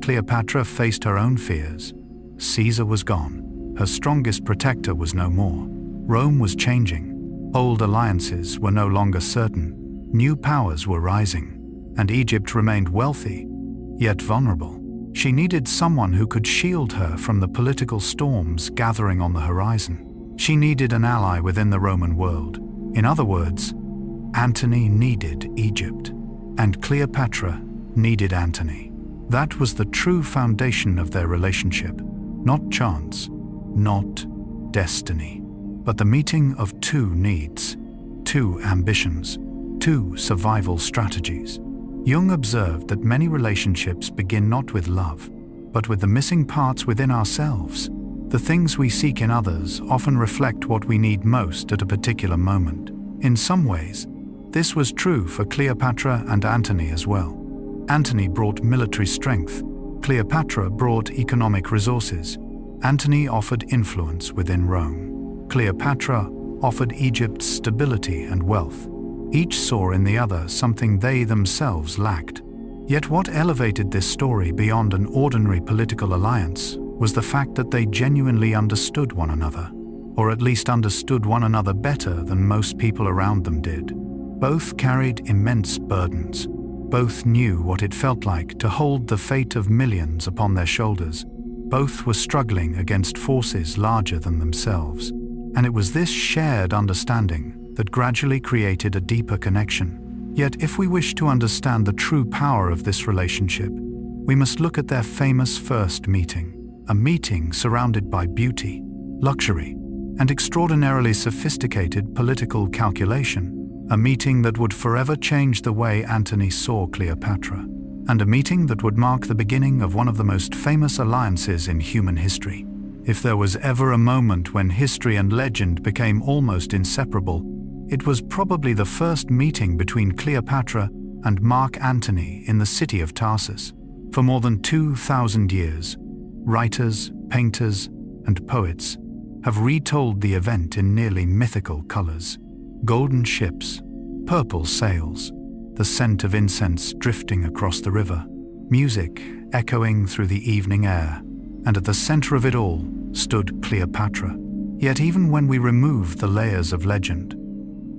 Cleopatra faced her own fears. Caesar was gone. Her strongest protector was no more. Rome was changing. Old alliances were no longer certain. New powers were rising, and Egypt remained wealthy, yet vulnerable. She needed someone who could shield her from the political storms gathering on the horizon. She needed an ally within the Roman world. In other words, Antony needed Egypt, and Cleopatra needed Antony. That was the true foundation of their relationship. Not chance, not destiny, but the meeting of two needs, two ambitions, two survival strategies. Jung observed that many relationships begin not with love, but with the missing parts within ourselves. The things we seek in others often reflect what we need most at a particular moment. In some ways, this was true for Cleopatra and Antony as well. Antony brought military strength. Cleopatra brought economic resources. Antony offered influence within Rome. Cleopatra offered Egypt stability and wealth. Each saw in the other something they themselves lacked. Yet what elevated this story beyond an ordinary political alliance was the fact that they genuinely understood one another, or at least understood one another better than most people around them did. Both carried immense burdens. Both knew what it felt like to hold the fate of millions upon their shoulders. Both were struggling against forces larger than themselves. And it was this shared understanding that gradually created a deeper connection. Yet if we wish to understand the true power of this relationship, we must look at their famous first meeting, a meeting surrounded by beauty, luxury, and extraordinarily sophisticated political calculation, a meeting that would forever change the way Antony saw Cleopatra, and a meeting that would mark the beginning of one of the most famous alliances in human history. If there was ever a moment when history and legend became almost inseparable, it was probably the first meeting between Cleopatra and Mark Antony in the city of Tarsus. For more than 2,000 years, writers, painters, and poets have retold the event in nearly mythical colors. Golden ships, Purple sails, the scent of incense drifting across the river, music echoing through the evening air, and at the center of it all stood Cleopatra. Yet even when we remove the layers of legend,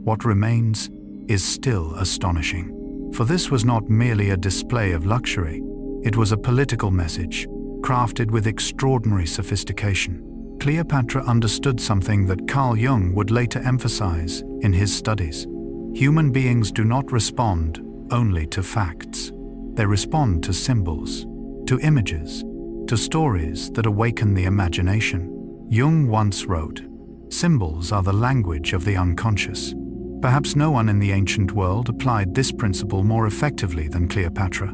what remains is still astonishing. For this was not merely a display of luxury, it was a political message, crafted with extraordinary sophistication. Cleopatra understood something that Carl Jung would later emphasize in his studies. Human beings do not respond only to facts. They respond to symbols, to images, to stories that awaken the imagination. Jung once wrote, "Symbols are the language of the unconscious." Perhaps no one in the ancient world applied this principle more effectively than Cleopatra.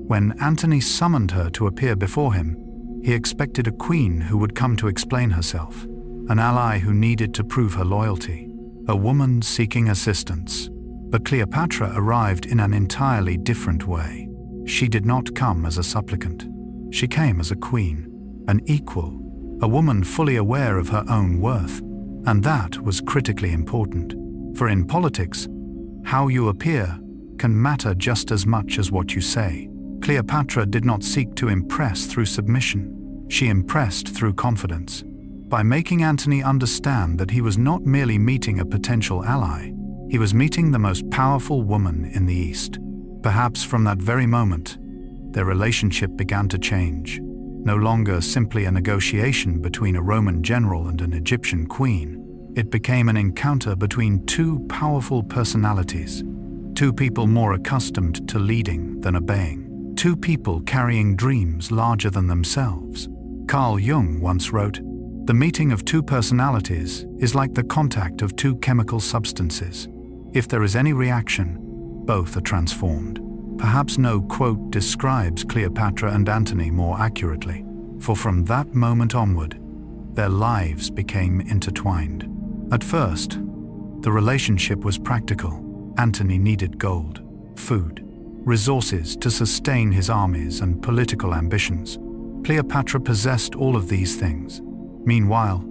When Antony summoned her to appear before him, he expected a queen who would come to explain herself, an ally who needed to prove her loyalty, a woman seeking assistance. But Cleopatra arrived in an entirely different way. She did not come as a supplicant. She came as a queen, an equal, a woman fully aware of her own worth, and that was critically important. For in politics, how you appear can matter just as much as what you say. Cleopatra did not seek to impress through submission. She impressed through confidence. By making Antony understand that he was not merely meeting a potential ally, he was meeting the most powerful woman in the East. Perhaps from that very moment, their relationship began to change. No longer simply a negotiation between a Roman general and an Egyptian queen, it became an encounter between two powerful personalities, two people more accustomed to leading than obeying. Two people carrying dreams larger than themselves. Carl Jung once wrote, "The meeting of two personalities is like the contact of two chemical substances. If there is any reaction, both are transformed." Perhaps no quote describes Cleopatra and Antony more accurately, for from that moment onward, their lives became intertwined. At first, the relationship was practical. Antony needed gold, food, resources to sustain his armies and political ambitions. Cleopatra possessed all of these things. Meanwhile,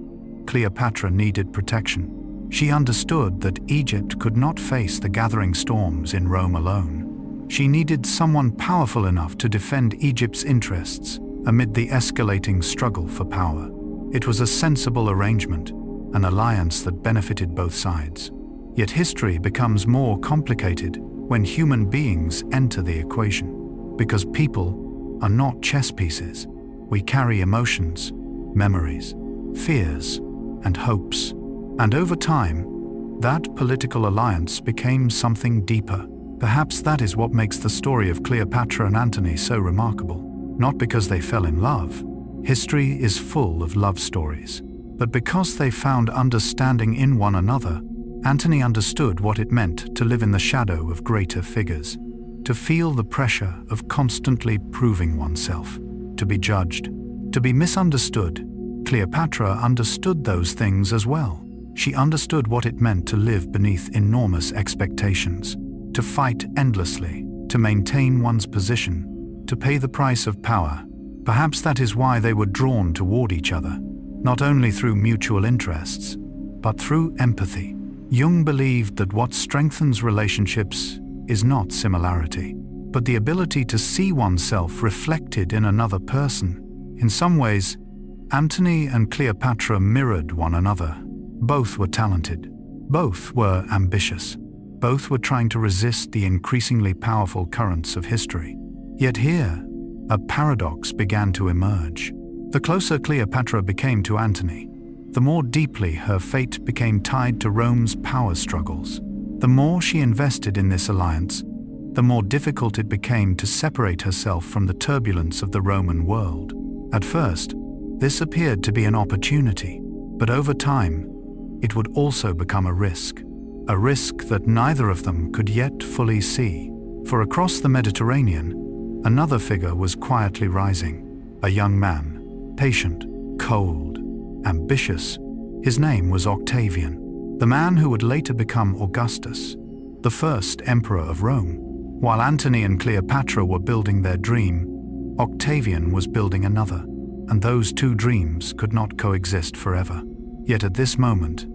Cleopatra needed protection. She understood that Egypt could not face the gathering storms in Rome alone. She needed someone powerful enough to defend Egypt's interests amid the escalating struggle for power. It was a sensible arrangement, an alliance that benefited both sides. Yet history becomes more complicated when human beings enter the equation. Because people are not chess pieces. We carry emotions, memories, fears, and hopes. And over time, that political alliance became something deeper. Perhaps that is what makes the story of Cleopatra and Antony so remarkable. Not because they fell in love. History is full of love stories. But because they found understanding in one another, Antony understood what it meant to live in the shadow of greater figures, to feel the pressure of constantly proving oneself, to be judged, to be misunderstood. Cleopatra understood those things as well. She understood what it meant to live beneath enormous expectations, to fight endlessly, to maintain one's position, to pay the price of power. Perhaps that is why they were drawn toward each other, not only through mutual interests, but through empathy. Jung believed that what strengthens relationships is not similarity, but the ability to see oneself reflected in another person. In some ways, Antony and Cleopatra mirrored one another. Both were talented. Both were ambitious. Both were trying to resist the increasingly powerful currents of history. Yet here, a paradox began to emerge. The closer Cleopatra became to Antony, the more deeply her fate became tied to Rome's power struggles. The more she invested in this alliance, the more difficult it became to separate herself from the turbulence of the Roman world. At first, this appeared to be an opportunity, but over time, it would also become a risk that neither of them could yet fully see. For across the Mediterranean, another figure was quietly rising, a young man, patient, cold, ambitious. His name was Octavian, the man who would later become Augustus, the first emperor of Rome. While Antony and Cleopatra were building their dream, Octavian was building another, and those two dreams could not coexist forever. Yet at this moment,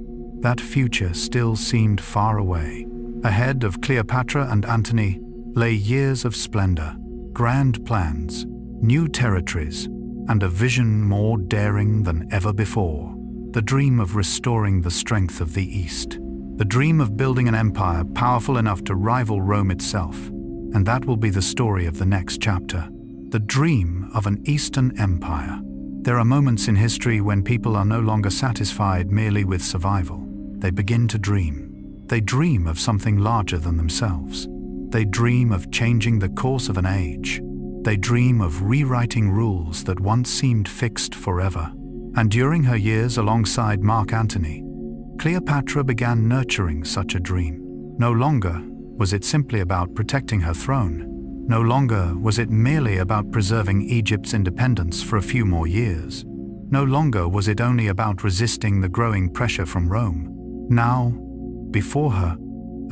that future still seemed far away. Ahead of Cleopatra and Antony lay years of splendor, grand plans, new territories, and a vision more daring than ever before. The dream of restoring the strength of the East. The dream of building an empire powerful enough to rival Rome itself. And that will be the story of the next chapter. The dream of an Eastern empire. There are moments in history when people are no longer satisfied merely with survival. They begin to dream. They dream of something larger than themselves. They dream of changing the course of an age. They dream of rewriting rules that once seemed fixed forever. And during her years alongside Mark Antony, Cleopatra began nurturing such a dream. No longer was it simply about protecting her throne. No longer was it merely about preserving Egypt's independence for a few more years. No longer was it only about resisting the growing pressure from Rome. Now, before her,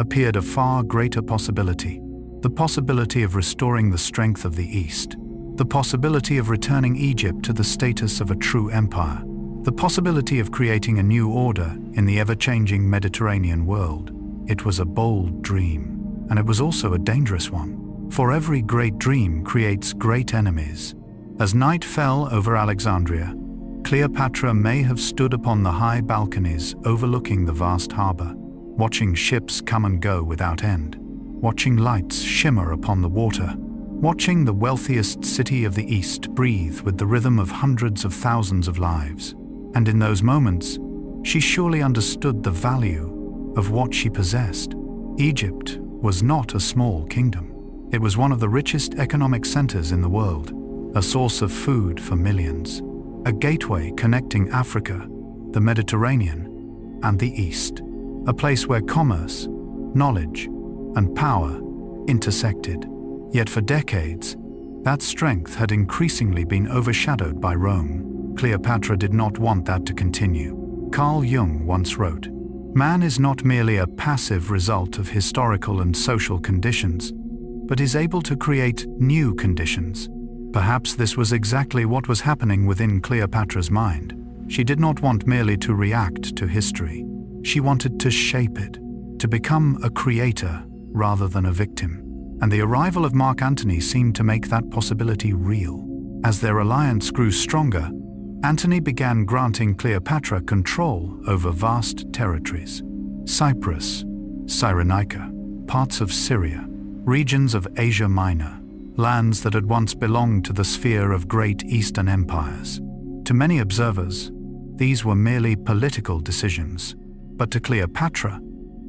appeared a far greater possibility. The possibility of restoring the strength of the East. The possibility of returning Egypt to the status of a true empire. The possibility of creating a new order in the ever-changing Mediterranean world. It was a bold dream, and it was also a dangerous one. For every great dream creates great enemies. As night fell over Alexandria, Cleopatra may have stood upon the high balconies overlooking the vast harbor, watching ships come and go without end, watching lights shimmer upon the water, watching the wealthiest city of the East breathe with the rhythm of hundreds of thousands of lives. And in those moments, she surely understood the value of what she possessed. Egypt was not a small kingdom. It was one of the richest economic centers in the world, a source of food for millions, a gateway connecting Africa, the Mediterranean, and the East, a place where commerce, knowledge, and power intersected. Yet for decades, that strength had increasingly been overshadowed by Rome. Cleopatra did not want that to continue. Carl Jung once wrote, "Man is not merely a passive result of historical and social conditions, but is able to create new conditions." Perhaps this was exactly what was happening within Cleopatra's mind. She did not want merely to react to history. She wanted to shape it, to become a creator rather than a victim. And the arrival of Mark Antony seemed to make that possibility real. As their alliance grew stronger, Antony began granting Cleopatra control over vast territories. Cyprus, Cyrenaica, parts of Syria, regions of Asia Minor, lands that had once belonged to the sphere of great Eastern empires. To many observers, these were merely political decisions, but to Cleopatra,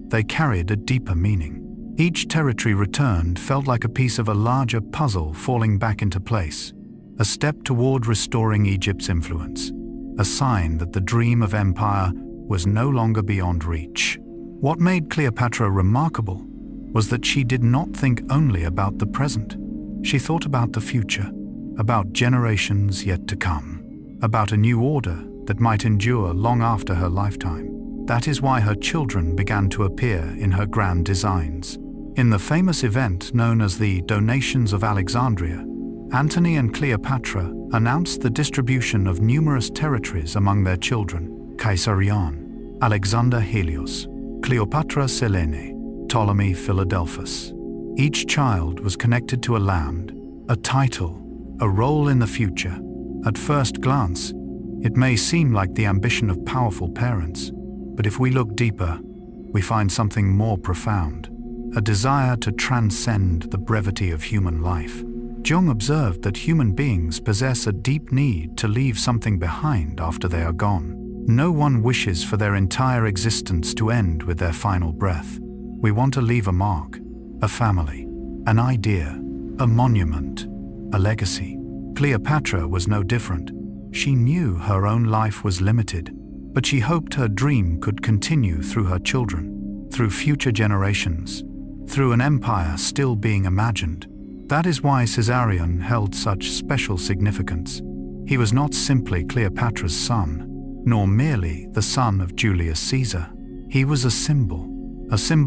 they carried a deeper meaning. Each territory returned felt like a piece of a larger puzzle falling back into place, a step toward restoring Egypt's influence, a sign that the dream of empire was no longer beyond reach. What made Cleopatra remarkable was that she did not think only about the present. She thought about the future, about generations yet to come, about a new order that might endure long after her lifetime. That is why her children began to appear in her grand designs. In the famous event known as the Donations of Alexandria, Antony and Cleopatra announced the distribution of numerous territories among their children: Caesarion, Alexander Helios, Cleopatra Selene, Ptolemy Philadelphus. Each child was connected to a land, a title, a role in the future. At first glance, it may seem like the ambition of powerful parents, but if we look deeper, we find something more profound. A desire to transcend the brevity of human life. Jung observed that human beings possess a deep need to leave something behind after they are gone. No one wishes for their entire existence to end with their final breath. We want to leave a mark, a family, an idea, a monument, a legacy. Cleopatra was no different. She knew her own life was limited, but she hoped her dream could continue through her children, through future generations, through an empire still being imagined. That is why Caesarion held such special significance. He was not simply Cleopatra's son, nor merely the son of Julius Caesar. He was a symbol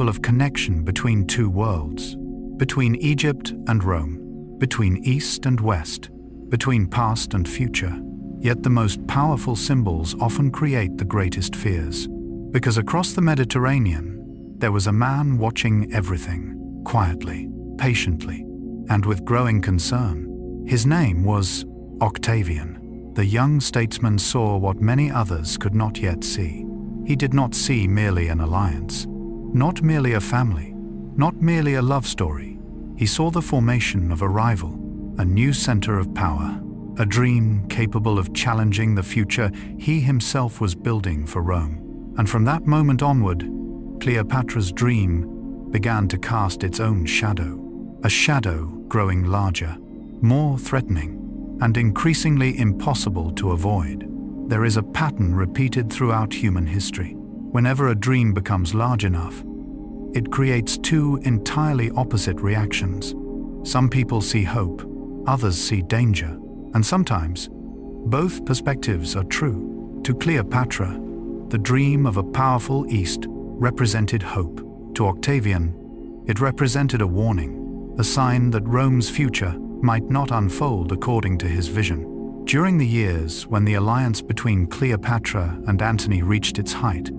of connection between two worlds, between Egypt and Rome, between East and West, between past and future. Yet the most powerful symbols often create the greatest fears, because across the Mediterranean, there was a man watching everything, quietly, patiently, and with growing concern. His name was Octavian. The young statesman saw what many others could not yet see. He did not see merely an alliance, not merely a family, not merely a love story. He saw the formation of a rival, a new center of power, a dream capable of challenging the future he himself was building for Rome. And from that moment onward, Cleopatra's dream began to cast its own shadow, a shadow growing larger, more threatening, and increasingly impossible to avoid. There is a pattern repeated throughout human history. Whenever a dream becomes large enough, it creates two entirely opposite reactions. Some people see hope, others see danger, and sometimes both perspectives are true. To Cleopatra, the dream of a powerful East represented hope. To Octavian, it represented a warning, a sign that Rome's future might not unfold according to his vision. During the years when the alliance between Cleopatra and Antony reached its height,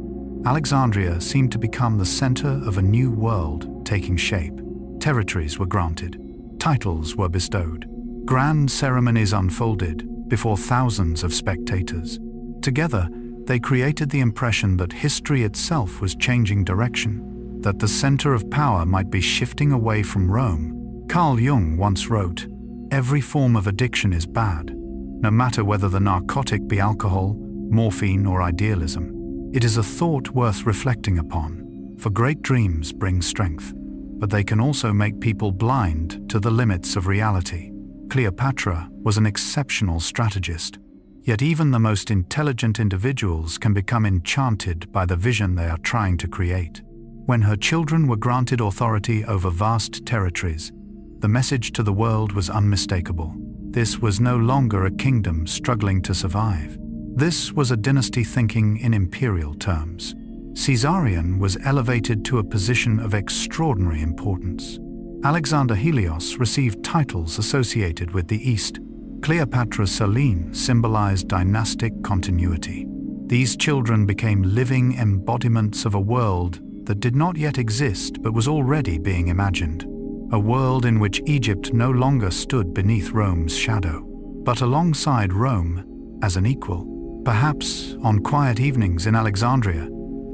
Alexandria seemed to become the center of a new world taking shape. Territories were granted, titles were bestowed, grand ceremonies unfolded before thousands of spectators. Together, they created the impression that history itself was changing direction, that the center of power might be shifting away from Rome. Carl Jung once wrote, "Every form of addiction is bad, no matter whether the narcotic be alcohol, morphine, or idealism. It is a thought worth reflecting upon, for great dreams bring strength, but they can also make people blind to the limits of reality." Cleopatra was an exceptional strategist, yet even the most intelligent individuals can become enchanted by the vision they are trying to create. When her children were granted authority over vast territories, the message to the world was unmistakable. This was no longer a kingdom struggling to survive. This was a dynasty thinking in imperial terms. Caesarion was elevated to a position of extraordinary importance. Alexander Helios received titles associated with the East. Cleopatra Selene symbolized dynastic continuity. These children became living embodiments of a world that did not yet exist but was already being imagined. A world in which Egypt no longer stood beneath Rome's shadow, but alongside Rome as an equal. Perhaps on quiet evenings in Alexandria,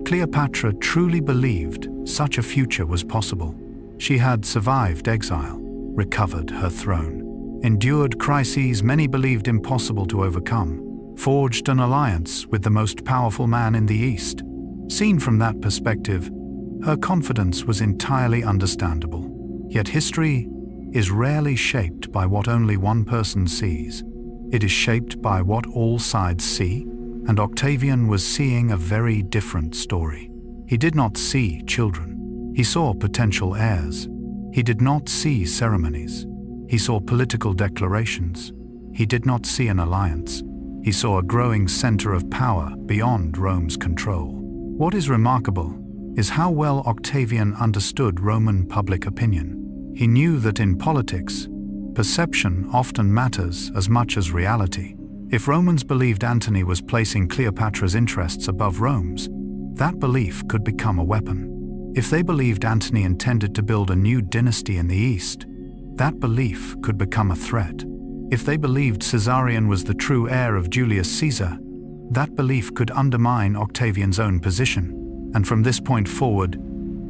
Cleopatra truly believed such a future was possible. She had survived exile, recovered her throne, endured crises many believed impossible to overcome, forged an alliance with the most powerful man in the East. Seen from that perspective, her confidence was entirely understandable. Yet history is rarely shaped by what only one person sees. It is shaped by what all sides see, and Octavian was seeing a very different story. He did not see children. He saw potential heirs. He did not see ceremonies. He saw political declarations. He did not see an alliance. He saw a growing center of power beyond Rome's control. What is remarkable is how well Octavian understood Roman public opinion. He knew that in politics, perception often matters as much as reality. If Romans believed Antony was placing Cleopatra's interests above Rome's, that belief could become a weapon. If they believed Antony intended to build a new dynasty in the East, that belief could become a threat. If they believed Caesarion was the true heir of Julius Caesar, that belief could undermine Octavian's own position. And from this point forward,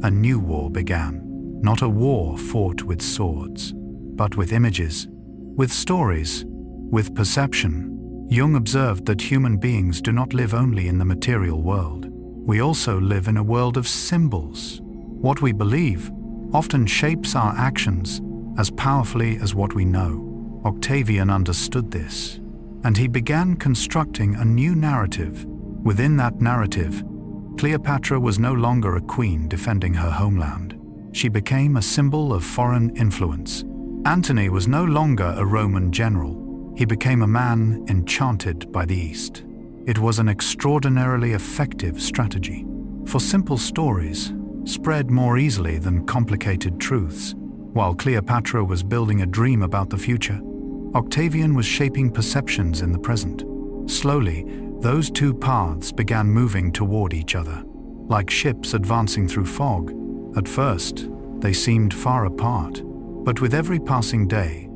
a new war began. Not a war fought with swords, but with images, with stories, with perception. Jung observed that human beings do not live only in the material world. We also live in a world of symbols. What we believe often shapes our actions as powerfully as what we know. Octavian understood this, and he began constructing a new narrative. Within that narrative, Cleopatra was no longer a queen defending her homeland. She became a symbol of foreign influence. Antony was no longer a Roman general. He became a man enchanted by the East. It was an extraordinarily effective strategy, for simple stories spread more easily than complicated truths. While Cleopatra was building a dream about the future, Octavian was shaping perceptions in the present. Slowly, those two paths began moving toward each other. like ships advancing through fog. At first, they seemed far apart, but with every passing day,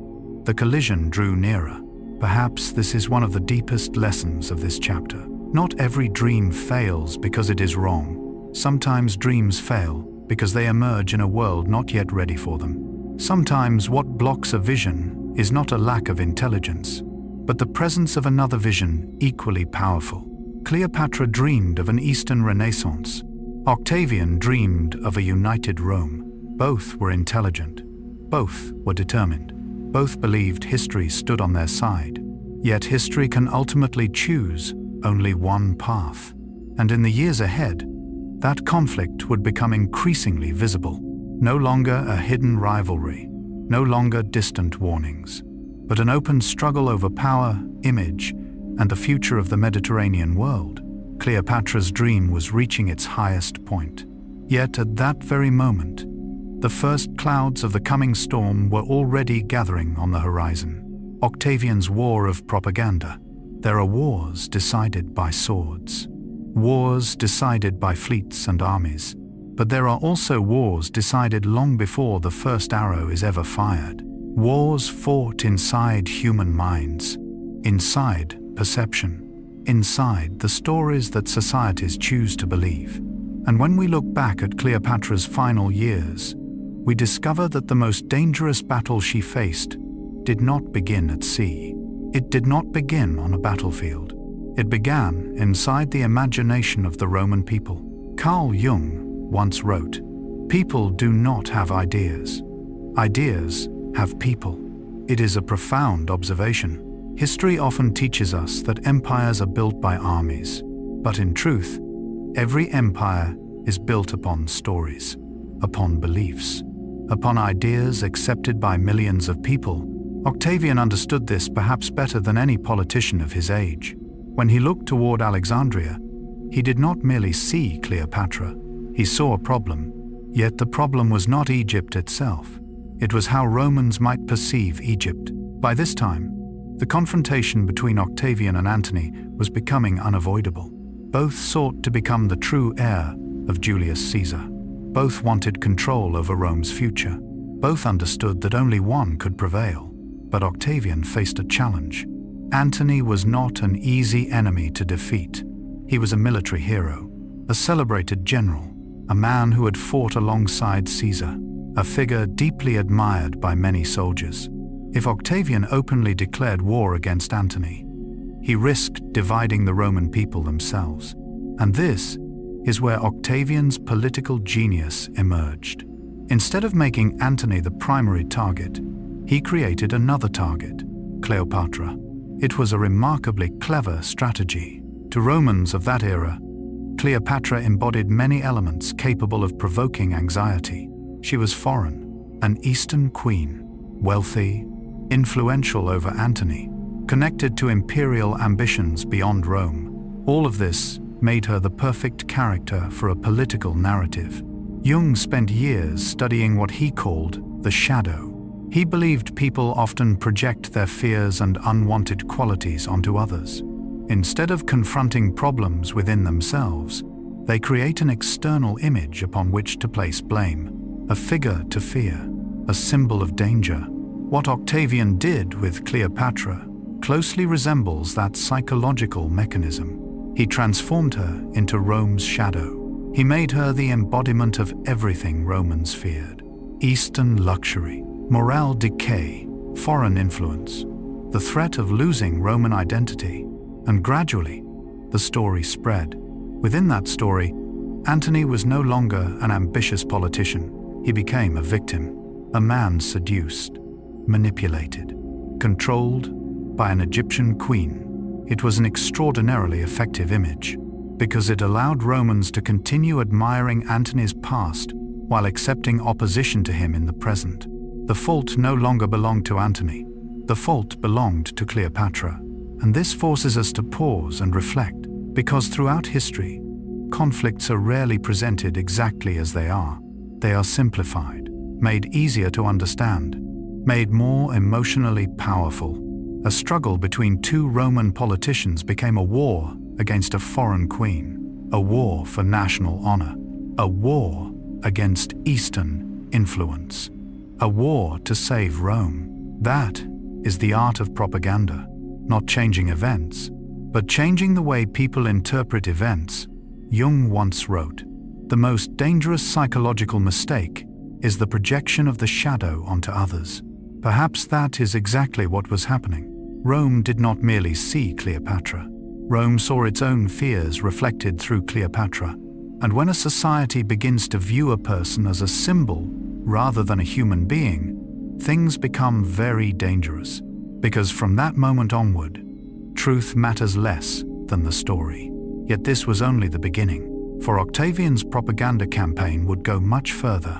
the collision drew nearer. Perhaps this is one of the deepest lessons of this chapter. Not every dream fails because it is wrong. Sometimes dreams fail because they emerge in a world not yet ready for them. Sometimes what blocks a vision is not a lack of intelligence, but the presence of another vision equally powerful. Cleopatra dreamed of an Eastern Renaissance. Octavian dreamed of a united Rome. Both were intelligent. Both were determined. Both believed history stood on their side. Yet history can ultimately choose only one path. And in the years ahead, that conflict would become increasingly visible. No longer a hidden rivalry, no longer distant warnings, but an open struggle over power, image, and the future of the Mediterranean world. Cleopatra's dream was reaching its highest point. Yet at that very moment, the first clouds of the coming storm were already gathering on the horizon. Octavian's war of propaganda. There are wars decided by swords. Wars decided by fleets and armies. But there are also wars decided long before the first arrow is ever fired. Wars fought inside human minds, inside perception, inside the stories that societies choose to believe. And when we look back at Cleopatra's final years, we discover that the most dangerous battle she faced did not begin at sea. It did not begin on a battlefield. It began inside the imagination of the Roman people. Carl Jung once wrote, "People do not have ideas. Ideas have people." It is a profound observation. History often teaches us that empires are built by armies, but in truth, every empire is built upon stories, upon beliefs, upon ideas accepted by millions of people. Octavian understood this perhaps better than any politician of his age. When he looked toward Alexandria, he did not merely see Cleopatra. He saw a problem, yet the problem was not Egypt itself. It was how Romans might perceive Egypt. By this time, the confrontation between Octavian and Antony was becoming unavoidable. Both sought to become the true heir of Julius Caesar. Both wanted control over Rome's future. Both understood that only one could prevail. But Octavian faced a challenge. Antony was not an easy enemy to defeat. He was a military hero, a celebrated general, a man who had fought alongside Caesar, a figure deeply admired by many soldiers. If Octavian openly declared war against Antony, he risked dividing the Roman people themselves. And this is where Octavian's political genius emerged. Instead of making Antony the primary target, he created another target, Cleopatra. It was a remarkably clever strategy. To Romans of that era, Cleopatra embodied many elements capable of provoking anxiety. She was foreign, an Eastern queen, wealthy, influential over Antony, connected to imperial ambitions beyond Rome. All of this made her the perfect character for a political narrative. Jung spent years studying what he called the shadow. He believed people often project their fears and unwanted qualities onto others. Instead of confronting problems within themselves, they create an external image upon which to place blame, a figure to fear, a symbol of danger. What Octavian did with Cleopatra closely resembles that psychological mechanism. He transformed her into Rome's shadow. He made her the embodiment of everything Romans feared: Eastern luxury, moral decay, foreign influence, the threat of losing Roman identity. And gradually, the story spread. Within that story, Antony was no longer an ambitious politician. He became a victim, a man seduced, manipulated, controlled by an Egyptian queen. It was an extraordinarily effective image, because it allowed Romans to continue admiring Antony's past while accepting opposition to him in the present. The fault no longer belonged to Antony. The fault belonged to Cleopatra. And this forces us to pause and reflect, because throughout history, conflicts are rarely presented exactly as they are. They are simplified, made easier to understand, made more emotionally powerful. A struggle between two Roman politicians became a war against a foreign queen. a war for national honor, a war against Eastern influence, a war to save Rome. That is the art of propaganda, not changing events, but changing the way people interpret events. Jung once wrote, "The most dangerous psychological mistake is the projection of the shadow onto others." Perhaps that is exactly what was happening. Rome did not merely see Cleopatra. Rome saw its own fears reflected through Cleopatra. And when a society begins to view a person as a symbol rather than a human being, things become very dangerous. Because from that moment onward, truth matters less than the story. Yet this was only the beginning, for Octavian's propaganda campaign would go much further.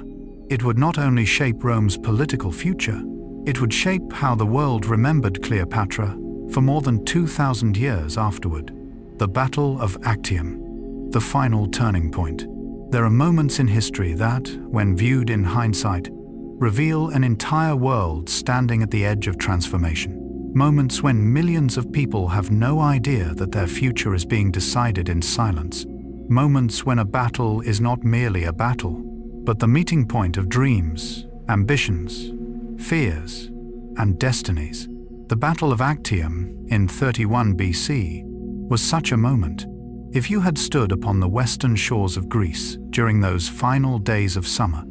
It would not only shape Rome's political future, it would shape how the world remembered Cleopatra for more than 2,000 years afterward. The Battle of Actium, the final turning point. There are moments in history that, when viewed in hindsight, reveal an entire world standing at the edge of transformation. Moments when millions of people have no idea that their future is being decided in silence. Moments when a battle is not merely a battle, but the meeting point of dreams, ambitions, fears, and destinies. The Battle of Actium in 31 BC was such a moment. If you had stood upon the western shores of Greece during those final days of summer,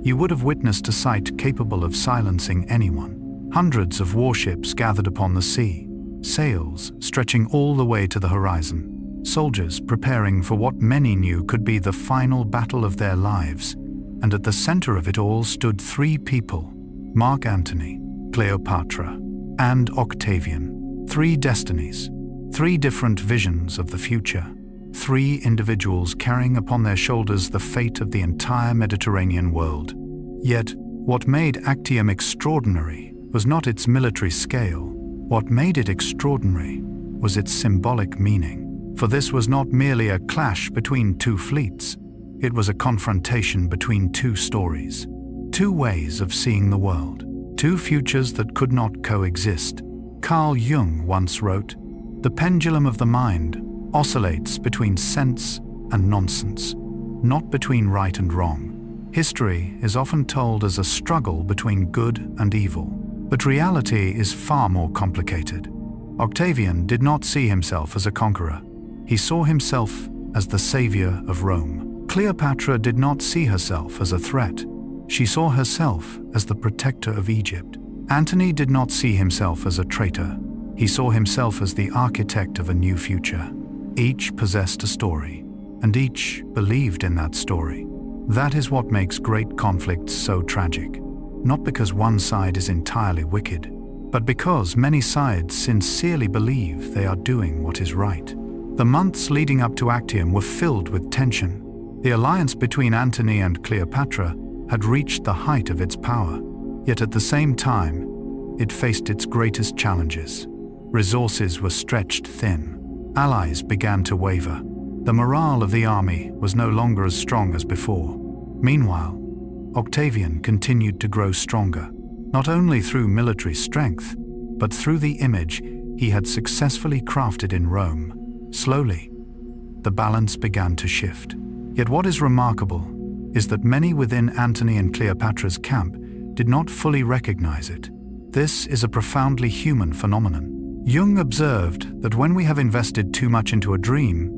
you would have witnessed a sight capable of silencing anyone. Hundreds of warships gathered upon the sea, sails stretching all the way to the horizon, soldiers preparing for what many knew could be the final battle of their lives. And at the center of it all stood three people: Mark Antony, Cleopatra, and Octavian. Three destinies, three different visions of the future, three individuals carrying upon their shoulders the fate of the entire Mediterranean world. Yet, what made Actium extraordinary was not its military scale. What made it extraordinary was its symbolic meaning. For this was not merely a clash between two fleets, it was a confrontation between two stories, two ways of seeing the world, two futures that could not coexist. Carl Jung once wrote, "The pendulum of the mind oscillates between sense and nonsense, not between right and wrong." History is often told as a struggle between good and evil, but reality is far more complicated. Octavian did not see himself as a conqueror. He saw himself as the savior of Rome. Cleopatra did not see herself as a threat. She saw herself as the protector of Egypt. Antony did not see himself as a traitor. He saw himself as the architect of a new future. Each possessed a story, and each believed in that story. That is what makes great conflicts so tragic. Not because one side is entirely wicked, but because many sides sincerely believe they are doing what is right. The months leading up to Actium were filled with tension. The alliance between Antony and Cleopatra had reached the height of its power, yet at the same time, it faced its greatest challenges. Resources were stretched thin. Allies began to waver. The morale of the army was no longer as strong as before. Meanwhile, Octavian continued to grow stronger, not only through military strength, but through the image he had successfully crafted in Rome. Slowly, the balance began to shift. Yet what is remarkable is that many within Antony and Cleopatra's camp did not fully recognize it. This is a profoundly human phenomenon. Jung observed that when we have invested too much into a dream,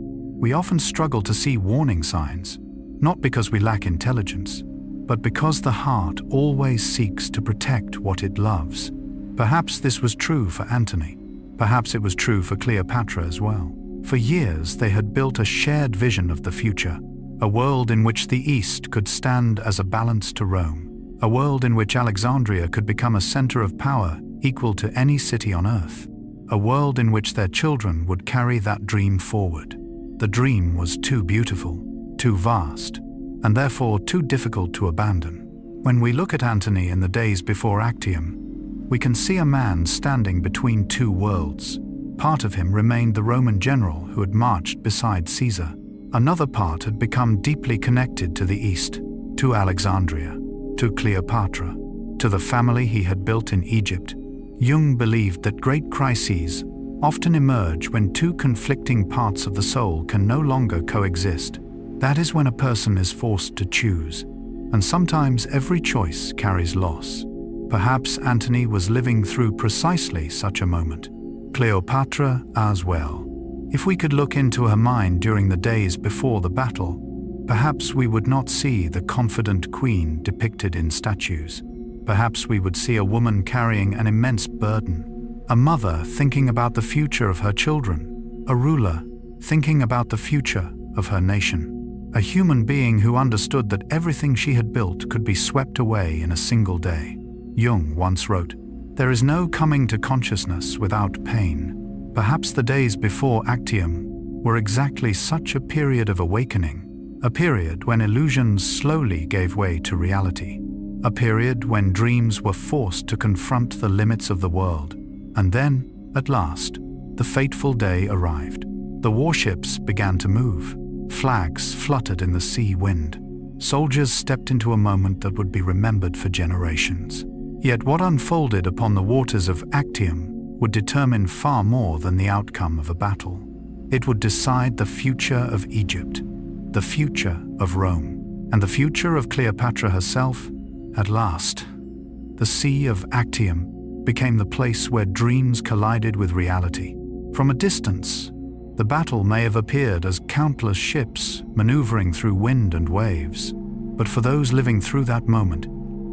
we often struggle to see warning signs, not because we lack intelligence, but because the heart always seeks to protect what it loves. Perhaps this was true for Antony. Perhaps it was true for Cleopatra as well. For years, they had built a shared vision of the future, a world in which the East could stand as a balance to Rome, a world in which Alexandria could become a center of power equal to any city on earth, a world in which their children would carry that dream forward. The dream was too beautiful, too vast, and therefore too difficult to abandon. When we look at Antony in the days before Actium, we can see a man standing between two worlds. Part of him remained the Roman general who had marched beside Caesar. Another part had become deeply connected to the East, to Alexandria, to Cleopatra, to the family he had built in Egypt. Jung believed that great crises often emerge when two conflicting parts of the soul can no longer coexist. That is when a person is forced to choose, and sometimes every choice carries loss. Perhaps Antony was living through precisely such a moment. Cleopatra as well. If we could look into her mind during the days before the battle, perhaps we would not see the confident queen depicted in statues. Perhaps we would see a woman carrying an immense burden, a mother thinking about the future of her children, a ruler thinking about the future of her nation, a human being who understood that everything she had built could be swept away in a single day. Jung once wrote, "There is no coming to consciousness without pain." Perhaps the days before Actium were exactly such a period of awakening, a period when illusions slowly gave way to reality, a period when dreams were forced to confront the limits of the world. And then, at last, the fateful day arrived. The warships began to move. Flags fluttered in the sea wind. Soldiers stepped into a moment that would be remembered for generations. Yet what unfolded upon the waters of Actium would determine far more than the outcome of a battle. It would decide the future of Egypt, the future of Rome, and the future of Cleopatra herself. At last, the Sea of Actium became the place where dreams collided with reality. From a distance, the battle may have appeared as countless ships maneuvering through wind and waves, but for those living through that moment,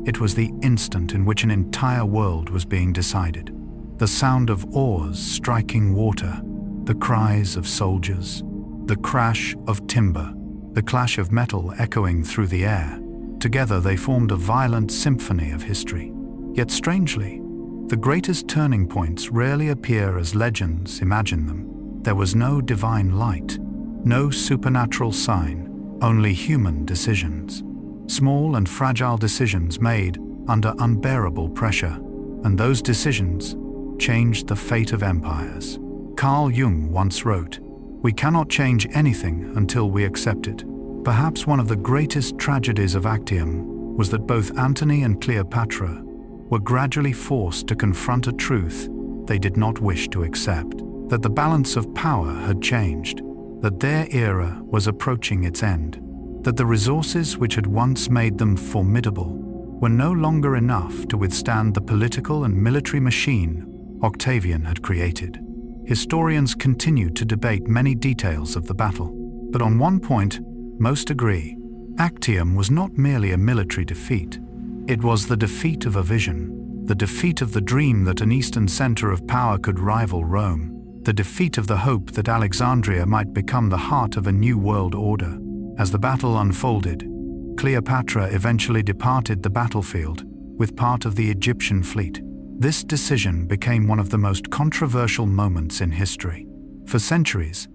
it was the instant in which an entire world was being decided. The sound of oars striking water, the cries of soldiers, the crash of timber, the clash of metal echoing through the air. Together they formed a violent symphony of history. Yet strangely, the greatest turning points rarely appear as legends imagine them. There was no divine light, no supernatural sign, only human decisions. Small and fragile decisions made under unbearable pressure, and those decisions changed the fate of empires. Carl Jung once wrote, "We cannot change anything until we accept it." Perhaps one of the greatest tragedies of Actium was that both Antony and Cleopatra were gradually forced to confront a truth they did not wish to accept, that the balance of power had changed, that their era was approaching its end, that the resources which had once made them formidable were no longer enough to withstand the political and military machine Octavian had created. Historians continued to debate many details of the battle, but on one point, most agree. Actium was not merely a military defeat. It was the defeat of a vision, the defeat of the dream that an eastern center of power could rival Rome, the defeat of the hope that Alexandria might become the heart of a new world order. As the battle unfolded, Cleopatra eventually departed the battlefield with part of the Egyptian fleet. This decision became one of the most controversial moments in history. For centuries,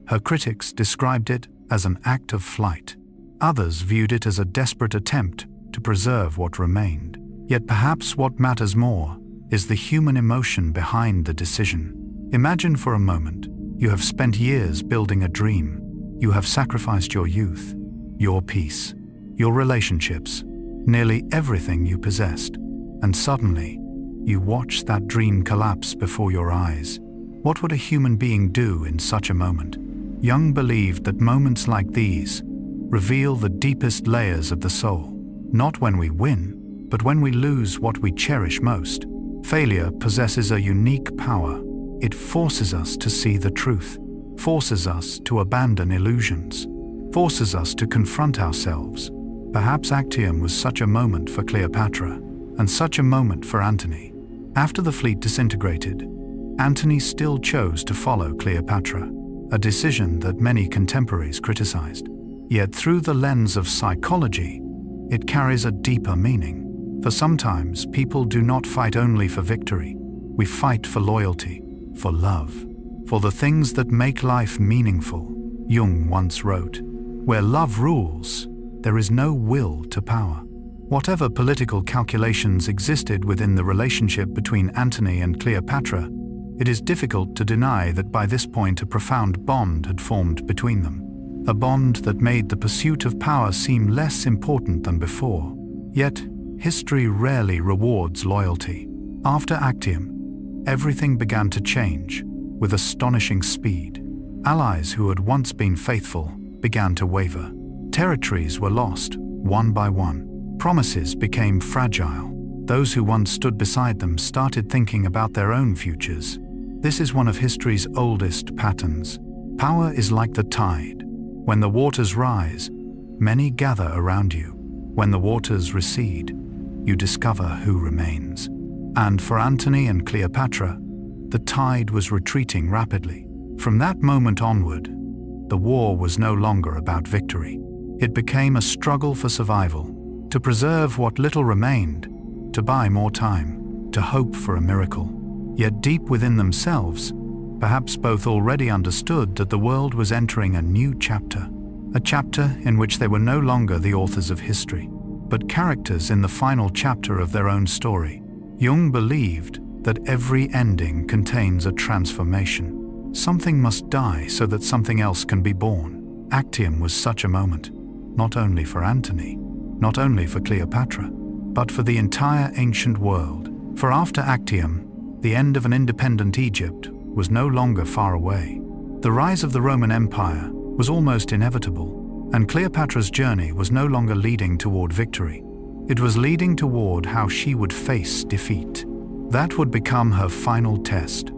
her critics described it as an act of flight. Others viewed it as a desperate attempt to preserve what remained. Yet perhaps what matters more is the human emotion behind the decision. Imagine for a moment, you have spent years building a dream. You have sacrificed your youth, your peace, your relationships, nearly everything you possessed, and suddenly, you watch that dream collapse before your eyes. What would a human being do in such a moment? Jung believed that moments like these reveal the deepest layers of the soul. Not when we win, but when we lose what we cherish most. Failure possesses a unique power. It forces us to see the truth, forces us to abandon illusions, forces us to confront ourselves. Perhaps Actium was such a moment for Cleopatra, and such a moment for Antony. After the fleet disintegrated, Antony still chose to follow Cleopatra, a decision that many contemporaries criticized. Yet through the lens of psychology, it carries a deeper meaning. For sometimes people do not fight only for victory. We fight for loyalty, for love, for the things that make life meaningful. Jung once wrote, "Where love rules, there is no will to power." Whatever political calculations existed within the relationship between Antony and Cleopatra, it is difficult to deny that by this point a profound bond had formed between them. A bond that made the pursuit of power seem less important than before. Yet, history rarely rewards loyalty. After Actium, everything began to change. with astonishing speed. Allies who had once been faithful began to waver. Territories were lost, one by one. Promises became fragile. Those who once stood beside them started thinking about their own futures. This is one of history's oldest patterns. Power is like the tide. When the waters rise, many gather around you. When the waters recede, you discover who remains. And for Antony and Cleopatra, the tide was retreating rapidly. From that moment onward, the war was no longer about victory. It became a struggle for survival, to preserve what little remained, to buy more time, to hope for a miracle. Yet deep within themselves, perhaps both already understood that the world was entering a new chapter, a chapter in which they were no longer the authors of history, but characters in the final chapter of their own story. Jung believed that every ending contains a transformation. Something must die so that something else can be born. Actium was such a moment, not only for Antony, not only for Cleopatra, but for the entire ancient world. For after Actium, the end of an independent Egypt was no longer far away. The rise of the Roman Empire was almost inevitable, and Cleopatra's journey was no longer leading toward victory. It was leading toward how she would face defeat. That would become her final test,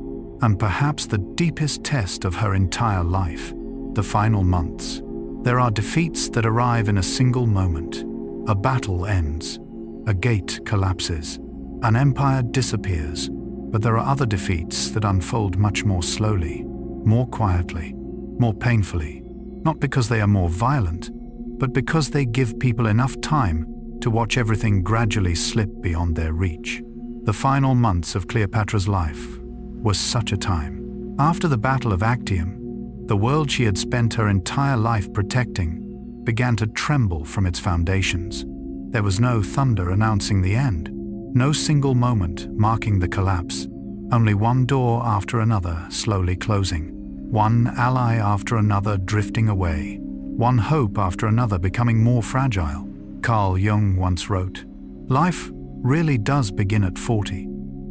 and perhaps the deepest test of her entire life, the final months. There are defeats that arrive in a single moment. A battle ends, a gate collapses, an empire disappears, but there are other defeats that unfold much more slowly, more quietly, more painfully, not because they are more violent, but because they give people enough time to watch everything gradually slip beyond their reach. The final months of Cleopatra's life was such a time. After the Battle of Actium, the world she had spent her entire life protecting began to tremble from its foundations. There was no thunder announcing the end, no single moment marking the collapse, only one door after another slowly closing, one ally after another drifting away, one hope after another becoming more fragile. Carl Jung once wrote, "Life really does begin at 40.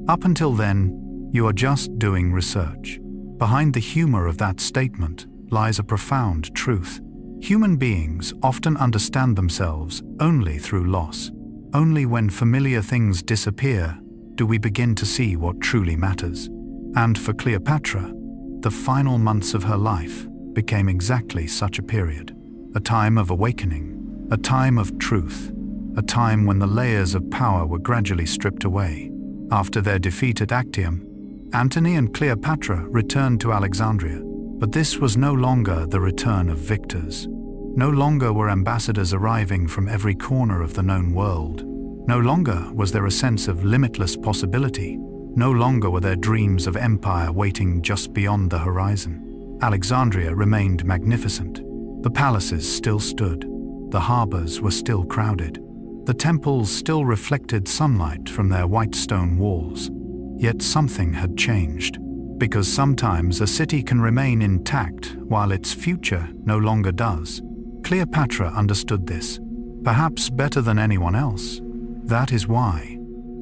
Up until then, you are just doing research." Behind the humor of that statement lies a profound truth. Human beings often understand themselves only through loss. Only when familiar things disappear do we begin to see what truly matters. And for Cleopatra, the final months of her life became exactly such a period. A time of awakening, a time of truth, a time when the layers of power were gradually stripped away. After their defeat at Actium, Antony and Cleopatra returned to Alexandria, but this was no longer the return of victors. No longer were ambassadors arriving from every corner of the known world. No longer was there a sense of limitless possibility. No longer were there dreams of empire waiting just beyond the horizon. Alexandria remained magnificent. The palaces still stood. The harbors were still crowded. The temples still reflected sunlight from their white stone walls. Yet something had changed, because sometimes a city can remain intact while its future no longer does. Cleopatra understood this, perhaps better than anyone else. That is why,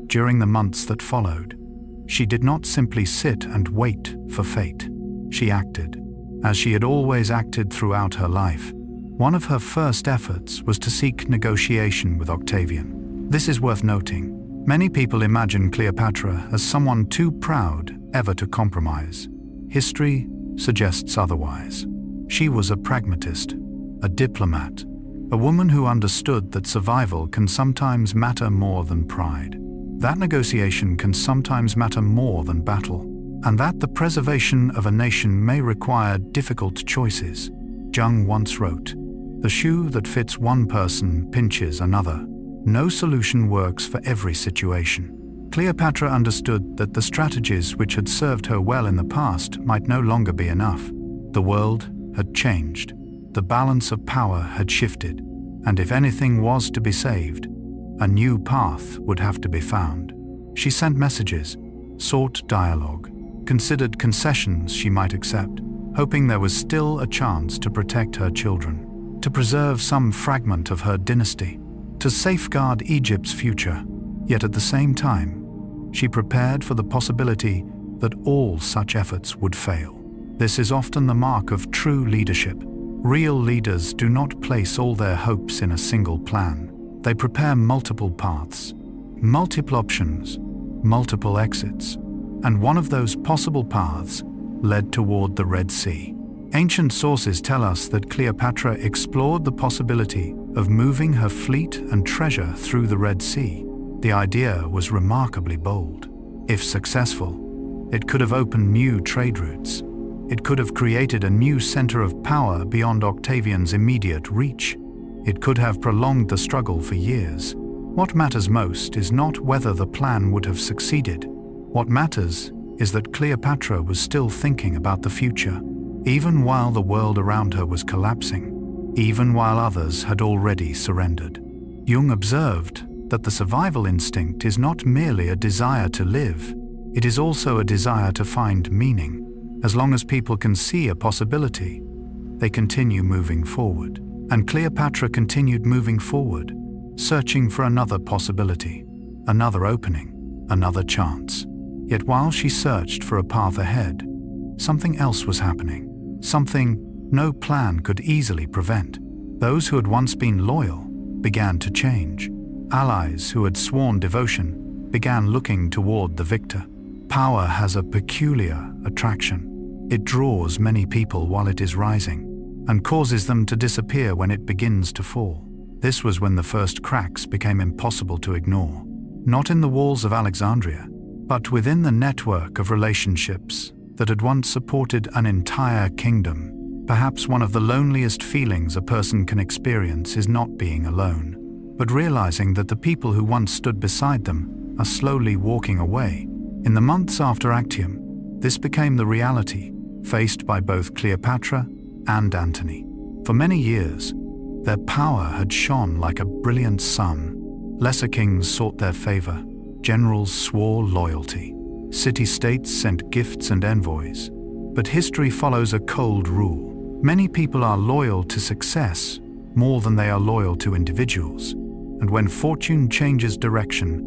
during the months that followed, she did not simply sit and wait for fate. She acted, as she had always acted throughout her life. One of her first efforts was to seek negotiation with Octavian. This is worth noting. Many people imagine Cleopatra as someone too proud ever to compromise. History suggests otherwise. She was a pragmatist, a diplomat, a woman who understood that survival can sometimes matter more than pride, that negotiation can sometimes matter more than battle, and that the preservation of a nation may require difficult choices. Jung once wrote, "The shoe that fits one person pinches another. No solution works for every situation." Cleopatra understood that the strategies which had served her well in the past might no longer be enough. The world had changed. The balance of power had shifted, and if anything was to be saved, a new path would have to be found. She sent messages, sought dialogue, considered concessions she might accept, hoping there was still a chance to protect her children, to preserve some fragment of her dynasty, to safeguard Egypt's future. Yet at the same time, she prepared for the possibility that all such efforts would fail. This is often the mark of true leadership. Real leaders do not place all their hopes in a single plan. They prepare multiple paths, multiple options, multiple exits, and one of those possible paths led toward the Red Sea. Ancient sources tell us that Cleopatra explored the possibility of moving her fleet and treasure through the Red Sea. The idea was remarkably bold. If successful, it could have opened new trade routes. It could have created a new center of power beyond Octavian's immediate reach. It could have prolonged the struggle for years. What matters most is not whether the plan would have succeeded. What matters is that Cleopatra was still thinking about the future, even while the world around her was collapsing, even while others had already surrendered. Jung observed that the survival instinct is not merely a desire to live, it is also a desire to find meaning. As long as people can see a possibility, they continue moving forward. And Cleopatra continued moving forward, searching for another possibility, another opening, another chance. Yet while she searched for a path ahead, something else was happening, something no plan could easily prevent. Those who had once been loyal began to change. Allies who had sworn devotion began looking toward the victor. Power has a peculiar attraction. It draws many people while it is rising, and causes them to disappear when it begins to fall. This was when the first cracks became impossible to ignore. Not in the walls of Alexandria, but within the network of relationships that had once supported an entire kingdom. Perhaps one of the loneliest feelings a person can experience is not being alone, but realizing that the people who once stood beside them are slowly walking away. In the months after Actium, this became the reality faced by both Cleopatra and Antony. For many years, their power had shone like a brilliant sun. Lesser kings sought their favor, generals swore loyalty, city-states sent gifts and envoys. But history follows a cold rule. Many people are loyal to success more than they are loyal to individuals. And when fortune changes direction,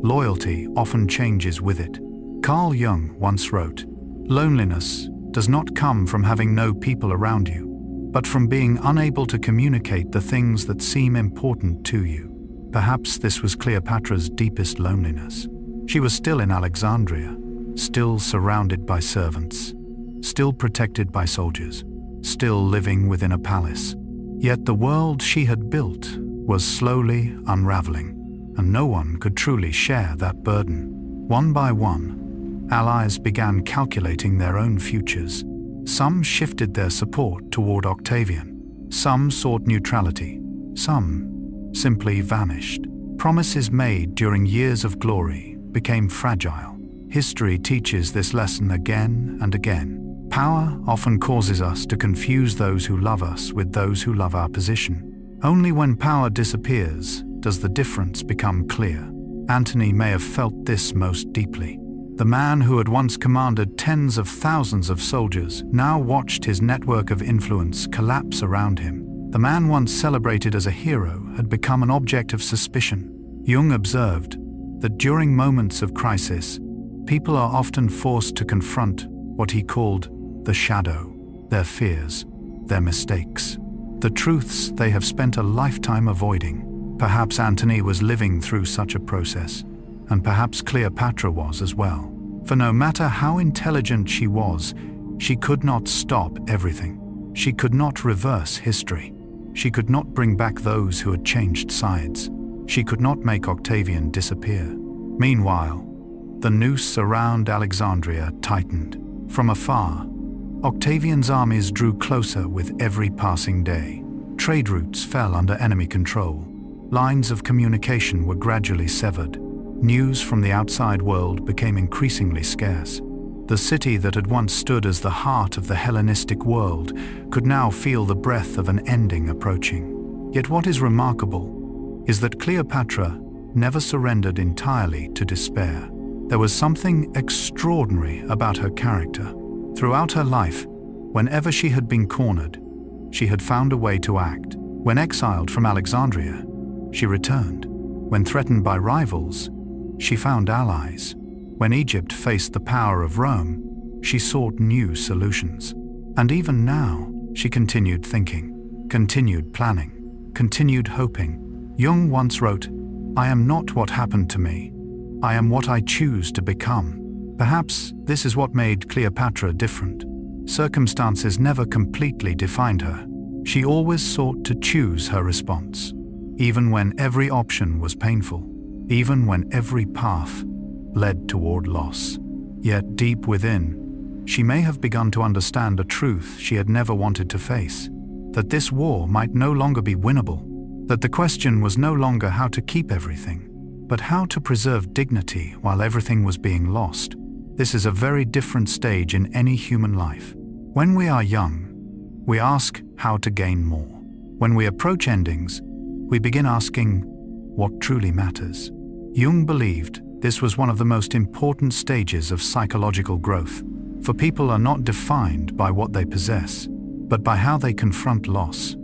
loyalty often changes with it. Carl Jung once wrote, "Loneliness does not come from having no people around you, but from being unable to communicate the things that seem important to you." Perhaps this was Cleopatra's deepest loneliness. She was still in Alexandria, still surrounded by servants, still protected by soldiers, still living within a palace. Yet the world she had built was slowly unraveling, and no one could truly share that burden. One by one, allies began calculating their own futures. Some shifted their support toward Octavian. Some sought neutrality. Some simply vanished. Promises made during years of glory became fragile. History teaches this lesson again and again. Power often causes us to confuse those who love us with those who love our position. Only when power disappears does the difference become clear. Antony may have felt this most deeply. The man who had once commanded tens of thousands of soldiers now watched his network of influence collapse around him. The man once celebrated as a hero had become an object of suspicion. Jung observed that during moments of crisis, people are often forced to confront what he called the shadow, their fears, their mistakes, the truths they have spent a lifetime avoiding. Perhaps Antony was living through such a process, and perhaps Cleopatra was as well. For no matter how intelligent she was, she could not stop everything. She could not reverse history. She could not bring back those who had changed sides. She could not make Octavian disappear. Meanwhile, the noose around Alexandria tightened. From afar, Octavian's armies drew closer with every passing day. Trade routes fell under enemy control. Lines of communication were gradually severed. News from the outside world became increasingly scarce. The city that had once stood as the heart of the Hellenistic world could now feel the breath of an ending approaching. Yet what is remarkable is that Cleopatra never surrendered entirely to despair. There was something extraordinary about her character. Throughout her life, whenever she had been cornered, she had found a way to act. When exiled from Alexandria, she returned. When threatened by rivals, she found allies. When Egypt faced the power of Rome, she sought new solutions. And even now, she continued thinking, continued planning, continued hoping. Jung once wrote, "I am not what happened to me. I am what I choose to become." Perhaps this is what made Cleopatra different. Circumstances never completely defined her. She always sought to choose her response, even when every option was painful, even when every path led toward loss. Yet deep within, she may have begun to understand a truth she had never wanted to face, that this war might no longer be winnable, that the question was no longer how to keep everything, but how to preserve dignity while everything was being lost. This is a very different stage in any human life. When we are young, we ask how to gain more. When we approach endings, we begin asking what truly matters. Jung believed this was one of the most important stages of psychological growth, for people are not defined by what they possess, but by how they confront loss.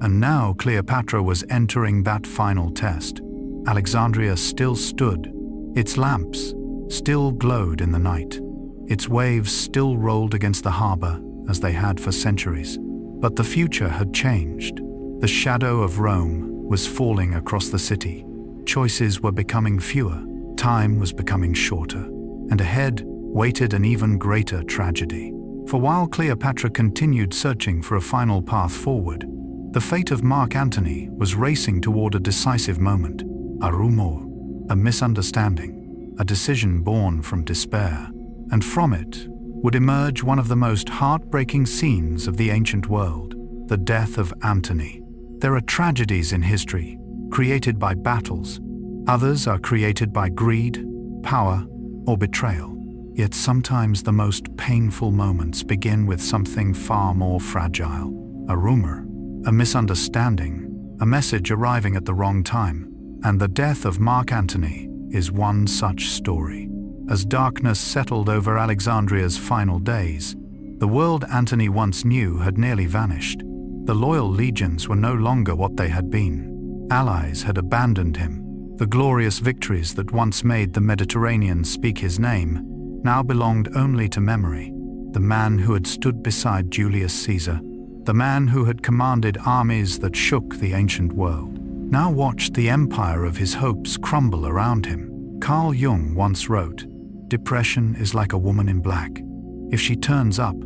And now Cleopatra was entering that final test. Alexandria still stood. Its lamps still glowed in the night. Its waves still rolled against the harbor as they had for centuries. But the future had changed. The shadow of Rome was falling across the city. Choices were becoming fewer. Time was becoming shorter. And ahead waited an even greater tragedy. For while Cleopatra continued searching for a final path forward, the fate of Mark Antony was racing toward a decisive moment. A rumor, a misunderstanding, a decision born from despair. And from it would emerge one of the most heartbreaking scenes of the ancient world, the death of Antony. There are tragedies in history, created by battles. Others are created by greed, power, or betrayal. Yet sometimes the most painful moments begin with something far more fragile. A rumor, a misunderstanding, a message arriving at the wrong time. And the death of Mark Antony is one such story. As darkness settled over Alexandria's final days, the world Antony once knew had nearly vanished. The loyal legions were no longer what they had been. Allies had abandoned him. The glorious victories that once made the Mediterranean speak his name now belonged only to memory. The man who had stood beside Julius Caesar, the man who had commanded armies that shook the ancient world, now watched the empire of his hopes crumble around him. Carl Jung once wrote, "Depression is like a woman in black. If she turns up,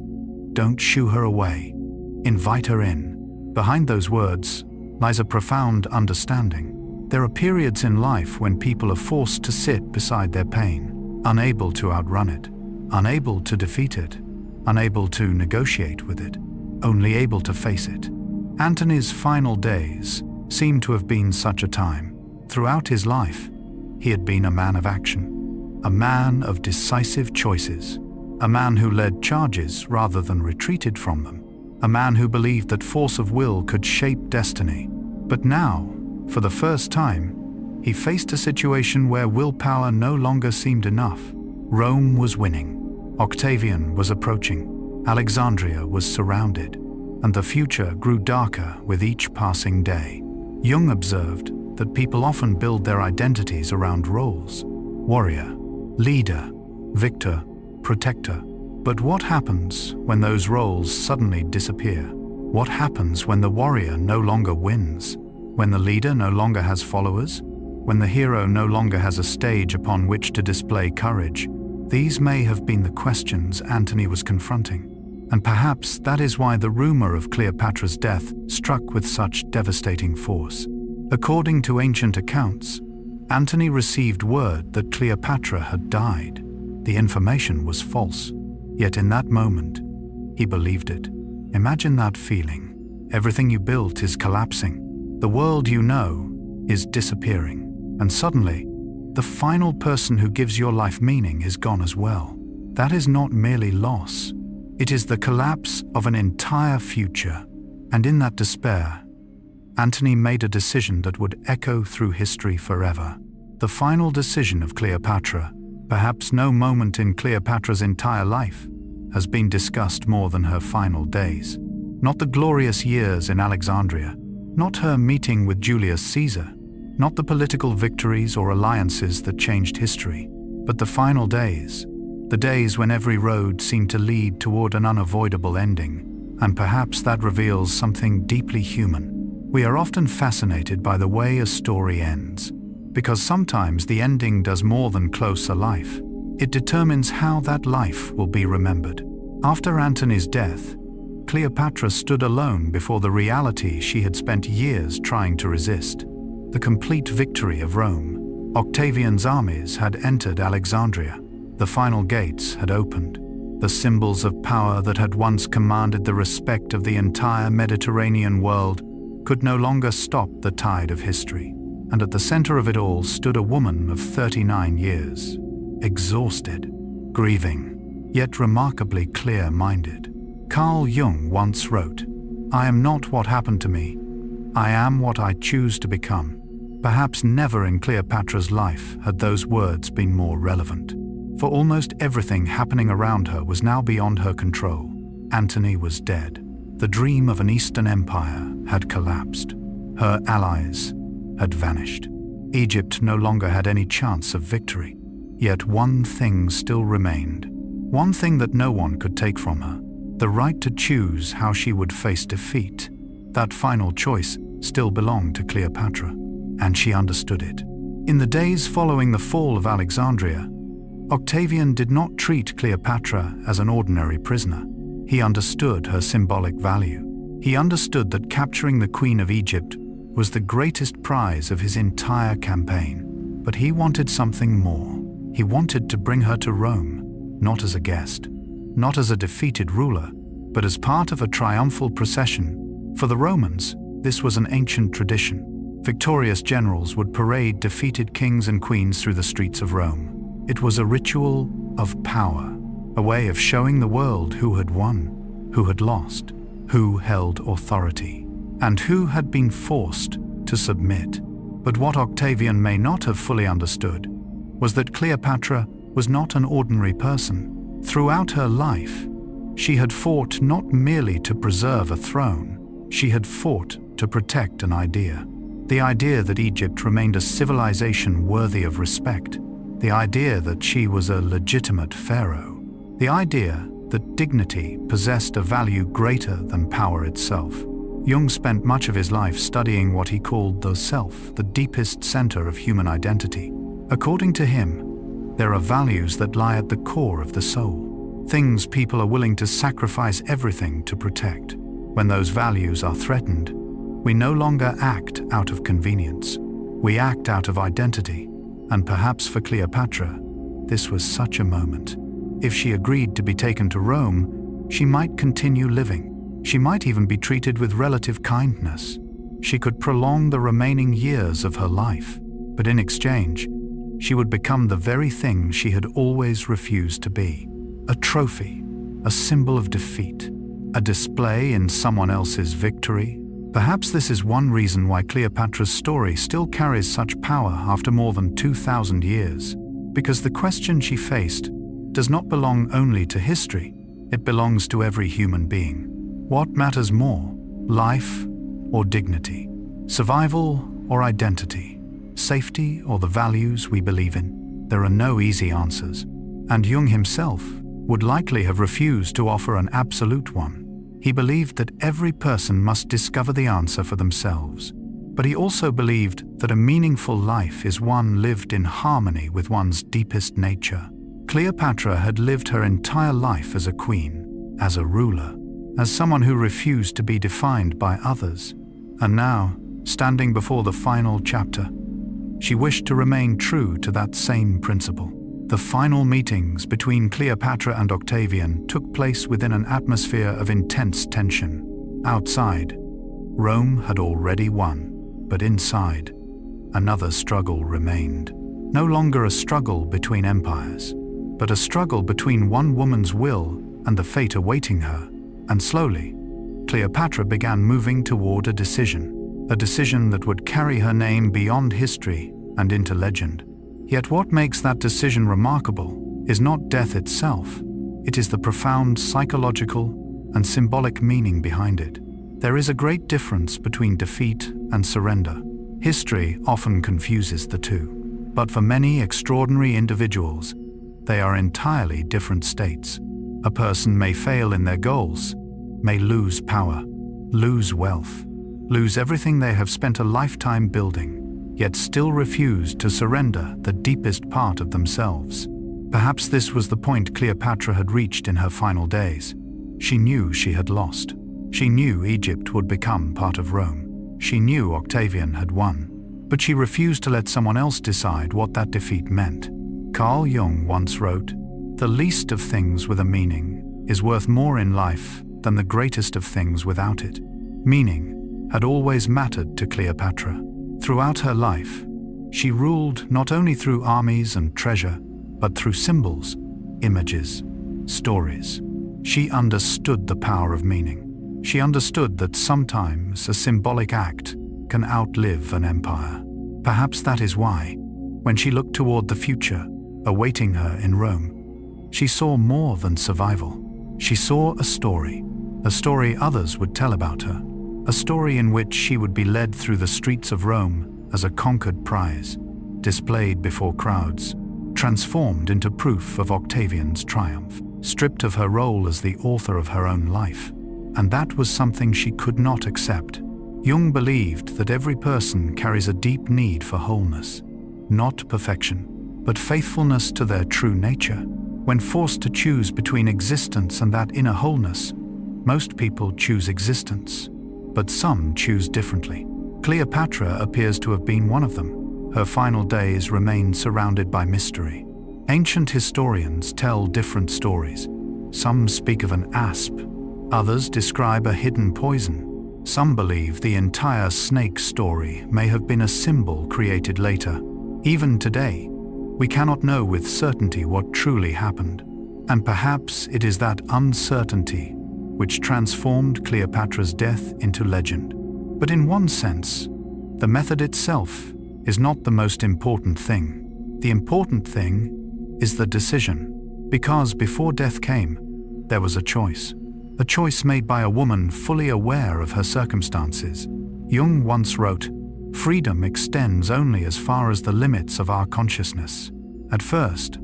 don't shoo her away. Invite her in." Behind those words lies a profound understanding. There are periods in life when people are forced to sit beside their pain, unable to outrun it, unable to defeat it, unable to negotiate with it, only able to face it. Antony's final days seem to have been such a time. Throughout his life, he had been a man of action, a man of decisive choices, a man who led charges rather than retreated from them, a man who believed that force of will could shape destiny. But now, for the first time, he faced a situation where willpower no longer seemed enough. Rome was winning, Octavian was approaching, Alexandria was surrounded, and the future grew darker with each passing day. Jung observed that people often build their identities around roles: warrior, leader, victor, protector. But what happens when those roles suddenly disappear? What happens when the warrior no longer wins? When the leader no longer has followers? When the hero no longer has a stage upon which to display courage? These may have been the questions Antony was confronting. And perhaps that is why the rumor of Cleopatra's death struck with such devastating force. According to ancient accounts, Antony received word that Cleopatra had died. The information was false, yet in that moment, he believed it. Imagine that feeling. Everything you built is collapsing. The world you know is disappearing. And suddenly, the final person who gives your life meaning is gone as well. That is not merely loss. It is the collapse of an entire future. And in that despair, Antony made a decision that would echo through history forever. The final decision of Cleopatra, perhaps no moment in Cleopatra's entire life, has been discussed more than her final days. Not the glorious years in Alexandria, not her meeting with Julius Caesar, not the political victories or alliances that changed history, But the final days, the days when every road seemed to lead toward an unavoidable ending, and perhaps that reveals something deeply human. We are often fascinated by the way a story ends, because sometimes the ending does more than close a life. It determines how that life will be remembered. After Antony's death, Cleopatra stood alone before the reality she had spent years trying to resist: the complete victory of Rome. Octavian's armies had entered Alexandria. The final gates had opened. The symbols of power that had once commanded the respect of the entire Mediterranean world could no longer stop the tide of history. And at the center of it all stood a woman of 39 years, exhausted, grieving, yet remarkably clear-minded. Carl Jung once wrote, "I am not what happened to me. I am what I choose to become." Perhaps never in Cleopatra's life had those words been more relevant. For almost everything happening around her was now beyond her control. Antony was dead. The dream of an Eastern empire had collapsed. Her allies had vanished. Egypt no longer had any chance of victory. Yet one thing still remained. One thing that no one could take from her: the right to choose how she would face defeat. That final choice still belonged to Cleopatra, and she understood it. In the days following the fall of Alexandria, Octavian did not treat Cleopatra as an ordinary prisoner. He understood her symbolic value. He understood that capturing the Queen of Egypt was the greatest prize of his entire campaign. But he wanted something more. He wanted to bring her to Rome, not as a guest, not as a defeated ruler, but as part of a triumphal procession. For the Romans, this was an ancient tradition. Victorious generals would parade defeated kings and queens through the streets of Rome. It was a ritual of power, a way of showing the world who had won, who had lost, who held authority, and who had been forced to submit. But what Octavian may not have fully understood was that Cleopatra was not an ordinary person. Throughout her life, she had fought not merely to preserve a throne, she had fought to protect an idea. The idea that Egypt remained a civilization worthy of respect. The idea that she was a legitimate pharaoh. The idea that dignity possessed a value greater than power itself. Jung spent much of his life studying what he called the self, the deepest center of human identity. According to him, there are values that lie at the core of the soul, things people are willing to sacrifice everything to protect. When those values are threatened, we no longer act out of convenience. We act out of identity. And perhaps for Cleopatra, this was such a moment. If she agreed to be taken to Rome, she might continue living. She might even be treated with relative kindness. She could prolong the remaining years of her life. But in exchange, she would become the very thing she had always refused to be: a trophy, a symbol of defeat, a display in someone else's victory. Perhaps this is one reason why Cleopatra's story still carries such power after more than 2,000 years. Because the question she faced does not belong only to history, it belongs to every human being. What matters more, life or dignity? Survival or identity? Safety or the values we believe in? There are no easy answers, and Jung himself would likely have refused to offer an absolute one. He believed that every person must discover the answer for themselves. But he also believed that a meaningful life is one lived in harmony with one's deepest nature. Cleopatra had lived her entire life as a queen, as a ruler, as someone who refused to be defined by others. And now, standing before the final chapter, she wished to remain true to that same principle. The final meetings between Cleopatra and Octavian took place within an atmosphere of intense tension. Outside, Rome had already won, but inside, another struggle remained. No longer a struggle between empires, but a struggle between one woman's will and the fate awaiting her. And slowly, Cleopatra began moving toward a decision that would carry her name beyond history and into legend. Yet what makes that decision remarkable is not death itself, it is the profound psychological and symbolic meaning behind it. There is a great difference between defeat and surrender. History often confuses the two. But for many extraordinary individuals, they are entirely different states. A person may fail in their goals, may lose power, lose wealth, lose everything they have spent a lifetime building, yet still refuse to surrender the deepest part of themselves. Perhaps this was the point Cleopatra had reached in her final days. She knew she had lost. She knew Egypt would become part of Rome. She knew Octavian had won. But she refused to let someone else decide what that defeat meant. Carl Jung once wrote, "The least of things with a meaning is worth more in life than the greatest of things without it." Meaning had always mattered to Cleopatra. Throughout her life, she ruled not only through armies and treasure, but through symbols, images, stories. She understood the power of meaning. She understood that sometimes a symbolic act can outlive an empire. Perhaps that is why, when she looked toward the future, awaiting her in Rome, she saw more than survival. She saw a story others would tell about her, a story in which she would be led through the streets of Rome as a conquered prize, displayed before crowds, transformed into proof of Octavian's triumph, stripped of her role as the author of her own life. And that was something she could not accept. Jung believed that every person carries a deep need for wholeness, not perfection, but faithfulness to their true nature. When forced to choose between existence and that inner wholeness, most people choose existence, but some choose differently. Cleopatra appears to have been one of them. Her final days remain surrounded by mystery. Ancient historians tell different stories. Some speak of an asp, others describe a hidden poison. Some believe the entire snake story may have been a symbol created later. Even today, we cannot know with certainty what truly happened, and perhaps it is that uncertainty which transformed Cleopatra's death into legend. But in one sense, the method itself is not the most important thing. The important thing is the decision, because before death came, there was a choice made by a woman fully aware of her circumstances. Jung once wrote, "Freedom extends only as far as the limits of our consciousness." At first,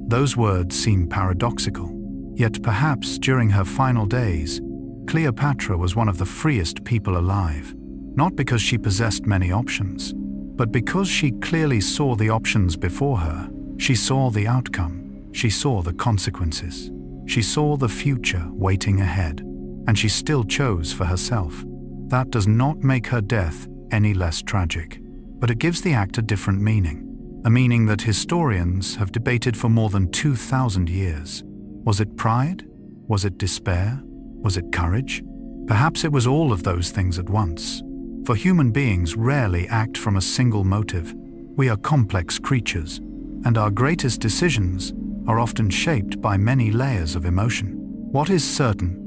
those words seem paradoxical, yet perhaps during her final days, Cleopatra was one of the freest people alive, not because she possessed many options, but because she clearly saw the options before her. She saw the outcome, she saw the consequences. She saw the future waiting ahead, and she still chose for herself. That does not make her death any less tragic, but it gives the act a different meaning, a meaning that historians have debated for more than 2,000 years. Was it pride? Was it despair? Was it courage? Perhaps it was all of those things at once. For human beings rarely act from a single motive. We are complex creatures, and our greatest decisions are often shaped by many layers of emotion. What is certain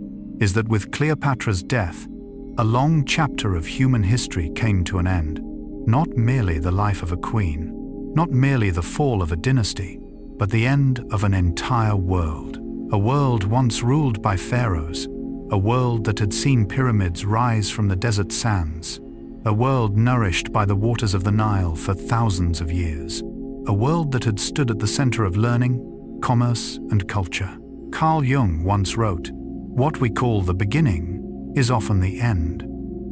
is that with Cleopatra's death, a long chapter of human history came to an end. Not merely the life of a queen, not merely the fall of a dynasty, but the end of an entire world. A world once ruled by pharaohs, a world that had seen pyramids rise from the desert sands, a world nourished by the waters of the Nile for thousands of years, a world that had stood at the center of learning, commerce, and culture. Carl Jung once wrote, "What we call the beginning is often the end,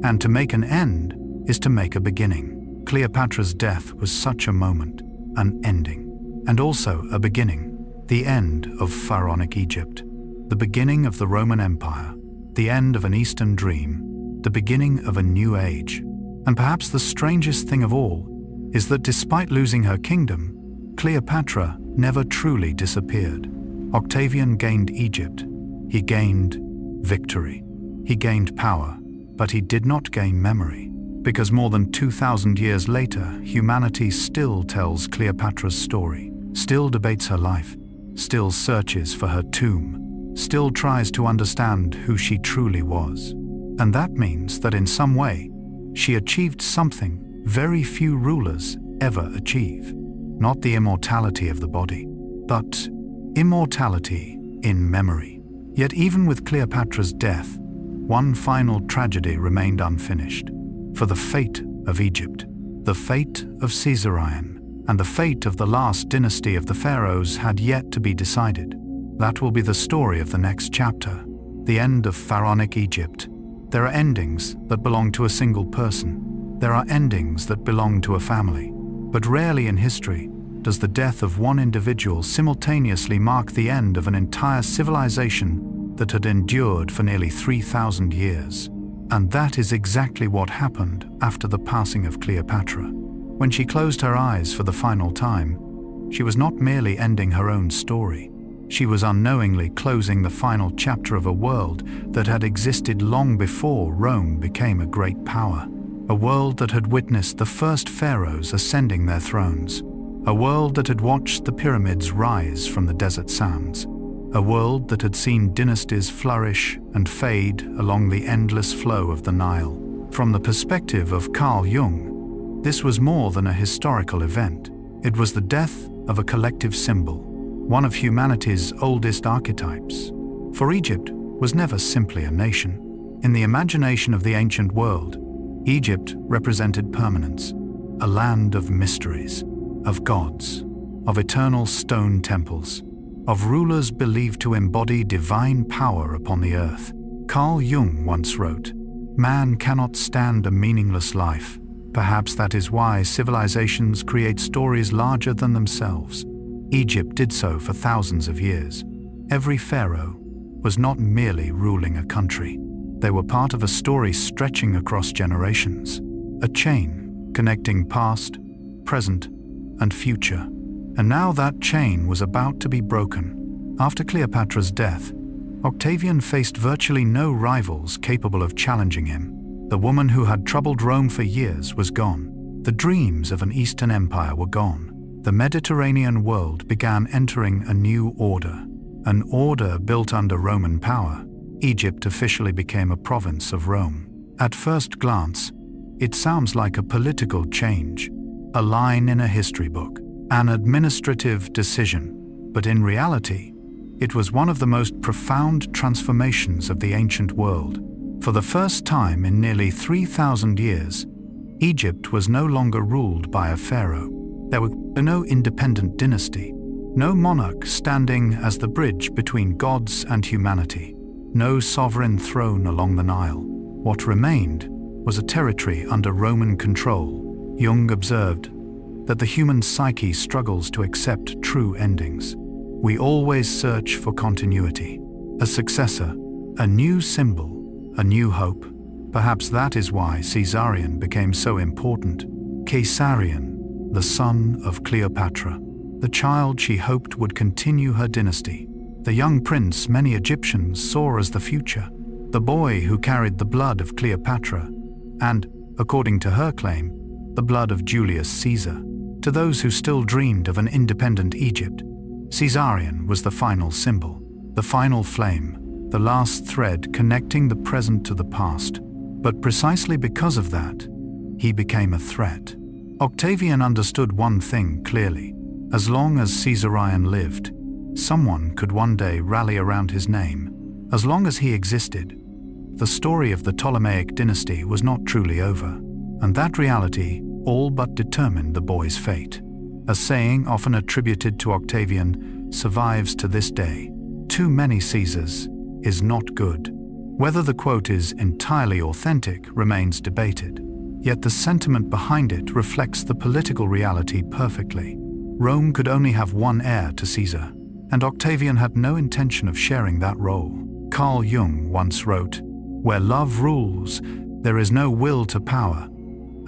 and to make an end is to make a beginning." Cleopatra's death was such a moment, an ending, and also a beginning. The end of pharaonic Egypt, the beginning of the Roman Empire, the end of an Eastern dream, the beginning of a new age. And perhaps the strangest thing of all is that despite losing her kingdom, Cleopatra never truly disappeared. Octavian gained Egypt. He gained victory. He gained power, but he did not gain memory. Because more than 2,000 years later, humanity still tells Cleopatra's story, still debates her life, still searches for her tomb, still tries to understand who she truly was. And that means that in some way, she achieved something very few rulers ever achieve. Not the immortality of the body, but immortality in memory. Yet even with Cleopatra's death, one final tragedy remained unfinished. For the fate of Egypt, the fate of Caesarion, and the fate of the last dynasty of the pharaohs had yet to be decided. That will be the story of the next chapter, the end of pharaonic Egypt. There are endings that belong to a single person. There are endings that belong to a family. But rarely in history does the death of one individual simultaneously mark the end of an entire civilization that had endured for nearly 3,000 years. And that is exactly what happened after the passing of Cleopatra. When she closed her eyes for the final time, she was not merely ending her own story. She was unknowingly closing the final chapter of a world that had existed long before Rome became a great power. A world that had witnessed the first pharaohs ascending their thrones. A world that had watched the pyramids rise from the desert sands. A world that had seen dynasties flourish and fade along the endless flow of the Nile. From the perspective of Carl Jung, this was more than a historical event. It was the death of a collective symbol, one of humanity's oldest archetypes. For Egypt was never simply a nation. In the imagination of the ancient world, Egypt represented permanence, a land of mysteries, of gods, of eternal stone temples, of rulers believed to embody divine power upon the earth. Carl Jung once wrote, "Man cannot stand a meaningless life. Perhaps that is why civilizations create stories larger than themselves." Egypt did so for thousands of years. Every pharaoh was not merely ruling a country. They were part of a story stretching across generations, a chain connecting past, present, and future. And now that chain was about to be broken. After Cleopatra's death, Octavian faced virtually no rivals capable of challenging him. The woman who had troubled Rome for years was gone. The dreams of an Eastern empire were gone. The Mediterranean world began entering a new order, an order built under Roman power. Egypt officially became a province of Rome. At first glance, it sounds like a political change, a line in a history book, an administrative decision. But in reality, it was one of the most profound transformations of the ancient world. For the first time in nearly 3,000 years, Egypt was no longer ruled by a pharaoh. There was no independent dynasty, no monarch standing as the bridge between gods and humanity, no sovereign throne along the Nile. What remained was a territory under Roman control. Jung observed that the human psyche struggles to accept true endings. We always search for continuity, a successor, a new symbol, a new hope. Perhaps that is why Caesarion became so important. Caesarion, the son of Cleopatra, the child she hoped would continue her dynasty. The young prince many Egyptians saw as the future, the boy who carried the blood of Cleopatra and, according to her claim, the blood of Julius Caesar. To those who still dreamed of an independent Egypt, Caesarion was the final symbol, the final flame, the last thread connecting the present to the past. But precisely because of that, he became a threat. Octavian understood one thing clearly. As long as Caesarion lived, someone could one day rally around his name. As long as he existed, the story of the Ptolemaic Dynasty was not truly over. And that reality all but determined the boy's fate. A saying often attributed to Octavian survives to this day: "Too many Caesars is not good." Whether the quote is entirely authentic remains debated. Yet the sentiment behind it reflects the political reality perfectly. Rome could only have one heir to Caesar, and Octavian had no intention of sharing that role. Carl Jung once wrote, "Where love rules, there is no will to power,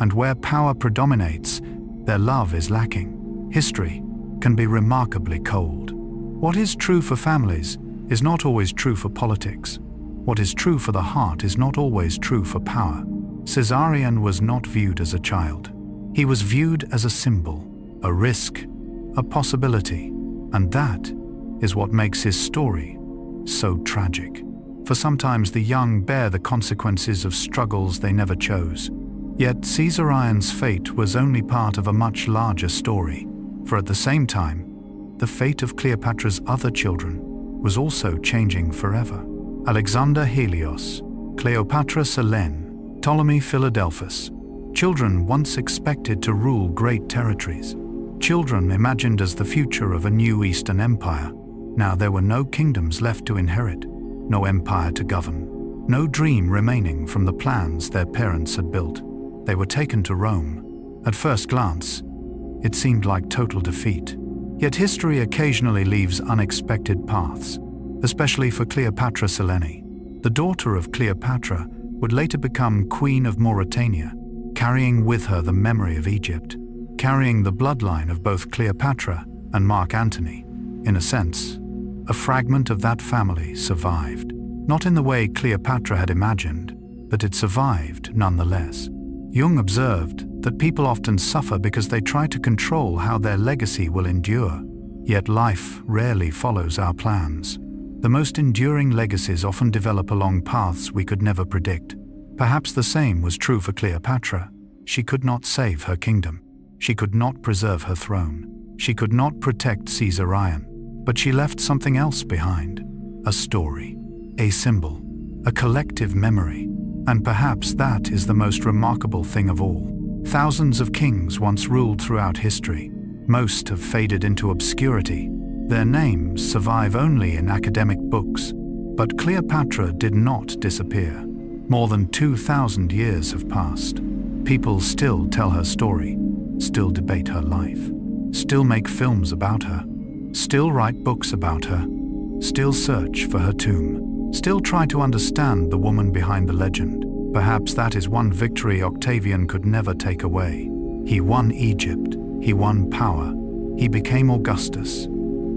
and where power predominates, their love is lacking." History can be remarkably cold. What is true for families is not always true for politics. What is true for the heart is not always true for power. Caesarion was not viewed as a child. He was viewed as a symbol, a risk, a possibility, and that is what makes his story so tragic. For sometimes the young bear the consequences of struggles they never chose. Yet Caesarion's fate was only part of a much larger story, for at the same time, the fate of Cleopatra's other children was also changing forever. Alexander Helios, Cleopatra Selene, Ptolemy Philadelphus, children once expected to rule great territories. children imagined as the future of a new Eastern Empire. Now there were no kingdoms left to inherit, no empire to govern, no dream remaining from the plans their parents had built. They were taken to Rome. At first glance, it seemed like total defeat. Yet history occasionally leaves unexpected paths, especially for Cleopatra Selene. The daughter of Cleopatra would later become Queen of Mauritania, carrying with her the memory of Egypt, carrying the bloodline of both Cleopatra and Mark Antony. In a sense, a fragment of that family survived. Not in the way Cleopatra had imagined, but it survived nonetheless. Jung observed that people often suffer because they try to control how their legacy will endure. Yet life rarely follows our plans. The most enduring legacies often develop along paths we could never predict. Perhaps the same was true for Cleopatra. She could not save her kingdom. She could not preserve her throne. She could not protect Caesarion. But she left something else behind. A story, a symbol, a collective memory. And perhaps that is the most remarkable thing of all. Thousands of kings once ruled throughout history. Most have faded into obscurity. Their names survive only in academic books. But Cleopatra did not disappear. More than 2,000 years have passed. People still tell her story, still debate her life, still make films about her, still write books about her, still search for her tomb. Still try to understand the woman behind the legend. Perhaps that is one victory Octavian could never take away. He won Egypt. He won power. He became Augustus,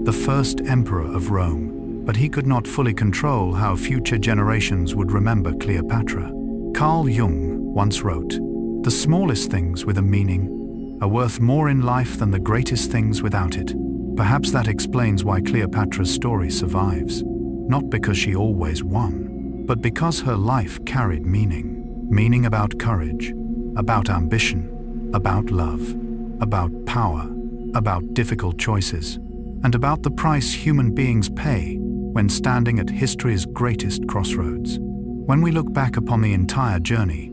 the first emperor of Rome. But he could not fully control how future generations would remember Cleopatra. Carl Jung once wrote, "The smallest things with a meaning are worth more in life than the greatest things without it." Perhaps that explains why Cleopatra's story survives. Not because she always won, but because her life carried meaning. Meaning about courage, about ambition, about love, about power, about difficult choices, and about the price human beings pay when standing at history's greatest crossroads. When we look back upon the entire journey,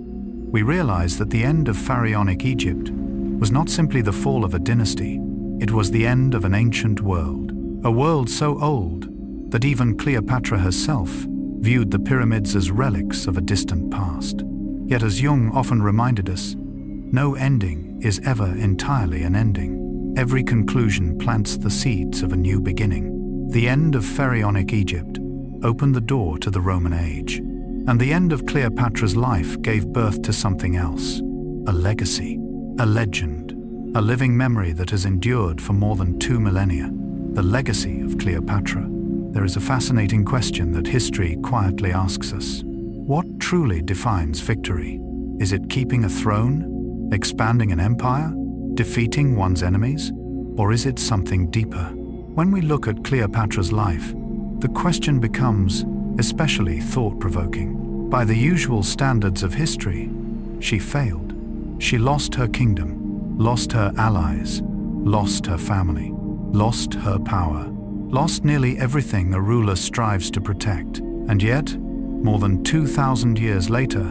we realize that the end of pharaonic Egypt was not simply the fall of a dynasty, it was the end of an ancient world. A world so old that even Cleopatra herself viewed the pyramids as relics of a distant past. Yet as Jung often reminded us, no ending is ever entirely an ending. Every conclusion plants the seeds of a new beginning. The end of pharaonic Egypt opened the door to the Roman age, and the end of Cleopatra's life gave birth to something else, a legacy, a legend, a living memory that has endured for more than 2 millennia, the legacy of Cleopatra. There is a fascinating question that history quietly asks us. What truly defines victory? Is it keeping a throne, expanding an empire, defeating one's enemies? Or is it something deeper? When we look at Cleopatra's life, the question becomes especially thought-provoking. By the usual standards of history, she failed. She lost her kingdom, lost her allies, lost her family, lost her power, lost nearly everything a ruler strives to protect. And yet, more than 2,000 years later,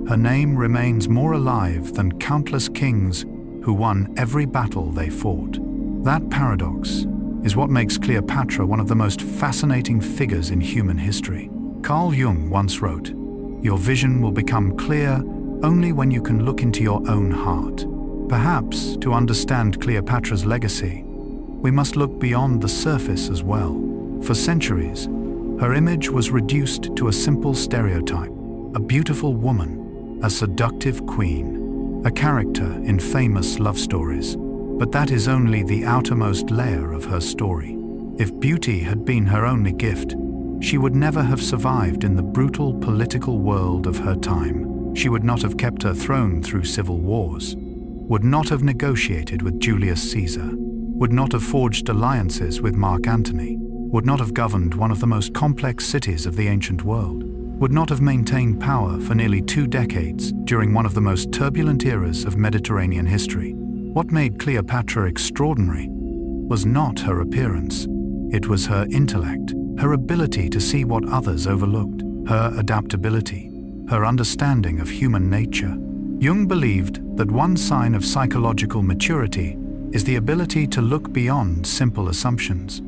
her name remains more alive than countless kings who won every battle they fought. That paradox is what makes Cleopatra one of the most fascinating figures in human history. Carl Jung once wrote, "Your vision will become clear only when you can look into your own heart." Perhaps to understand Cleopatra's legacy, we must look beyond the surface as well. For centuries, her image was reduced to a simple stereotype, a beautiful woman, a seductive queen, a character in famous love stories. But that is only the outermost layer of her story. If beauty had been her only gift, she would never have survived in the brutal political world of her time. She would not have kept her throne through civil wars, would not have negotiated with Julius Caesar, would not have forged alliances with Mark Antony, would not have governed one of the most complex cities of the ancient world, would not have maintained power for nearly 2 decades during one of the most turbulent eras of Mediterranean history. What made Cleopatra extraordinary was not her appearance, it was her intellect, her ability to see what others overlooked, her adaptability, her understanding of human nature. Jung believed that one sign of psychological maturity is the ability to look beyond simple assumptions.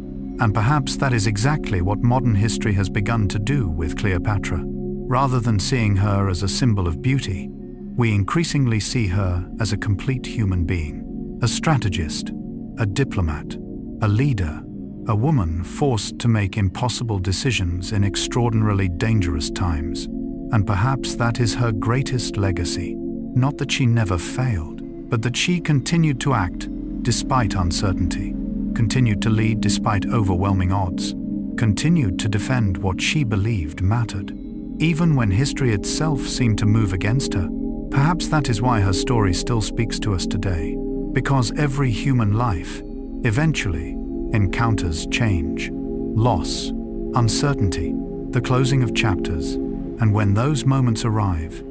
And perhaps that is exactly what modern history has begun to do with Cleopatra. Rather than seeing her as a symbol of beauty, we increasingly see her as a complete human being. A strategist, a diplomat, a leader, a woman forced to make impossible decisions in extraordinarily dangerous times. And perhaps that is her greatest legacy. Not that she never failed, but that she continued to act despite uncertainty, continued to lead despite overwhelming odds, continued to defend what she believed mattered, even when history itself seemed to move against her. Perhaps that is why her story still speaks to us today, because every human life eventually encounters change, loss, uncertainty, the closing of chapters, and when those moments arrive,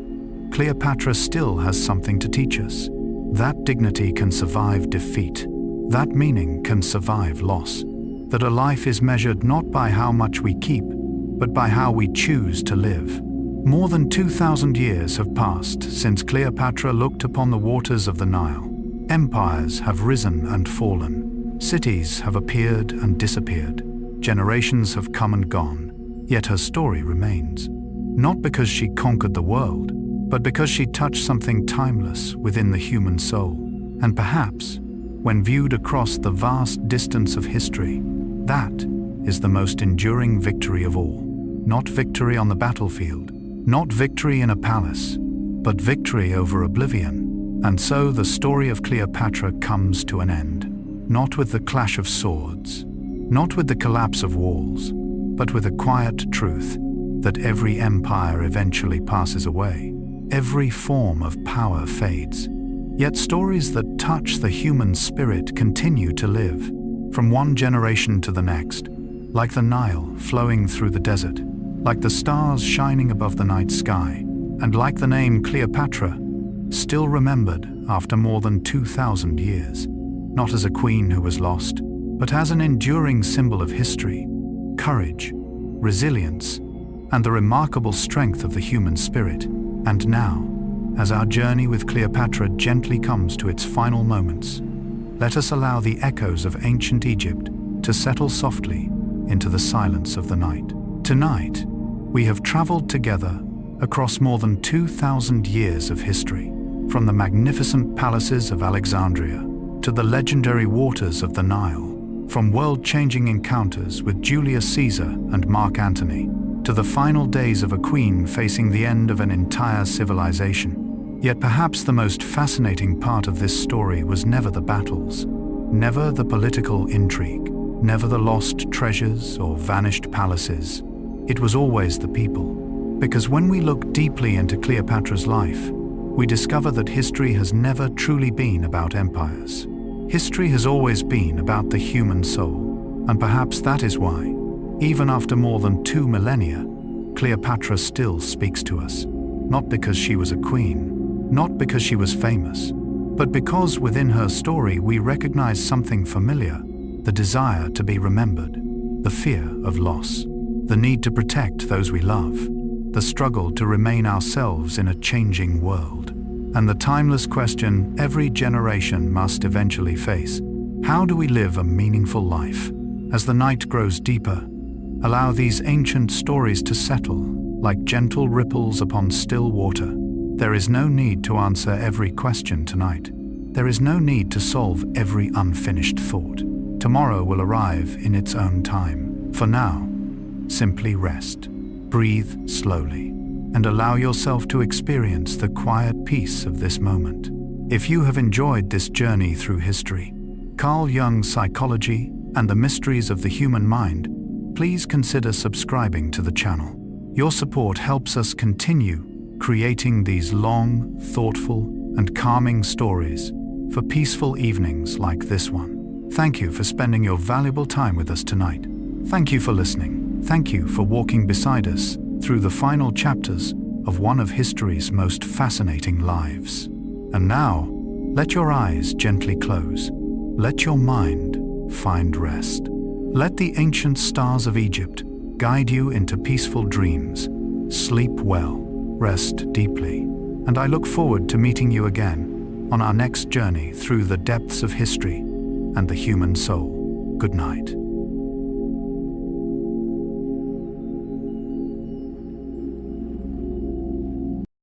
Cleopatra still has something to teach us. That dignity can survive defeat. That meaning can survive loss. That a life is measured not by how much we keep, but by how we choose to live. More than 2,000 years have passed since Cleopatra looked upon the waters of the Nile. Empires have risen and fallen. Cities have appeared and disappeared. Generations have come and gone. Yet her story remains. Not because she conquered the world, but because she touched something timeless within the human soul. And perhaps, when viewed across the vast distance of history, that is the most enduring victory of all. Not victory on the battlefield, not victory in a palace, but victory over oblivion. And so the story of Cleopatra comes to an end, not with the clash of swords, not with the collapse of walls, but with a quiet truth that every empire eventually passes away. Every form of power fades. Yet stories that touch the human spirit continue to live, from one generation to the next, like the Nile flowing through the desert, like the stars shining above the night sky, and like the name Cleopatra, still remembered after more than 2,000 years, not as a queen who was lost, but as an enduring symbol of history, courage, resilience, and the remarkable strength of the human spirit. And now, as our journey with Cleopatra gently comes to its final moments, let us allow the echoes of ancient Egypt to settle softly into the silence of the night. Tonight, we have traveled together across more than 2,000 years of history, from the magnificent palaces of Alexandria to the legendary waters of the Nile, from world-changing encounters with Julius Caesar and Mark Antony, to the final days of a queen facing the end of an entire civilization. Yet perhaps the most fascinating part of this story was never the battles, never the political intrigue, never the lost treasures or vanished palaces. It was always the people. Because when we look deeply into Cleopatra's life, we discover that history has never truly been about empires. History has always been about the human soul, and perhaps that is why, even after more than 2 millennia, Cleopatra still speaks to us. Not because she was a queen, not because she was famous, but because within her story we recognize something familiar, the desire to be remembered, the fear of loss, the need to protect those we love, the struggle to remain ourselves in a changing world, and the timeless question every generation must eventually face: how do we live a meaningful life? As the night grows deeper, allow these ancient stories to settle like gentle ripples upon still water. There is no need to answer every question tonight. There is no need to solve every unfinished thought. Tomorrow will arrive in its own time. For now, simply rest, breathe slowly, and allow yourself to experience the quiet peace of this moment. If you have enjoyed this journey through history, Carl Jung's psychology, and the mysteries of the human mind, please consider subscribing to the channel. Your support helps us continue creating these long, thoughtful, and calming stories for peaceful evenings like this one. Thank you for spending your valuable time with us tonight. Thank you for listening. Thank you for walking beside us through the final chapters of one of history's most fascinating lives. And now, let your eyes gently close. Let your mind find rest. Let the ancient stars of Egypt guide you into peaceful dreams. Sleep well, rest deeply, and I look forward to meeting you again on our next journey through the depths of history. and the human soul. Good night.